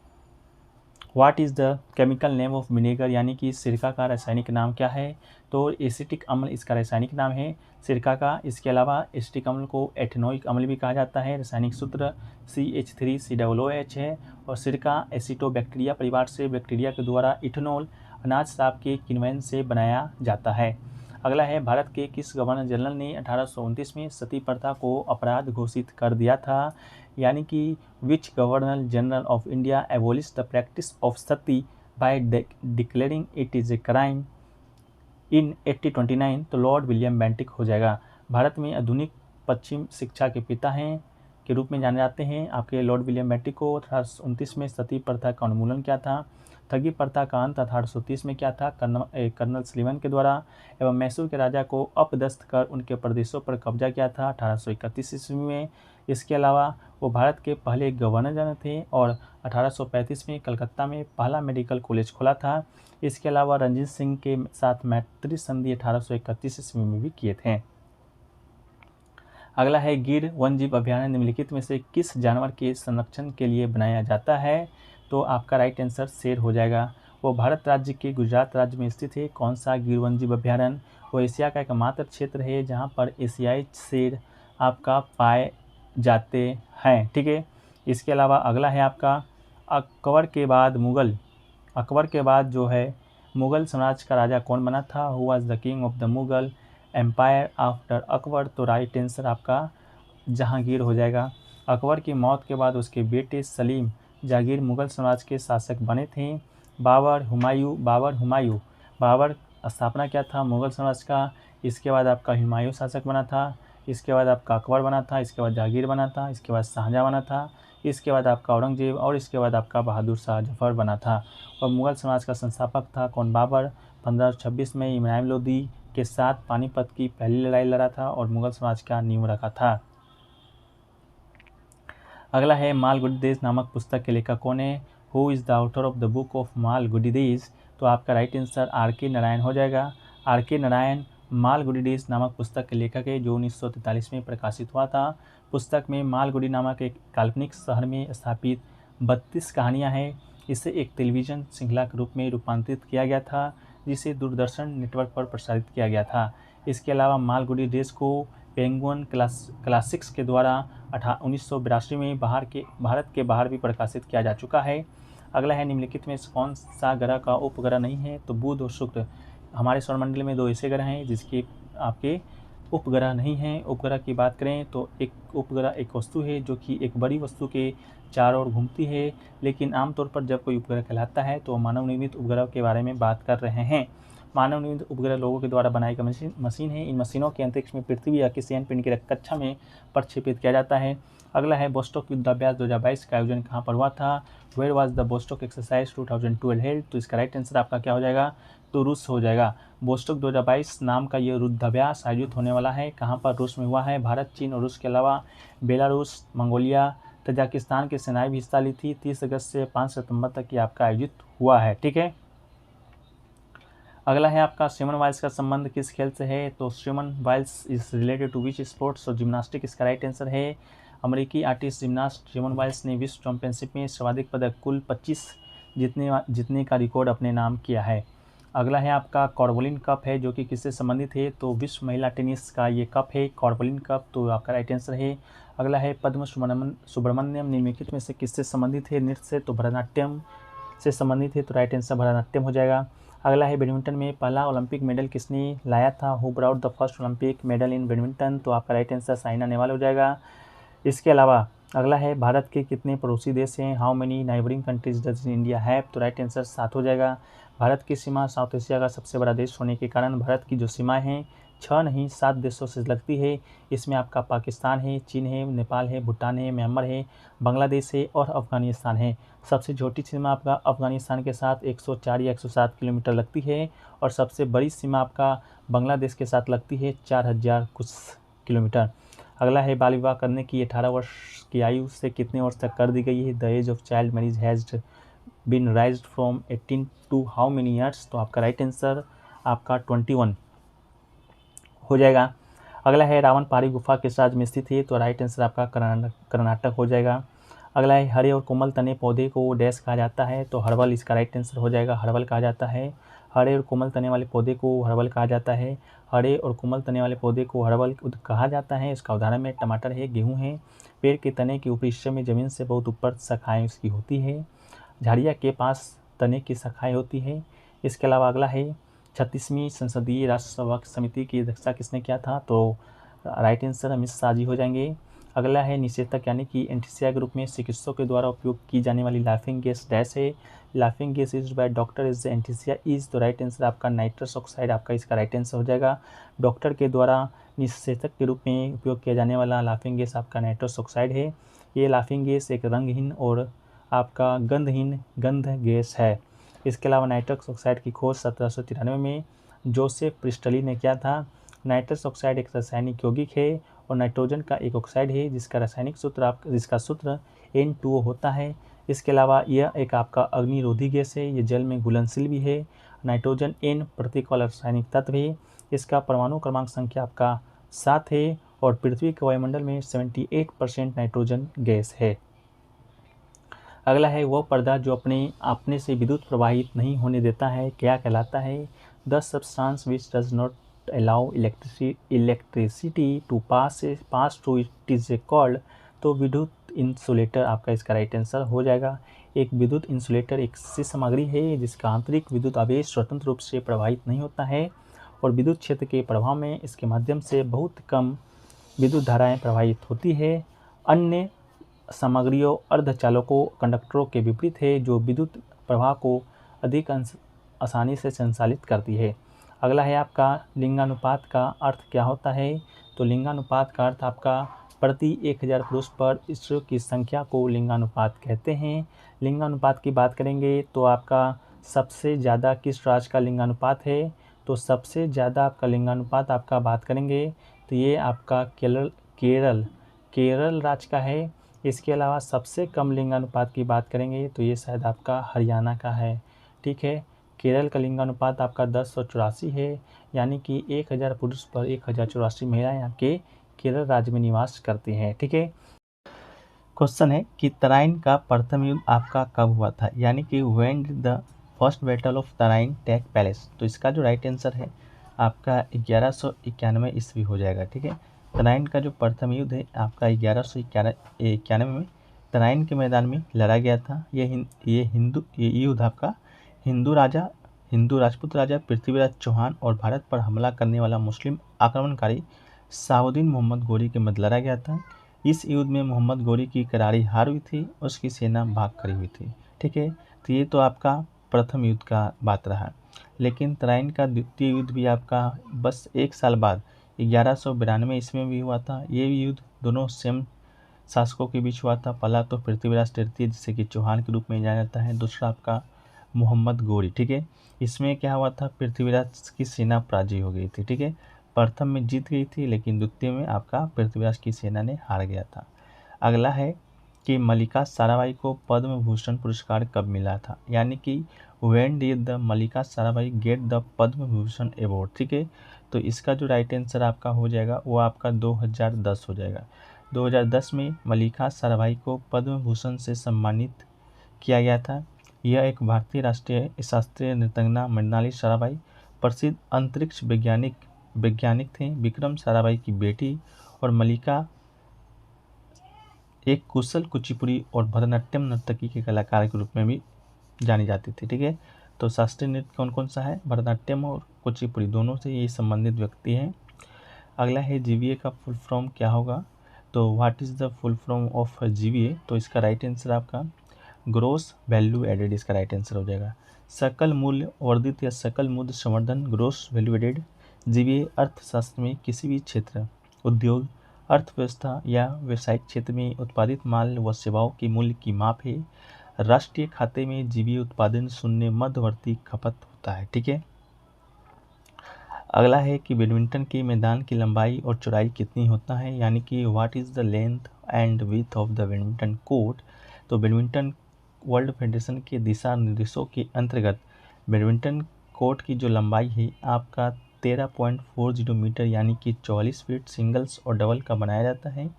what is the chemical name of vinegar, यानी कि सिरका का रासायनिक नाम क्या है, तो एसिटिक अम्ल इसका रासायनिक नाम है सिरका का। इसके अलावा एसिटिक अम्ल को एथेनोइक अम्ल भी कहा जाता है। रासायनिक सूत्र CH3COOH है और सिरका एसिटोबैक्टीरिया परिवार से बैक्टीरिया के द्वारा इथेनॉल अनाज श्राप के किण्वन से बनाया जाता है। अगला है भारत के किस गवर्नर जनरल ने 1829 में सती प्रथा को अपराध घोषित कर दिया था, यानी कि which governor general of India abolish the practice of sati by declaring it is a crime in 1829, तो लॉर्ड विलियम बेंटिक हो जाएगा। भारत में आधुनिक पश्चिम शिक्षा के पिता हैं के रूप में जाने जाते हैं आपके लॉर्ड विलियम बेंटिक को। 1829 में सती प्रथा का उन्मूलन किया था। ठगी प्रथा का अंत 1830 में किया था कर्नल सलीवन के द्वारा, एवं मैसूर के राजा को अपदस्थ कर उनके प्रदेशों पर कब्जा किया था 1831 ईस्वी में। इसके अलावा वो भारत के पहले गवर्नर जनरल थे और 1835 में कलकत्ता में पहला मेडिकल कॉलेज खोला था। इसके अलावा रंजीत सिंह के साथ मैत्री संधि 1831 ईस्वी में भी किए थे। अगला है गिर वन्यजीव अभयारण्य निम्नलिखित में से किस जानवर के संरक्षण के लिए बनाया जाता है, तो आपका राइट आंसर शेर हो जाएगा। वो भारत राज्य के गुजरात राज्य में स्थित है। कौन सा गिरवंजीव अभ्यारण्य? वो एशिया का एकमात्र क्षेत्र है जहाँ पर एशियाई शेर आपका पाए जाते हैं। ठीक है। इसके अलावा अगला है आपका अकबर के बाद जो है मुग़ल साम्राज्य का राजा कौन बना था? Who was the king of the Mughal empire after Akbar? तो राइट आंसर आपका जहांगीर हो जाएगा। अकबर की मौत के बाद उसके बेटे सलीम जहांगीर मुग़ल साम्राज्य के शासक बने थे। बाबर स्थापना क्या था मुग़ल साम्राज्य का। इसके बाद आपका हुमायूं शासक बना था। इसके बाद आपका अकबर बना था। इसके बाद जहांगीर बना था। इसके बाद शाहजहाँ बना था। इसके बाद आपका औरंगजेब और इसके बाद आपका बहादुर शाह जफर बना था। और मुग़ल साम्राज्य का संस्थापक था कौन? बाबर। 1526 में इब्राहिम लोदी के साथ पानीपत की पहली लड़ाई लड़ा था और मुग़ल साम्राज्य का नींव रखा था। अगला है मालगुडी देश नामक पुस्तक के लेखक कौन है? Who is the author of the book of Malgudi देश? तो आपका राइट आंसर R.K. नारायण हो जाएगा। R.K. नारायण मालगुडी देश नामक पुस्तक के लेखक है जो 1943 में प्रकाशित हुआ था। पुस्तक में मालगुडी नामक एक काल्पनिक शहर में स्थापित 32 कहानियाँ हैं। इसे एक टेलीविज़न श्रृंखला के रूप में रूपांतरित किया गया था जिसे दूरदर्शन नेटवर्क पर प्रसारित किया गया था। इसके अलावा मालगुडी देश को पेंगुइन क्लासिक्स के द्वारा 1982 में भारत के बाहर भी प्रकाशित किया जा चुका है। अगला है निम्नलिखित में कौन सा ग्रह का उपग्रह नहीं है? तो बुध और शुक्र। हमारे सौरमंडल में 2 ऐसे ग्रह हैं जिसके आपके उपग्रह नहीं हैं। उपग्रह की बात करें तो एक उपग्रह एक वस्तु है जो कि एक बड़ी वस्तु के चारों ओर घूमती है, लेकिन आमतौर पर जब कोई उपग्रह कहलाता है तो मानव निर्मित उपग्रह के बारे में बात कर रहे हैं। मानव निर्मित उपग्रह लोगों के द्वारा बनाई गई मशीन है। इन मशीनों के अंतरिक्ष में पृथ्वी या किसी अन्य पिंड की कक्षा में प्रक्षेपित किया जाता है। अगला है बोस्टॉक युद्धाभ्यास 2022 का आयोजन कहाँ पर हुआ था? Where was the Bostok exercise 2012 held? तो इसका राइट आंसर आपका क्या हो जाएगा? तो रूस हो जाएगा। बोस्टॉक 2022 नाम का ये युद्धाभ्यास आयोजित होने वाला है। कहाँ पर? रूस में हुआ है। भारत, चीन और रूस के अलावा बेलारूस, मंगोलिया, तजाकिस्तान की सेनाएं भी हिस्सा ली थी। 30 अगस्त से 5 सितंबर तक ये आपका आयोजित हुआ है। ठीक है। अगला है आपका सिमन वाइल्स का संबंध किस खेल से है? तो Simone Biles is related to which sports? और जिम्नास्टिक इसका राइट आंसर है। अमेरिकी आर्टिस्ट जिम्नास्ट सिमन वाइल्स ने विश्व चैंपियनशिप में सर्वाधिक पदक कुल 25 जीतने का रिकॉर्ड अपने नाम किया है। अगला है आपका कॉर्बोलिन कप है जो कि किससे संबंधित है? तो विश्व महिला टेनिस का ये कप है कॉर्बोलिन कप, तो आपका राइट आंसर है। अगला है पद्म सुब्रमण्यम निम्नलिखित में से किससे संबंधित है? नृत्य से, तो भरतनाट्यम से संबंधित है, तो राइट आंसर भरतनाट्यम हो जाएगा। अगला है बैडमिंटन में पहला ओलंपिक मेडल किसने लाया था? Who brought the first Olympic medal in badminton? तो आपका राइट आंसर साइना नेहवाल हो जाएगा। इसके अलावा अगला है भारत के कितने पड़ोसी देश हैं? How many neighbouring countries does India have? तो राइट आंसर 7 हो जाएगा। भारत की सीमा साउथ एशिया का सबसे बड़ा देश होने के कारण भारत की जो सीमाएं हैं 6 नहीं 7 देशों से लगती है। इसमें आपका पाकिस्तान है, चीन है, नेपाल है, भूटान है, म्यांमार है, बांग्लादेश है और अफगानिस्तान है। सबसे छोटी सीमा आपका अफगानिस्तान के साथ 104 या 107 किलोमीटर लगती है और सबसे बड़ी सीमा आपका बांग्लादेश के साथ लगती है 4000 कुछ किलोमीटर। अगला है बाल विवाह करने की 18 वर्ष की आयु से कितने वर्ष तक कर दी गई है? The age of child marriage has been raised from 18 to how many years? तो आपका राइट आंसर आपका 21 हो जाएगा। अगला है रावण पहाड़ी गुफा किस राज्य में स्थित है? तो राइट आंसर आपका कर्नाटक हो जाएगा। अगला है हरे और कोमल तने पौधे को डैश कहा जाता है? तो हर्बल इसका राइट आंसर हो जाएगा, हर्बल कहा जाता है। हरे और कोमल तने वाले पौधे को हर्बल कहा जाता है। हरे और कोमल तने वाले पौधे को हर्बल कहा जाता है। इसका उदाहरण में टमाटर है, गेहूँ है। पेड़ के तने के ऊपरी हिस्से में ज़मीन से बहुत ऊपर शाखाएँ उसकी होती है। झाड़ियाँ के पास तने की शाखाएँ होती है। इसके अलावा अगला है 36वीं संसदीय राष्ट्र समिति की अध्यक्षता किसने किया था? तो राइट आंसर अमित शाह जी हो जाएंगे। अगला है निषेधक यानी कि एंटीसिया के रूप में चिकित्सकों के द्वारा उपयोग की जाने वाली लाफिंग गैस डैश है। Laughing gas used by doctor is anaesthesia is, तो राइट आंसर आपका नाइट्रस ऑक्साइड आपका इसका राइट आंसर हो जाएगा। डॉक्टर के द्वारा निषेधक के रूप में उपयोग किया जाने वाला लाफिंग गैस आपका नाइट्रस ऑक्साइड है। ये लाफिंग गैस एक रंगहीन और आपका गंधहीन गंध गैस है। इसके अलावा नाइट्रस ऑक्साइड की खोज 1793 में जोसेफ प्रिस्टली ने किया था। नाइट्रस ऑक्साइड एक रासायनिक यौगिक है और नाइट्रोजन का एक ऑक्साइड है जिसका सूत्र N2O होता है। इसके अलावा यह एक आपका अग्निरोधी गैस है, ये जल में घुलनशील भी है। नाइट्रोजन N प्रतीक वाला रासायनिक तत्व है। इसका परमाणु क्रमांक संख्या आपका 7 है और पृथ्वी के वायुमंडल में 78% नाइट्रोजन गैस है। अगला है वह पर्दा जो अपने से विद्युत प्रवाहित नहीं होने देता है क्या कहलाता है? The substance which does not allow electricity to pass through it is called. तो विद्युत इंसुलेटर आपका इसका राइट आंसर हो जाएगा। एक विद्युत इंसुलेटर एक ऐसी सामग्री है जिसका आंतरिक विद्युत आवेश स्वतंत्र रूप से प्रवाहित नहीं होता है और विद्युत क्षेत्र के प्रभाव में इसके माध्यम से बहुत कम विद्युत धाराएं प्रवाहित होती है। अन्य सामग्रियों अर्धचालकों कंडक्टरों के विपरीत है जो विद्युत प्रवाह को अधिक आसानी से संचालित करती है। अगला है आपका लिंगानुपात का अर्थ क्या होता है? तो लिंगानुपात का अर्थ आपका प्रति 1000 पुरुष पर स्त्रियों की संख्या को लिंगानुपात कहते हैं। लिंगानुपात की बात करेंगे तो आपका सबसे ज़्यादा किस राज्य का लिंगानुपात है? तो सबसे ज़्यादा आपका लिंगानुपात आपका बात करेंगे तो ये आपका केरल राज्य का है। इसके अलावा सबसे कम लिंगानुपात की बात करेंगे तो ये शायद आपका हरियाणा का है। ठीक है, केरल का लिंगानुपात आपका 1084 है, यानी कि 1000 पुरुष पर 1084 महिलाएं यहाँ के केरल राज्य में निवास करती हैं। ठीक है, क्वेश्चन है कि तराइन का प्रथम युद्ध आपका कब हुआ था, यानी कि when did the first battle of Tarain take place. तो इसका जो राइट आंसर है आपका 1191 ईस्वी हो जाएगा। ठीक है, तराइन का जो प्रथम युद्ध है आपका 1191 में तराइन के मैदान में लड़ा गया था। ये युद्ध आपका हिंदू राजपूत राजा पृथ्वीराज चौहान और भारत पर हमला करने वाला मुस्लिम आक्रमणकारी साउद्दीन मोहम्मद गोरी के मध्य लड़ा गया था। इस युद्ध में मोहम्मद गोरी की करारी हार हुई थी, उसकी सेना भाग खड़ी हुई थी। ठीक है, तो ये तो आपका प्रथम युद्ध का बात रहा। लेकिन तराइन का द्वितीय युद्ध भी आपका बस एक साल बाद 1192 ईस्वी में भी हुआ था। ये युद्ध दोनों सेम शासकों के बीच हुआ था। पहला तो पृथ्वीराज तृतीय जिसे कि चौहान के रूप में जाना जाता है, दूसरा आपका मोहम्मद गोरी। ठीक है, इसमें क्या हुआ था, पृथ्वीराज की सेना पराजय हो गई थी। ठीक है, प्रथम में जीत गई थी लेकिन द्वितीय में आपका पृथ्वीराज की सेना ने हार गया था। अगला है कि मल्लिका साराभाई को पद्म भूषण पुरस्कार कब मिला था, यानी कि when did the Mallika Sarabhai get the Padma Bhushan award. ठीक है, तो इसका जो राइट आंसर आपका हो जाएगा वो आपका 2010 हो जाएगा। 2010 में मल्लिका साराभाई को पद्म भूषण से सम्मानित किया गया था। यह एक भारतीय राष्ट्रीय शास्त्रीय नृत्यांगना मृणाली साराभाई प्रसिद्ध अंतरिक्ष वैज्ञानिक थे। विक्रम साराभाई की बेटी और मल्लिका एक कुशल कुचिपुड़ी और भरतनाट्यम नर्तकी के कलाकार के रूप में भी जानी जाती थी। ठीक है, तो शास्त्रीय नृत्य कौन कौन सा है, भरतनाट्यम और कुचिपुड़ी, दोनों से ये संबंधित व्यक्ति हैं। अगला है जीवीए का फुल फॉर्म क्या होगा, तो what is the full form of GVA. तो इसका राइट आंसर आपका ग्रोस वैल्यू एडेड, इसका राइट आंसर हो जाएगा। सकल मूल्य वर्धित या सकल मूल्य संवर्धन, ग्रोस वैल्यू एडेड। जीवीए अर्थशास्त्र में किसी भी क्षेत्र, उद्योग, अर्थव्यवस्था या व्यवसायिक क्षेत्र में उत्पादित माल व सेवाओं के मूल्य की माप है। राष्ट्रीय खाते में जीवीए उत्पादन शून्य मध्यवर्ती खपत होता है। ठीक है, अगला है कि बैडमिंटन के मैदान की लंबाई और चौड़ाई कितनी होता है, यानी कि what is the length and width of the badminton court. तो बैडमिंटन वर्ल्ड फेडरेशन के दिशा निर्देशों के अंतर्गत बैडमिंटन कोर्ट की जो लंबाई है आपका 13.40 मीटर यानी कि 44 फीट सिंगल्स और डबल का बनाया जाता है।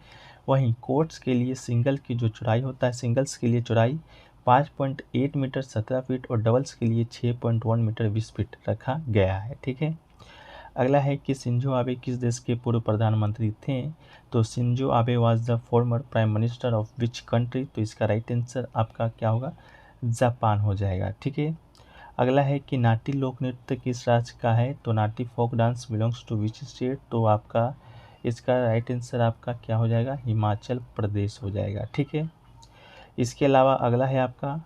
वहीं कोर्ट्स के लिए सिंगल की जो चौड़ाई होता है, सिंगल्स के लिए चौड़ाई 5.8 मीटर 17 फीट और डबल्स के लिए 6.1 मीटर 20 फीट रखा गया है। ठीक है, अगला है कि शिंजो आबे किस देश के पूर्व प्रधानमंत्री थे। तो Shinzo Abe was the former prime minister of which country. तो इसका राइट आंसर आपका क्या होगा, जापान हो जाएगा। ठीक है, अगला है कि नाटी लोक नृत्य किस राज्य का है। तो Nati folk dance belongs to which state. तो आपका इसका राइट आंसर आपका क्या हो जाएगा, हिमाचल प्रदेश हो जाएगा। ठीक है, इसके अलावा अगला है आपका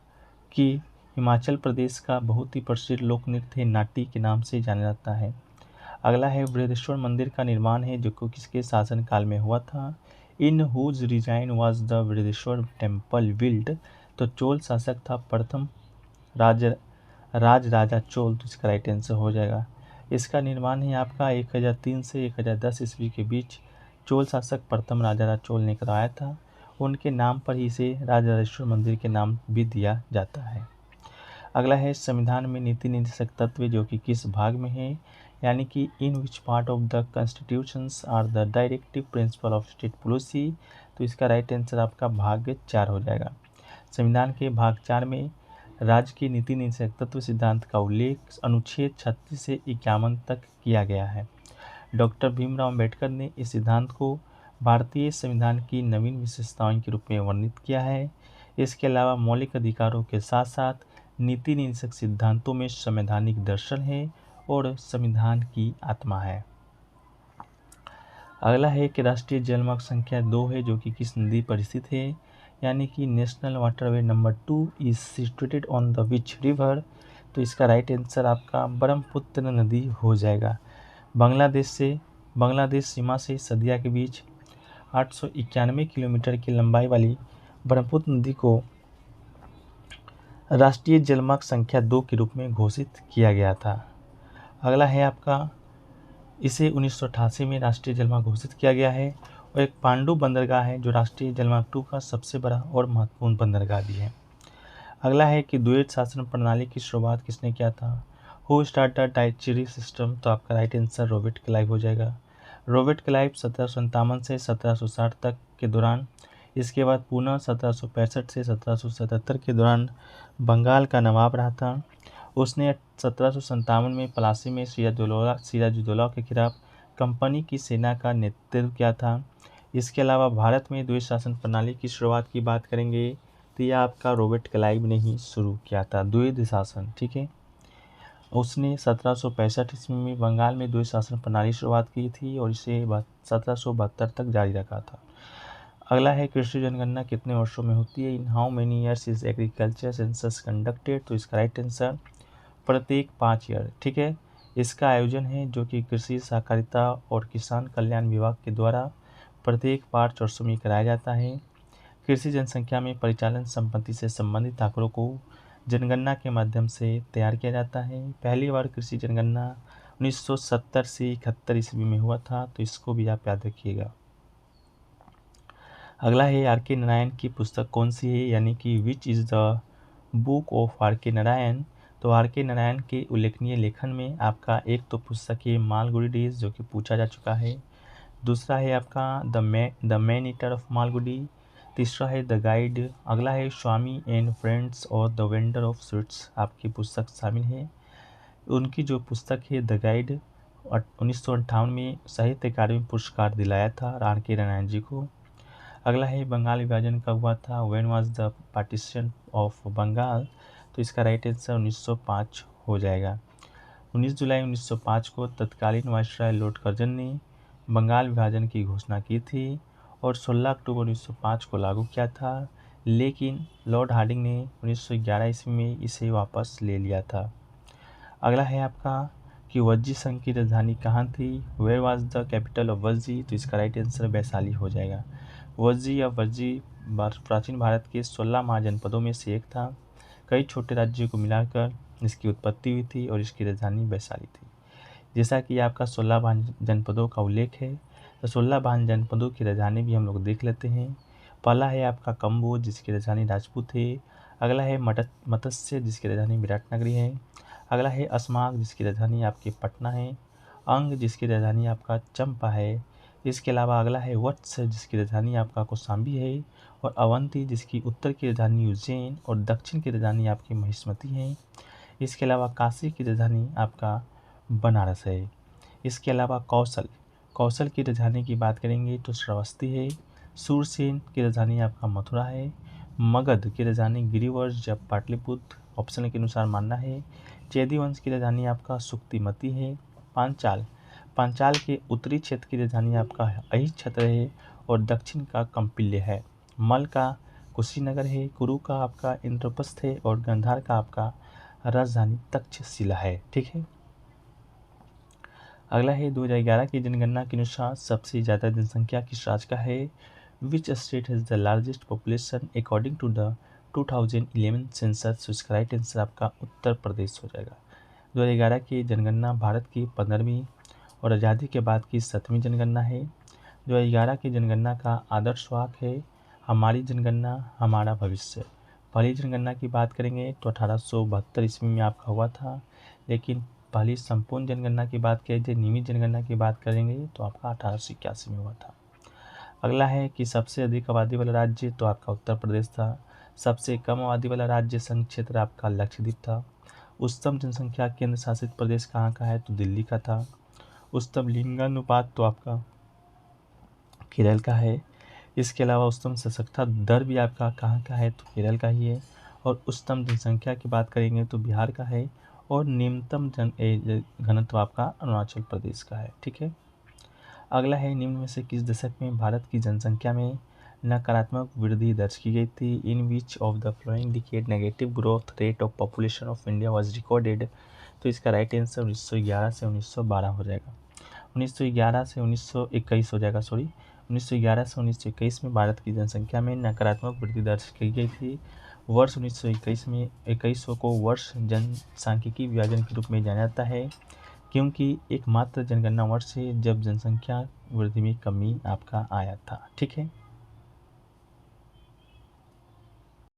कि हिमाचल प्रदेश का बहुत ही प्रसिद्ध लोक नृत्य नाटी के नाम से जाना जाता है। अगला है बृहदेश्वर मंदिर का निर्माण है जो कि किसके शासनकाल में हुआ था। In whose design was the Brihadeeswara temple build. तो चोल शासक था प्रथम राजा चोल। तो इसका राइट आंसर हो जाएगा। इसका निर्माण है आपका 1003 से 1010 ईस्वी के बीच चोल शासक प्रथम राजा चोल ने करवाया था। उनके नाम पर ही इसे राजराजेश्वर मंदिर के नाम भी दिया जाता है। अगला है संविधान में नीति निर्देशक तत्व जो कि किस भाग में है, यानी कि in which part of the constitutions are the directive principle of state policy. तो इसका राइट आंसर आपका भाग 4 हो जाएगा। संविधान के भाग 4 में राज्य की नीति निषेध तत्व सिद्धांत का उल्लेख अनुच्छेद 36 से 51 तक किया गया है। डॉक्टर भीमराव अम्बेडकर ने इस सिद्धांत को भारतीय संविधान की नवीन विशेषताओं के रूप में वर्णित किया है। इसके अलावा मौलिक अधिकारों के साथ साथ नीति निषेध सिद्धांतों में संवैधानिक दर्शन है और संविधान की आत्मा है। अगला है कि राष्ट्रीय जलमार्ग संख्या 2 है, जो कि किस नदी पर स्थित है, यानी कि national waterway number 2 is situated on the which river. तो इसका राइट आंसर आपका ब्रह्मपुत्र नदी हो जाएगा। बांग्लादेश सीमा से सदिया के बीच 891 किलोमीटर की लंबाई वाली ब्रह्मपुत्र नदी को राष्ट्रीय जलमार्ग संख्या 2 के रूप में घोषित किया गया था। अगला है आपका, इसे 1988 में राष्ट्रीय जलमार्ग घोषित किया गया है और एक पांडु बंदरगाह है जो राष्ट्रीय जलमार्ग 2 का सबसे बड़ा और महत्वपूर्ण बंदरगाह भी है। अगला है कि द्वैध शासन प्रणाली की शुरुआत किसने किया था? हु स्टार्टेड डायचरी सिस्टम? तो आपका राइट आंसर रॉबर्ट क्लाइव हो जाएगा। रॉबर्ट क्लाइव 1757 से 1760 तक के दौरान, इसके बाद पुनः 1765 से 1777 के दौरान बंगाल का नवाब रहा था। उसने 1757 में पलासी में सिराजुद्दौला के खिलाफ कंपनी की सेना का नेतृत्व किया था। इसके अलावा भारत में द्वैध शासन प्रणाली की शुरुआत की बात करेंगे तो यह आपका रॉबर्ट क्लाइव ने ही शुरू किया था, द्वैध शासन। ठीक है, उसने 1765 ईस्वी में बंगाल में द्वैध शासन प्रणाली शुरुआत की थी और इसे 1772 तक जारी रखा था। अगला है, कृषि जनगणना कितने वर्षों में होती है? In how many years is agriculture census conducted? तो इसका राइट आंसर प्रत्येक 5 ईयर। ठीक है, इसका आयोजन है जो कि कृषि सहकारिता और किसान कल्याण विभाग के द्वारा प्रत्येक 5 वर्षों में कराया जाता है। कृषि जनसंख्या में परिचालन संपत्ति से संबंधित आंकड़ों को जनगणना के माध्यम से तैयार किया जाता है। पहली बार कृषि जनगणना 1970 से 71 ईस्वी में हुआ था, तो इसको भी आप याद रखिएगा। अगला है, आर के नारायण की पुस्तक कौन सी है, यानी कि which is the book of R K Narayan? तो आर के नारायण के उल्लेखनीय लेखन में आपका एक तो पुस्तक है मालगुडी डेज, जो कि पूछा जा चुका है। दूसरा है आपका the man eater of Malgudi. तीसरा है द गाइड। अगला है स्वामी एंड फ्रेंड्स और द वेंडर ऑफ स्वीट्स, आपकी पुस्तक शामिल है। उनकी जो पुस्तक है द गाइड 1958 में साहित्य अकादमी पुरस्कार दिलाया था आर के नारायण जी को। अगला है बंगाल विभाजन कब हुआ था? When was the partition of Bengal? तो इसका राइट आंसर 1905 हो जाएगा। 19 जुलाई 1905 को तत्कालीन वायसराय लॉर्ड कर्जन ने बंगाल विभाजन की घोषणा की थी और 16 अक्टूबर 1905 को लागू किया था, लेकिन लॉर्ड हार्डिंग ने 1911 ईस्वी में इसे वापस ले लिया था। अगला है आपका कि वज्जी संघ की राजधानी कहाँ थी? Where was the capital of Vajji? तो इसका राइट आंसर वैशाली हो जाएगा। वज्जी या वज्जी प्राचीन भारत के 16 महाजनपदों में से एक था। कई छोटे राज्यों को मिलाकर इसकी उत्पत्ति हुई थी और इसकी राजधानी वैशाली थी। जैसा कि आपका 16 जनपदों का उल्लेख है, तो 16 जनपदों की राजधानी भी हम लोग देख लेते हैं। पहला है आपका कम्बोज, जिसकी राजधानी राजपूत है। अगला है मत्स्य, जिसकी राजधानी विराटनगरी है। अगला है अस्माक, जिसकी राजधानी आपकी पटना है। अंग, जिसकी राजधानी आपका चंपा है। इसके अलावा अगला है वत्स, जिसकी राजधानी आपका कौशाम्बी है। और अवंती, जिसकी उत्तर की राजधानी उज्जैन और दक्षिण की राजधानी आपकी महिष्मती है। इसके अलावा काशी की राजधानी आपका बनारस है। इसके अलावा कौशल की राजधानी की बात करेंगे तो श्रावस्ती है। सूरसेन की राजधानी आपका मथुरा है। मगध की राजधानी गिरिवर्ष या पाटलिपुत्र ऑप्शन के अनुसार मानना है। चैदी वंश की राजधानी आपका सुक्तिमती है। पांचाल के उत्तरी क्षेत्र की राजधानी आपका अहिच्छत्र है और दक्षिण का कौंपिल्य है। मल का कुशीनगर है। कुरु का आपका इंद्रप्रस्थ है और गांधार का आपका राजधानी तक्षशिला है। ठीक है, अगला है 2011 की जनगणना के अनुसार सबसे ज़्यादा जनसंख्या किस राज्य का है? Which state has the largest population according to the 2011 census? इसका राइट आंसर आपका उत्तर प्रदेश हो जाएगा। 2011 की जनगणना भारत की 15वीं और आज़ादी के बाद की 7वीं जनगणना है। 2011 की जनगणना का आदर्श वाक्य है हमारी जनगणना हमारा भविष्य। पहली जनगणना की बात करेंगे तो 1872 ईस्वी में आपका हुआ था, लेकिन पहली संपूर्ण जनगणना की बात करें तो नियमित जनगणना की बात करेंगे तो आपका 1881 में हुआ था। अगला है कि सबसे अधिक आबादी वाला राज्य, तो आपका उत्तर प्रदेश था। सबसे कम आबादी वाला राज्य संघ क्षेत्र आपका लक्षद्वीप था। उच्चतम जनसंख्या केंद्र शासित प्रदेश कहाँ का है, तो दिल्ली का था। उच्चतम लिंगानुपात तो आपका केरल का है। इसके अलावा उच्चतम साक्षरता दर भी आपका कहाँ का है, तो केरल का ही है। और उच्चतम जनसंख्या की बात करेंगे तो बिहार का है। और निम्नतम घनत्व आपका अरुणाचल प्रदेश का है। ठीक है। अगला है, निम्न में से किस दशक में भारत की जनसंख्या में नकारात्मक वृद्धि दर्ज की गई थी। In which of the following decade negative growth rate of population of India was recorded. तो इसका राइट आंसर 1911 से 1912 हो जाएगा। 1911 से 1921 हो जाएगा, सॉरी। 1911 से 1921 में भारत की जनसंख्या में नकारात्मक वृद्धि दर्ज की गई थी। वर्ष 1921 में 2100 को वर्ष जनसांख्यिकी विभाजन के रूप में जाना जाता है, क्योंकि एकमात्र जनगणना वर्ष है जब जनसंख्या वृद्धि में कमी आपका आया था। ठीक है।